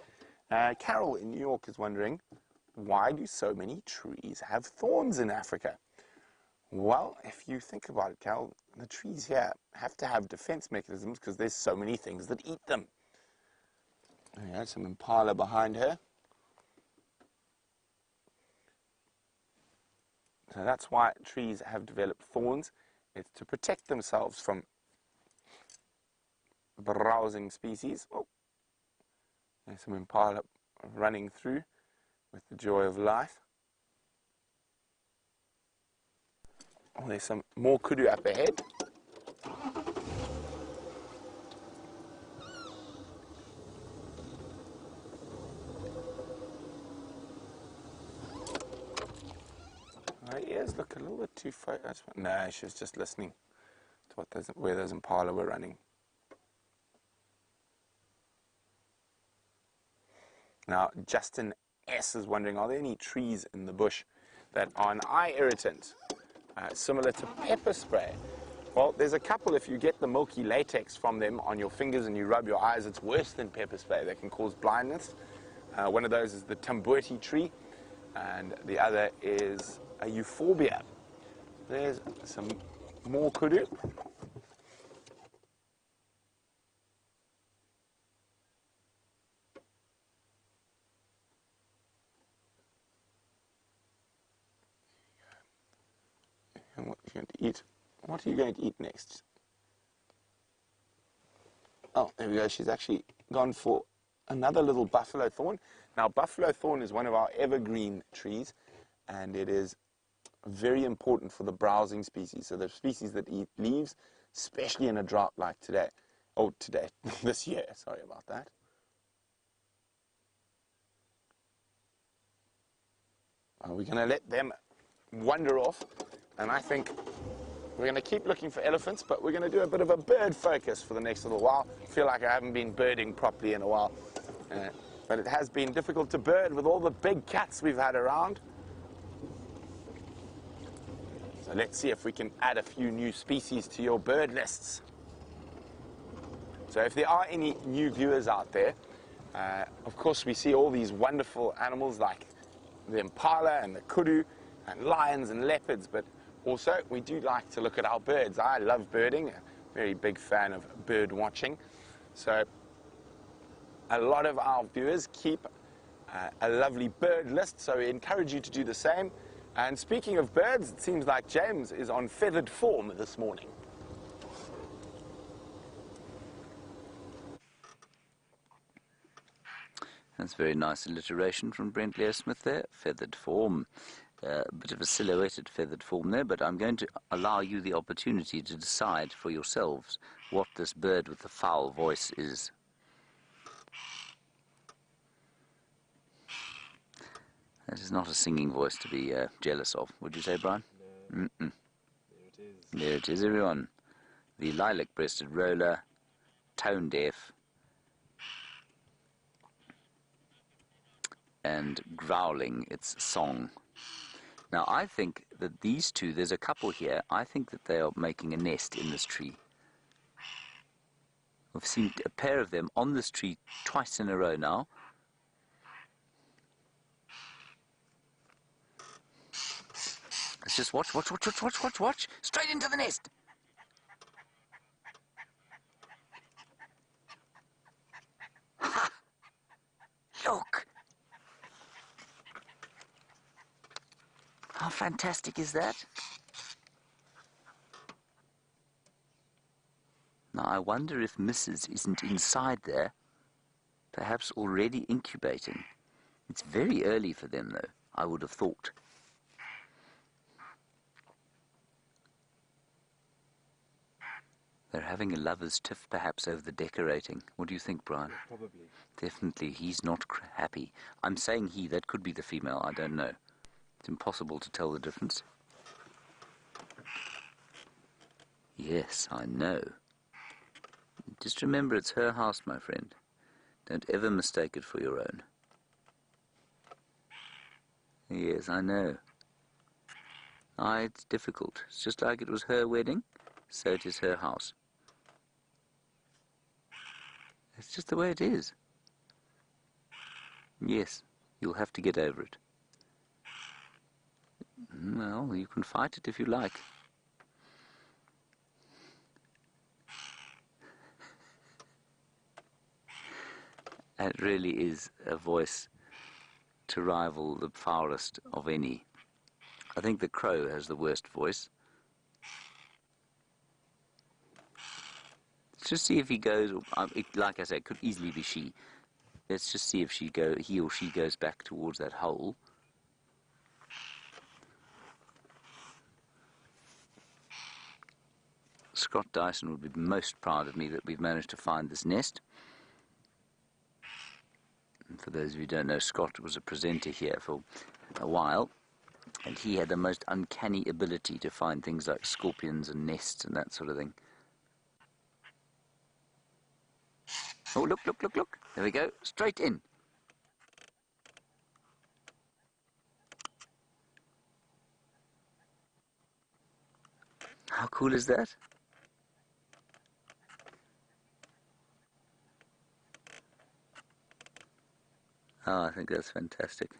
Carol in New York is wondering, why do so many trees have thorns in Africa? Well, if you think about it, Carol, the trees here have to have defense mechanisms because there's so many things that eat them. Yeah, some impala behind her. So that's why trees have developed thorns. It's to protect themselves from browsing species. Oh, there's some impala running through with the joy of life. Oh, there's some more kudu up ahead. Her ears look a little bit too focused. No, she's just listening to where those impala were running. Now, Justin S. is wondering, are there any trees in the bush that are an eye irritant, similar to pepper spray? Well, there's a couple. If you get the milky latex from them on your fingers and you rub your eyes, it's worse than pepper spray. They can cause blindness. One of those is the Tumbuti tree, and the other is a euphorbia. There's some more kudu. And what are you going to eat? What are you going to eat next? Oh, there we go. She's actually gone for another little buffalo thorn. Now, buffalo thorn is one of our evergreen trees, and it is very important for the browsing species. So the species that eat leaves, especially in a drought like today. Oh, today, this year. Sorry about that. We're going to let them wander off, and I think we're going to keep looking for elephants, but we're going to do a bit of a bird focus for the next little while. I feel like I haven't been birding properly in a while, but it has been difficult to bird with all the big cats we've had around. So let's see if we can add a few new species to your bird lists. So if there are any new viewers out there, of course we see all these wonderful animals like the impala and the kudu and lions and leopards, but also we do like to look at our birds. I love birding, a very big fan of bird watching. So a lot of our viewers keep a lovely bird list, so we encourage you to do the same. And speaking of birds, it seems like James is on feathered form this morning. That's very nice alliteration from Brent Lear Smith there. Feathered form. A bit of a silhouetted feathered form there, but I'm going to allow you the opportunity to decide for yourselves what this bird with the foul voice is. That is not a singing voice to be jealous of, would you say, Brian? No. Mm-mm. There it is. There it is, everyone. The lilac-breasted roller, tone-deaf, and growling its song. Now, I think that these two, there's a couple here, I think that they are making a nest in this tree. We've seen a pair of them on this tree twice in a row now. Let's just watch. Straight into the nest. Ha! Look. How fantastic is that? Now, I wonder if Mrs. isn't inside there, perhaps already incubating. It's very early for them, though, I would have thought. They're having a lover's tiff, perhaps, over the decorating. What do you think, Brian? Probably. Definitely, he's not happy. I'm saying he, that could be the female, I don't know. It's impossible to tell the difference. Yes, I know. Just remember, it's her house, my friend. Don't ever mistake it for your own. Yes, I know. Ah, it's difficult. It's just like it was her wedding, so it is her house. It's just the way it is. Yes, you'll have to get over it. Well, you can fight it if you like. It really is a voice to rival the foulest of any. I think the crow has the worst voice. Let's just see if he goes, like I said, it could easily be she. Let's just see if he or she goes back towards that hole. Scott Dyson would be most proud of me that we've managed to find this nest. And for those of you who don't know, Scott was a presenter here for a while, and he had the most uncanny ability to find things like scorpions and nests and that sort of thing. Oh, look, look, look, look. There we go. Straight in. How cool is that? Oh, I think that's fantastic.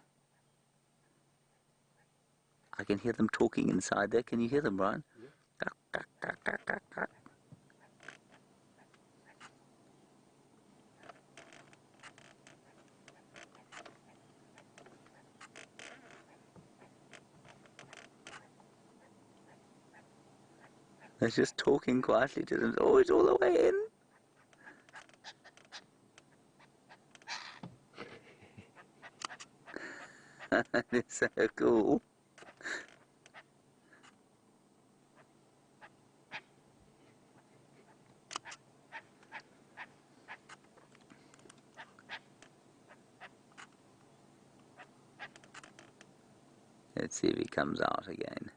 I can hear them talking inside there. Can you hear them, Brian? Yeah. They're just talking quietly to them. Oh, it's all the way in. It's so cool. Let's see if he comes out again.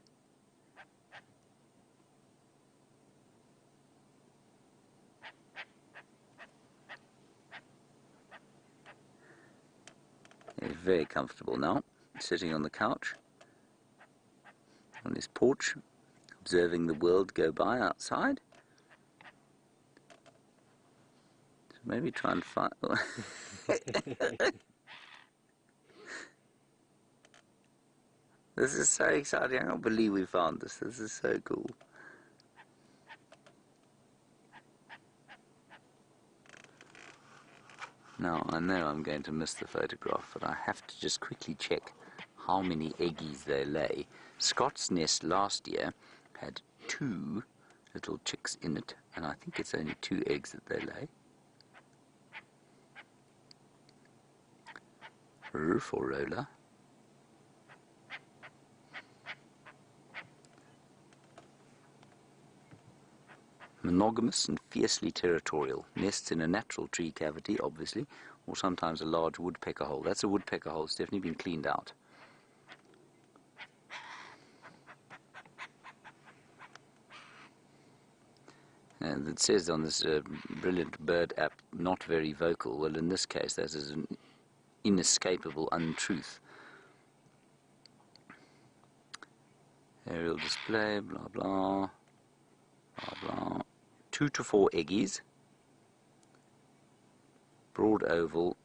He's very comfortable now, sitting on the couch, on his porch, observing the world go by outside. So maybe try and find... This is so exciting. I can't believe we found this. This is so cool. Now, I know I'm going to miss the photograph, but I have to just quickly check how many eggies they lay. Scott's nest last year had 2 little chicks in it, and I think it's only 2 eggs that they lay. R for roller. Monogamous and fiercely territorial. Nests in a natural tree cavity, obviously, or sometimes a large woodpecker hole. That's a woodpecker hole. It's definitely been cleaned out. And it says on this brilliant bird app, not very vocal. Well, in this case, that is an inescapable untruth. Aerial display, blah, blah, blah, blah. 2 to 4 eggies. Broad oval.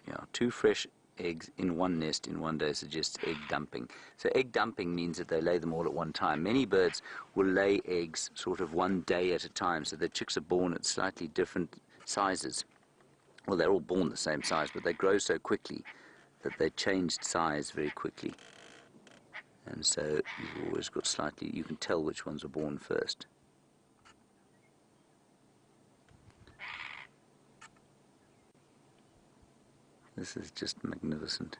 Yeah, 2 fresh eggs in one nest in one day suggests egg dumping. So egg dumping means that they lay them all at one time. Many birds will lay eggs sort of one day at a time, so the chicks are born at slightly different sizes. Well, they're all born the same size, but they grow so quickly that they changed size very quickly. And so you've always got slightly, you can tell which ones were born first. This is just magnificent.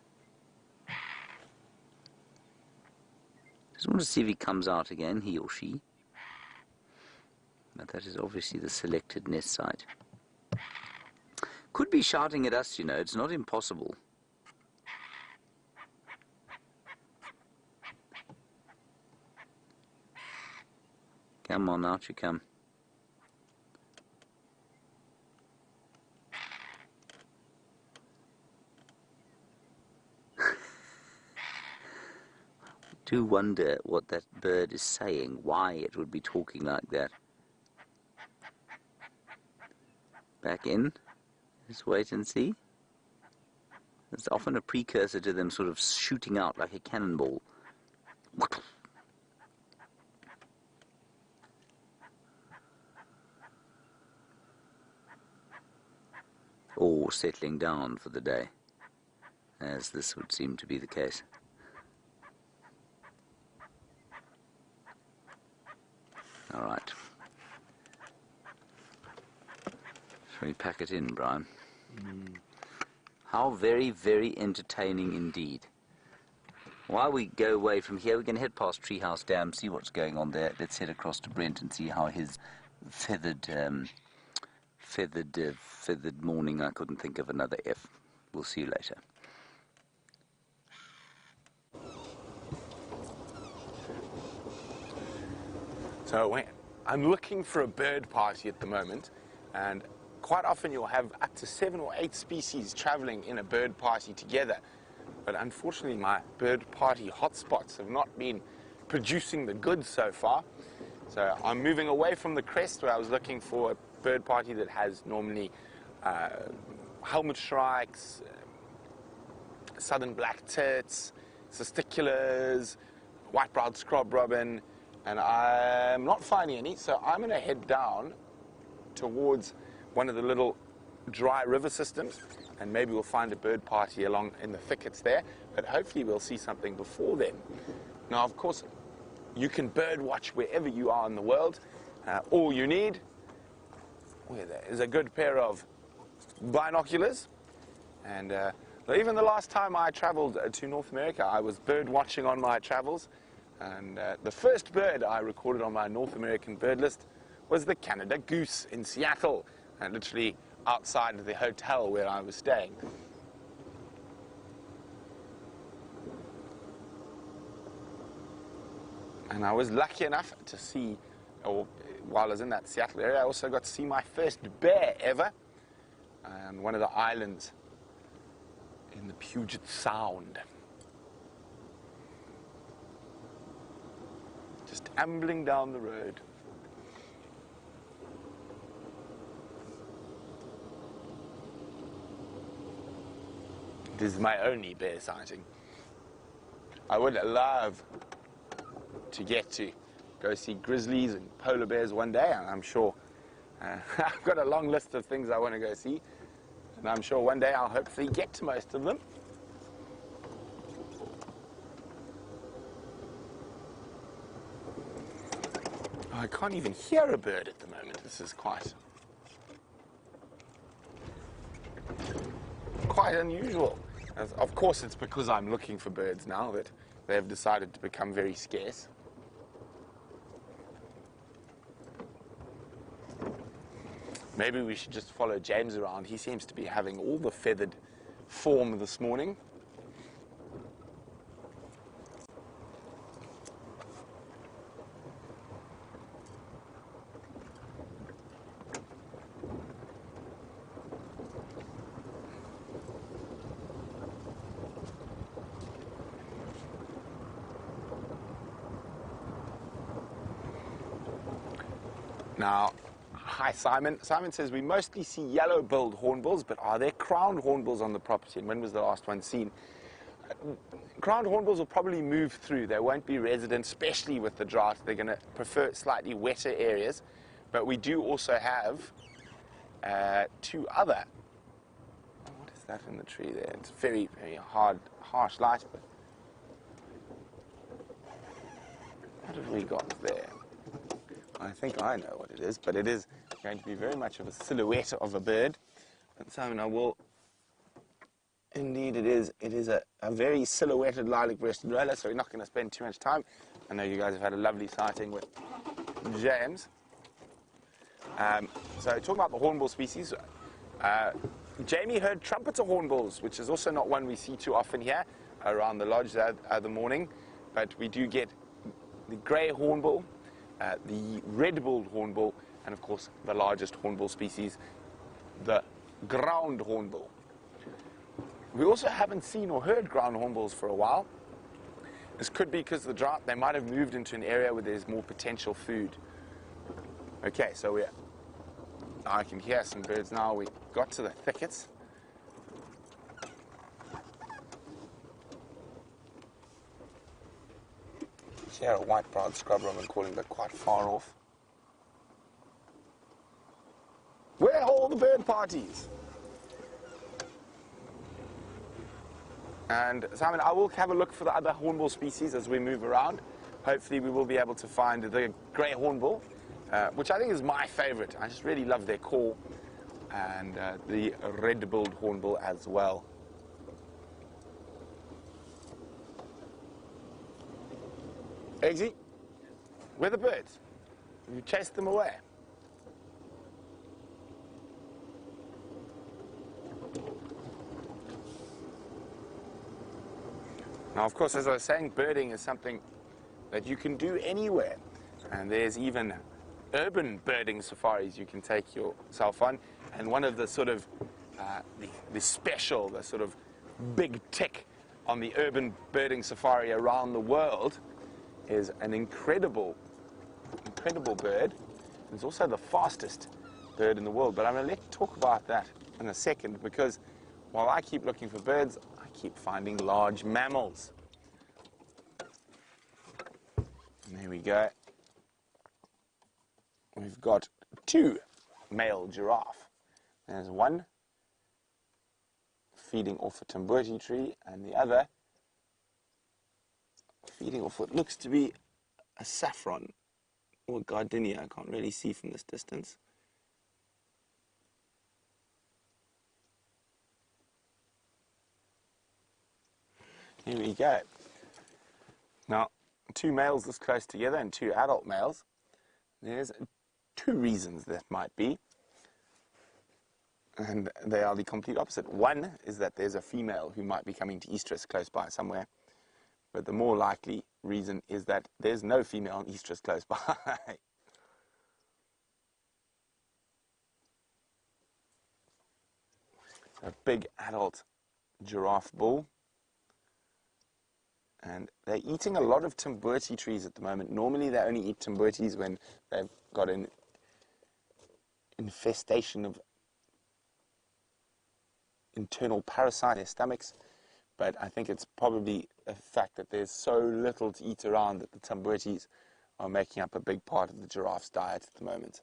Just want to see if he comes out again, he or she. But that is obviously the selected nest site. Could be shouting at us, you know, it's not impossible. Come on, out you come. I do wonder what that bird is saying, why it would be talking like that. Back in. Just wait and see. It's often a precursor to them sort of shooting out like a cannonball. Or settling down for the day, as this would seem to be the case. All right. Shall we pack it in, Brian? How very, very entertaining indeed. While we go away from here, we can head past Treehouse Dam, see what's going on there. Let's head across to Brent and see how his feathered morning, I couldn't think of another F. We'll see you later. So I'm looking for a bird party at the moment, and quite often you'll have up to 7 or 8 species traveling in a bird party together. But unfortunately, my bird party hotspots have not been producing the goods so far. So I'm moving away from the crest, where I was looking for a bird party that has normally helmet shrikes, southern black tits, cisticulars, white-browed scrub robin, and I'm not finding any. So I'm going to head down towards one of the little dry river systems, and maybe we'll find a bird party along in the thickets there, but hopefully we'll see something before then. Now, of course, you can bird watch wherever you are in the world. All you need is a good pair of binoculars, and even the last time I traveled to North America, I was bird watching on my travels, and the first bird I recorded on my North American bird list was the Canada goose in Seattle, and literally outside of the hotel where I was staying. And I was lucky enough to see, or while I was in that Seattle area, I also got to see my first bear ever on one of the islands in the Puget Sound. Just ambling down the road. This is my only bear sighting. I would love to get to go see grizzlies and polar bears one day, and I'm sure I've got a long list of things I want to go see, and I'm sure one day I'll hopefully get to most of them. I can't even hear a bird at the moment. This is quite unusual. Of course, it's because I'm looking for birds now that they have decided to become very scarce. Maybe we should just follow James around. He seems to be having all the feathered form this morning. Now, hi Simon. Simon says we mostly see yellow-billed hornbills, but are there crowned hornbills on the property, and when was the last one seen? Crowned hornbills will probably move through. They won't be resident, especially with the drought. They're going to prefer slightly wetter areas, but we do also have 2 other. What is that in the tree there? It's very, very harsh light. But what have we got there? I think I know what it is, but it is going to be very much of a silhouette of a bird. And Simon, I will. Indeed, it is. It is a very silhouetted lilac-breasted roller, so we're not going to spend too much time. I know you guys have had a lovely sighting with James. So talking about the hornbill species, Jamie heard trumpeter hornbills, which is also not one we see too often here around the lodge the other morning, but we do get the grey hornbill, the red-billed hornbill, and of course the largest hornbill species, the ground hornbill. We also haven't seen or heard ground hornbills for a while. This could be because of the drought. They might have moved into an area where there's more potential food. Okay, so we're I can hear some birds now. We got to the thickets. Hear a white-browed scrub robin calling, but quite far off. Where are all the bird parties? And Simon, I will have a look for the other hornbill species as we move around. Hopefully we will be able to find the grey hornbill, which I think is my favorite. I just really love their call, and the red-billed hornbill as well. Eggsy, where are the birds? You chased them away. Now, of course, as I was saying, birding is something that you can do anywhere. And there's even urban birding safaris you can take yourself on. And one of the sort of, the special, the sort of big tick on the urban birding safari around the world is an incredible bird. It's also the fastest bird in the world. But I'm going to let you talk about that in a second, because while I keep looking for birds, I keep finding large mammals. And there we go. We've got 2 male giraffe. There's one feeding off a tambuti tree, and the other feeding off what looks to be a saffron or gardenia. I can't really see from this distance. Here we go. Now, 2 males this close together and 2 adult males. There's 2 reasons that might be. And they are the complete opposite. One is that there's a female who might be coming to estrus close by somewhere. But the more likely reason is that there's no female in estrus close by. A big adult giraffe bull. And they're eating a lot of tambuti trees at the moment. Normally they only eat tambutis when they've got an infestation of internal parasite in their stomachs. But I think it's probably a fact that there's so little to eat around that the tambutis are making up a big part of the giraffe's diet at the moment.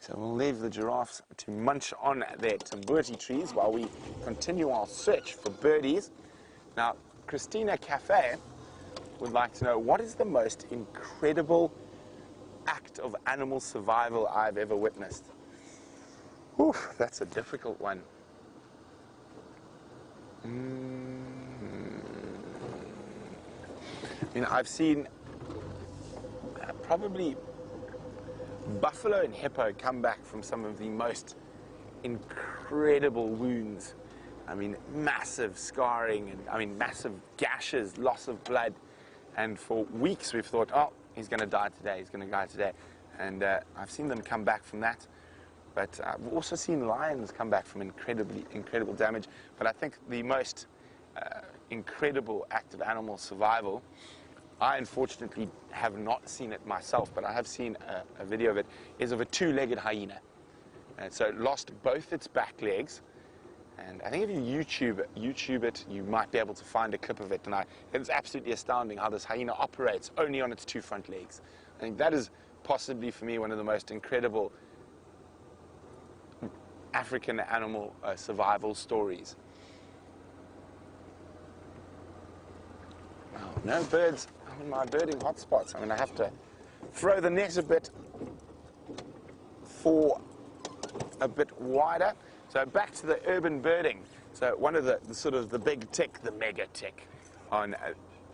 So we'll leave the giraffes to munch on their tambuti trees while we continue our search for birdies. Now, Christina Cafe would like to know, what is the most incredible act of animal survival I've ever witnessed? Oof, that's a difficult one. You know, I've seen probably buffalo and hippo come back from some of the most incredible wounds. I mean, massive scarring, and massive gashes, loss of blood. And for weeks we've thought, oh, he's going to die today, he's going to die today. And I've seen them come back from that. But I've also seen lions come back from incredible damage. But I think the most incredible act of animal survival, I unfortunately have not seen it myself, but I have seen a video of it, is of a 2-legged hyena. And so it lost both its back legs. And I think if you YouTube it, you might be able to find a clip of it. And it's absolutely astounding how this hyena operates only on its 2 front legs. I think that is possibly, for me, one of the most incredible African animal survival stories. Oh, no birds in my birding hotspots. I'm going to have to throw the net a bit wider. So back to the urban birding. So one of the sort of the big tick, the mega tick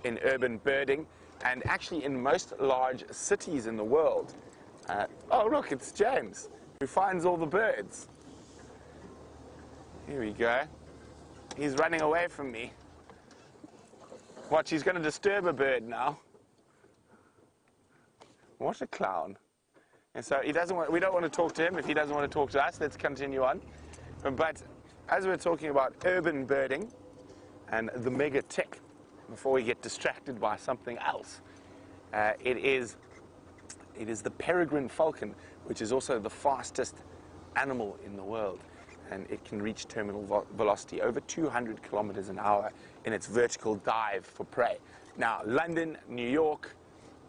in urban birding, and actually in most large cities in the world. Oh look, it's James, who finds all the birds. Here we go. He's running away from me. Watch, he's going to disturb a bird now. What a clown. And so he doesn't want, we don't want to talk to him. If he doesn't want to talk to us, let's continue on. But as we're talking about urban birding and the mega tick, before we get distracted by something else, it is the peregrine falcon, which is also the fastest animal in the world. And it can reach terminal velocity over 200 kilometers an hour in its vertical dive for prey. Now, London, New York,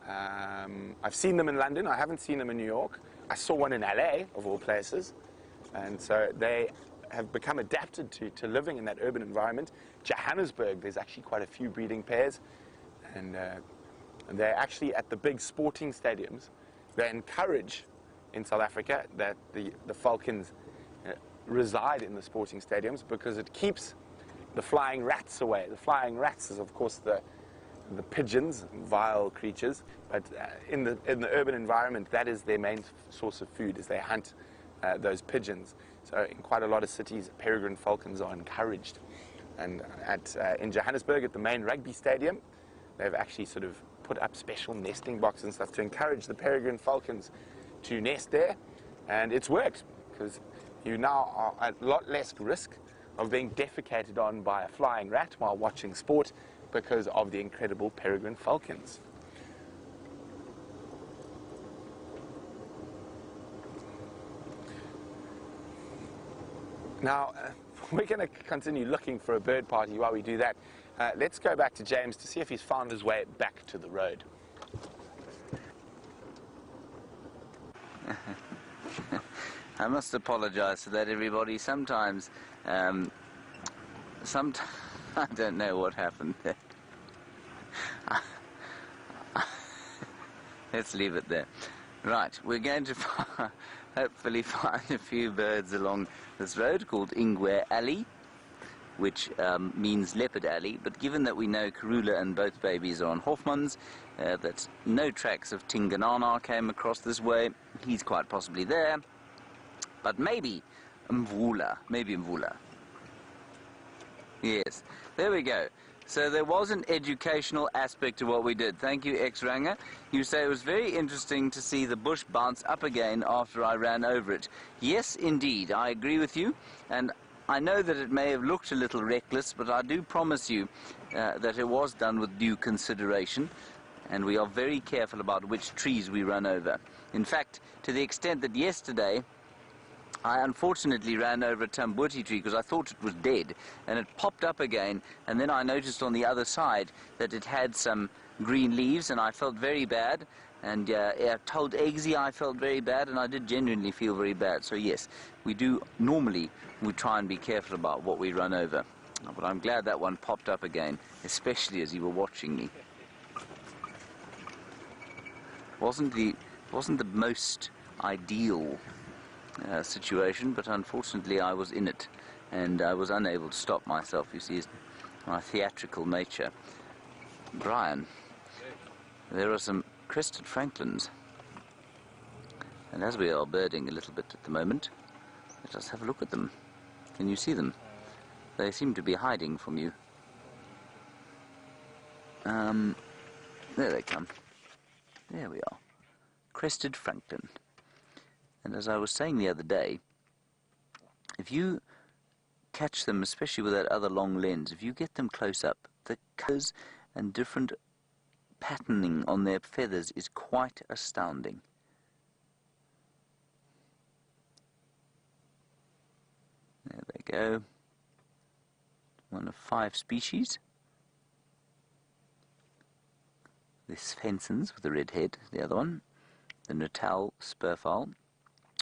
I've seen them in London. I haven't seen them in New York. I saw one in LA, of all places. And so they have become adapted to living in that urban environment. Johannesburg, there's actually quite a few breeding pairs. And they're actually at the big sporting stadiums. They encourage in South Africa that the falcons reside in the sporting stadiums because it keeps the flying rats away. The flying rats is, of course, the pigeons, vile creatures, but in the urban environment, that is their main source of food, is they hunt those pigeons. So in quite a lot of cities, peregrine falcons are encouraged. And in Johannesburg, at the main rugby stadium, they've actually sort of put up special nesting boxes and stuff to encourage the peregrine falcons to nest there. And it's worked, because you now are at a lot less risk of being defecated on by a flying rat while watching sport because of the incredible peregrine falcons. Now, we're going to continue looking for a bird party while we do that. Let's go back to James to see if he's found his way back to the road. I must apologize for that, everybody. Sometimes, I don't know what happened there. Let's leave it there. Right, we're going to hopefully find a few birds along this road called Ingwe Alley, which means Leopard Alley. But given that we know Karula and both babies are on Hofmann's, that no tracks of Tinganana came across this way, he's quite possibly there. But maybe Mvula, Yes, there we go. So there was an educational aspect to what we did. Thank you, X-Ranger. You say it was very interesting to see the bush bounce up again after I ran over it. Yes, indeed, I agree with you. And I know that it may have looked a little reckless, but I do promise you that it was done with due consideration. And we are very careful about which trees we run over. In fact, to the extent that yesterday, I unfortunately ran over a tambuti tree because I thought it was dead, and it popped up again, and then I noticed on the other side that it had some green leaves, and I felt very bad, and I told Eggsy I felt very bad, and I did genuinely feel very bad. So yes, we try and be careful about what we run over. But I'm glad that one popped up again, especially as you were watching me. Wasn't the most ideal situation, but unfortunately I was in it, and I was unable to stop myself. You see, my theatrical nature. Brian, there are some crested francolins, and as we are birding a little bit at the moment, let us have a look at them. Can you see them? They seem to be hiding from you. There they come. There we are. Crested francolin. And as I was saying the other day, if you catch them, especially with that other long lens, if you get them close up, the colours and different patterning on their feathers is quite astounding. There they go. One of 5 species. This Fenson's with the red head, the other one. The Natal spurfowl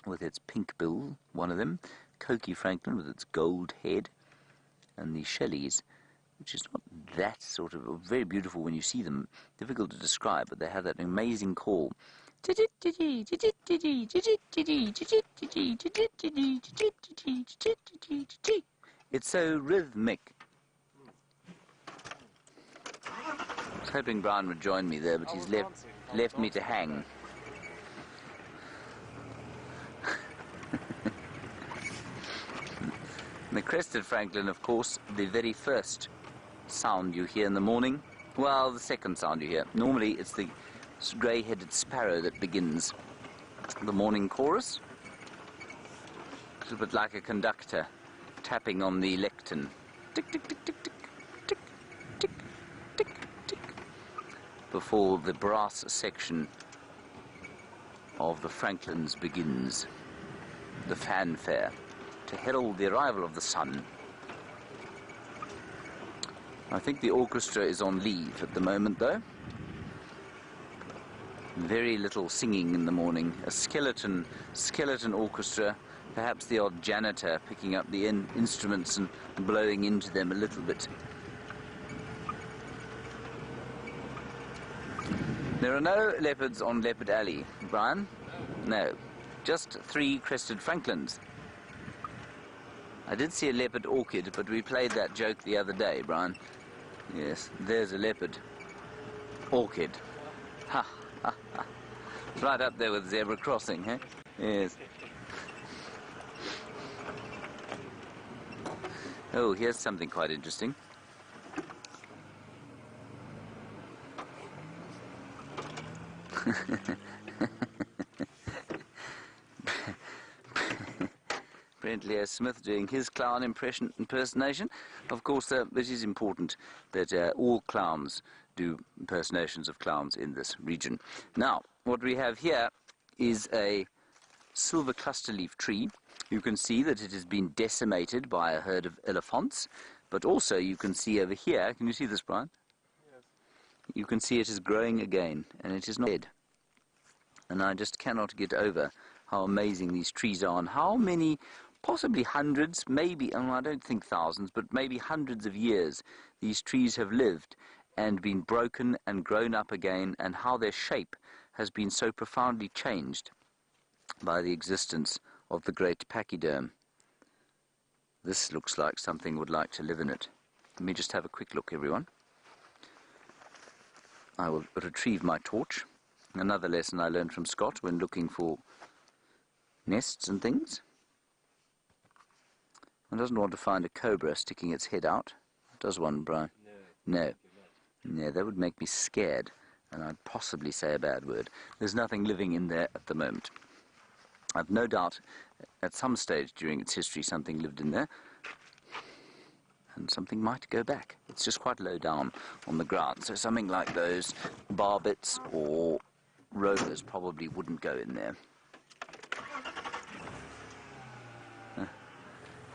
with its pink bill, one of them. Coqui francolin with its gold head. And the Shelleys, which is not that sort of very beautiful when you see them. Difficult to describe, but they have that amazing call. It's so rhythmic. I was hoping Brian would join me there, but he's left me to hang. The crested francolin, of course, the very first sound you hear in the morning. Well, the second sound you hear. Normally, it's the grey-headed sparrow that begins the morning chorus. A little bit like a conductor tapping on the lectern. Tick, tick, tick, tick, tick, tick, tick, tick, tick, before the brass section of the Franklins begins. The fanfare to herald the arrival of the sun. I think the orchestra is on leave at the moment, though. Very little singing in the morning. A skeleton orchestra, perhaps the odd janitor picking up the instruments and blowing into them a little bit. There are no leopards on Leopard Alley, Brian. No. Just 3 crested franklins. I did see a leopard orchid, but we played that joke the other day, Brian. Yes, there's a leopard orchid. Ha, ha, ha. Right up there with zebra crossing, eh? Yes. Oh, here's something quite interesting. Brent Leo Smith doing his clown impersonation. Of course, it is important that all clowns do impersonations of clowns in this region. Now, what we have here is a silver cluster leaf tree. You can see that it has been decimated by a herd of elephants, but also you can see over here, can you see this, Brian? Yes. You can see it is growing again, and it is not dead. And I just cannot get over how amazing these trees are, and how many, possibly hundreds, maybe, I don't think thousands, but maybe hundreds of years these trees have lived and been broken and grown up again, and how their shape has been so profoundly changed by the existence of the great pachyderm. This looks like something would like to live in it. Let me just have a quick look, everyone. I will retrieve my torch. Another lesson I learned from Scott when looking for nests and things. One doesn't want to find a cobra sticking its head out. Does one, Brian? No. No, that would make me scared, and I'd possibly say a bad word. There's nothing living in there at the moment. I've no doubt at some stage during its history something lived in there, and something might go back. It's just quite low down on the ground, so something like those barbets or rovers probably wouldn't go in there.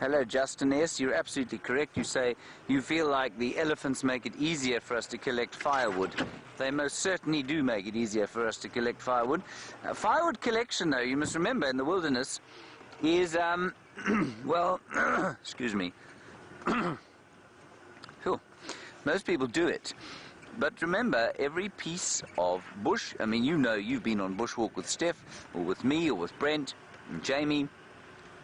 Hello, Justin. Yes, you're absolutely correct. You say you feel like the elephants make it easier for us to collect firewood. They most certainly do make it easier for us to collect firewood. Firewood collection, though, you must remember, in the wilderness is, well, excuse me. Sure. Most people do it. But remember, every piece of bush, I mean, you know, you've been on bushwalk with Steph, or with me, or with Brent, and Jamie.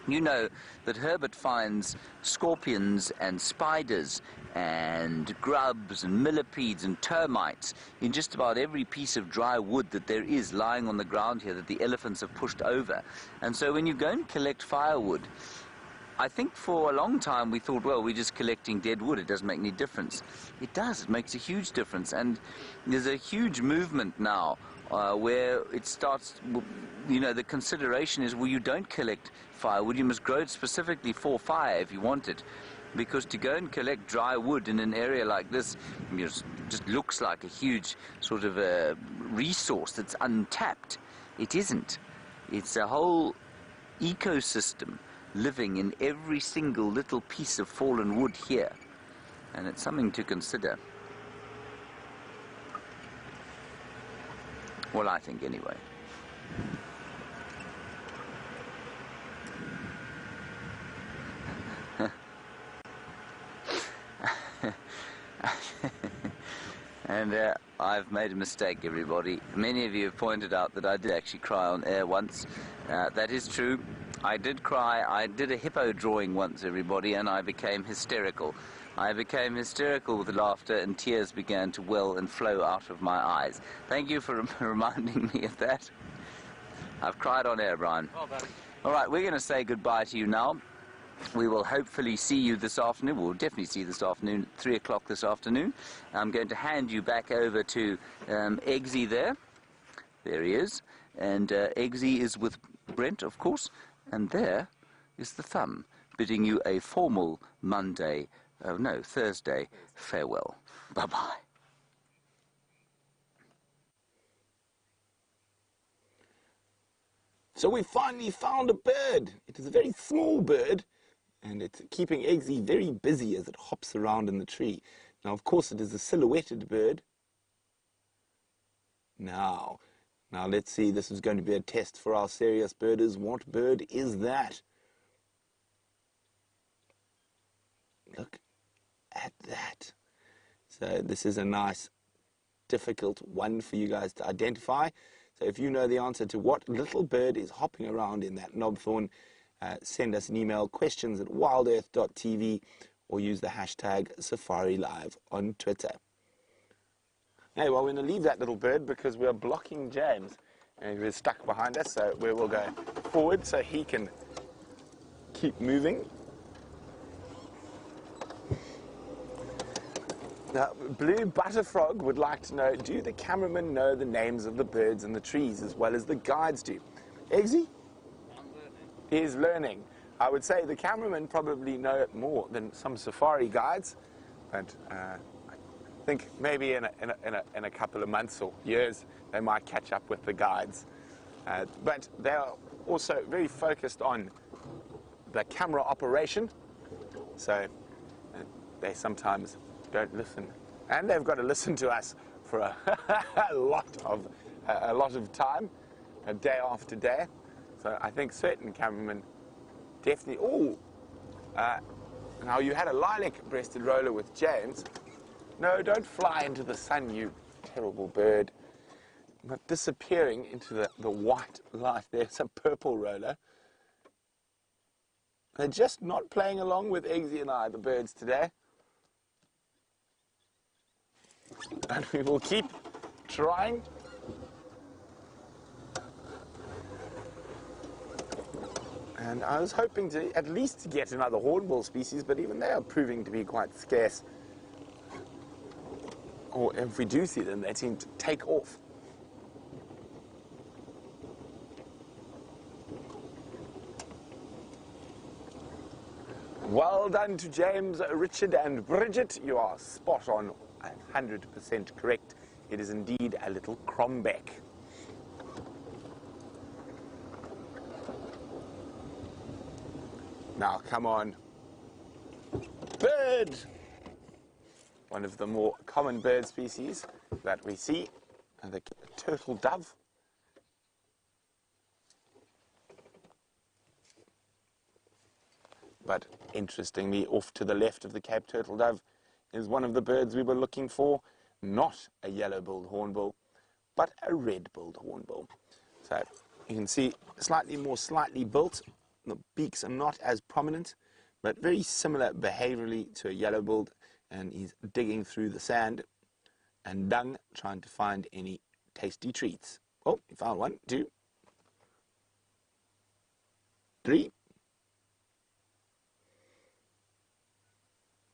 You know that Herbert finds scorpions and spiders and grubs and millipedes and termites in just about every piece of dry wood that there is lying on the ground here that the elephants have pushed over. And so when you go and collect firewood, I think for a long time we thought, well, we're just collecting dead wood, it doesn't make any difference. It does, it makes a huge difference. And there's a huge movement now where it starts, you know, the consideration is, well, you don't collect firewood, you must grow it specifically for fire if you want it. Because to go and collect dry wood in an area like this, you know, just looks like a huge sort of a resource that's untapped. It isn't. It's a whole ecosystem living in every single little piece of fallen wood here. And it's something to consider. Well, I think anyway. And I've made a mistake, everybody. Many of you have pointed out that I did actually cry on air once. That is true. I did cry. I did a hippo drawing once, everybody, and I became hysterical. I became hysterical with laughter, and tears began to well and flow out of my eyes. Thank you for reminding me of that. I've cried on air, Brian. Well done. All right, we're going to say goodbye to you now. We will hopefully see you this afternoon. We'll definitely see you this afternoon, 3 o'clock this afternoon. I'm going to hand you back over to Eggsy there. There he is. And Eggsy is with Brent, of course, and there is the thumb, bidding you a formal Thursday farewell. Bye-bye. So we finally found a bird. It is a very small bird, and it's keeping Eggsy very busy as it hops around in the tree. Now, of course, it is a silhouetted bird. Now let's see. This is going to be a test for our serious birders. What bird is that? Look at that. So this is a nice, difficult one for you guys to identify. So if you know the answer to what little bird is hopping around in that knobthorn, send us an email, questions@wildearth.tv, or use the hashtag SafariLIVE on Twitter. Hey, well, we're going to leave that little bird because we are blocking James, and he's stuck behind us, so we will go forward so he can keep moving. Now, Blue Butterfrog would like to know, do the cameramen know the names of the birds in the trees as well as the guides do? Eggsy? He is learning. I would say the cameramen probably know it more than some safari guides, but I think maybe in a couple of months or years they might catch up with the guides. But they are also very focused on the camera operation, so they sometimes don't listen, and they've got to listen to us for a lot of time, day after day. So I think certain cameramen definitely. Oh, now you had a lilac-breasted roller with James. No, don't fly into the sun, you terrible bird. But disappearing into the white light. There's a purple roller. They're just not playing along with Eggsy and I, the birds, today. And we will keep trying. And I was hoping to at least get another hornbill species, but even they are proving to be quite scarce. Or if we do see them, they seem to take off. Well done to James, Richard and Bridget. You are spot on, 100% correct. It is indeed a little crombeck. Now, come on. Bird! One of the more common bird species that we see, the turtle dove. But interestingly, off to the left of the Cape turtle dove is one of the birds we were looking for, not a yellow-billed hornbill, but a red-billed hornbill. So you can see slightly built. The beaks are not as prominent, but very similar behaviorally to a yellow-billed, and he's digging through the sand and dung, trying to find any tasty treats. Oh, he found 1, 2, 3.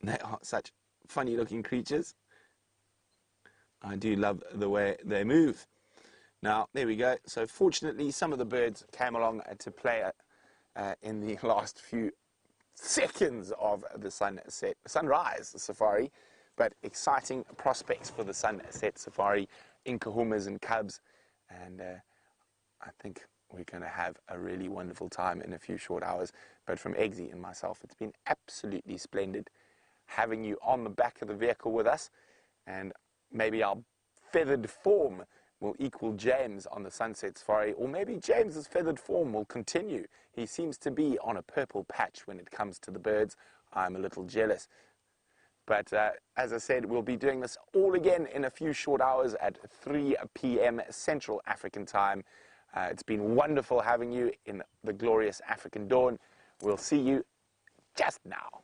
They are such funny-looking creatures. I do love the way they move. Now, there we go. So fortunately, some of the birds came along to play in the last few seconds of the sunrise safari, but exciting prospects for the sunset safari, Inca hummers and cubs, and I think we're going to have a really wonderful time in a few short hours. But from Eggsy and myself, it's been absolutely splendid having you on the back of the vehicle with us, and maybe our feathered form will equal James on the sunset safari, or maybe James's feathered form will continue. He seems to be on a purple patch when it comes to the birds. I'm a little jealous. But as I said, we'll be doing this all again in a few short hours at 3 p.m. Central African time. It's been wonderful having you in the glorious African dawn. We'll see you just now.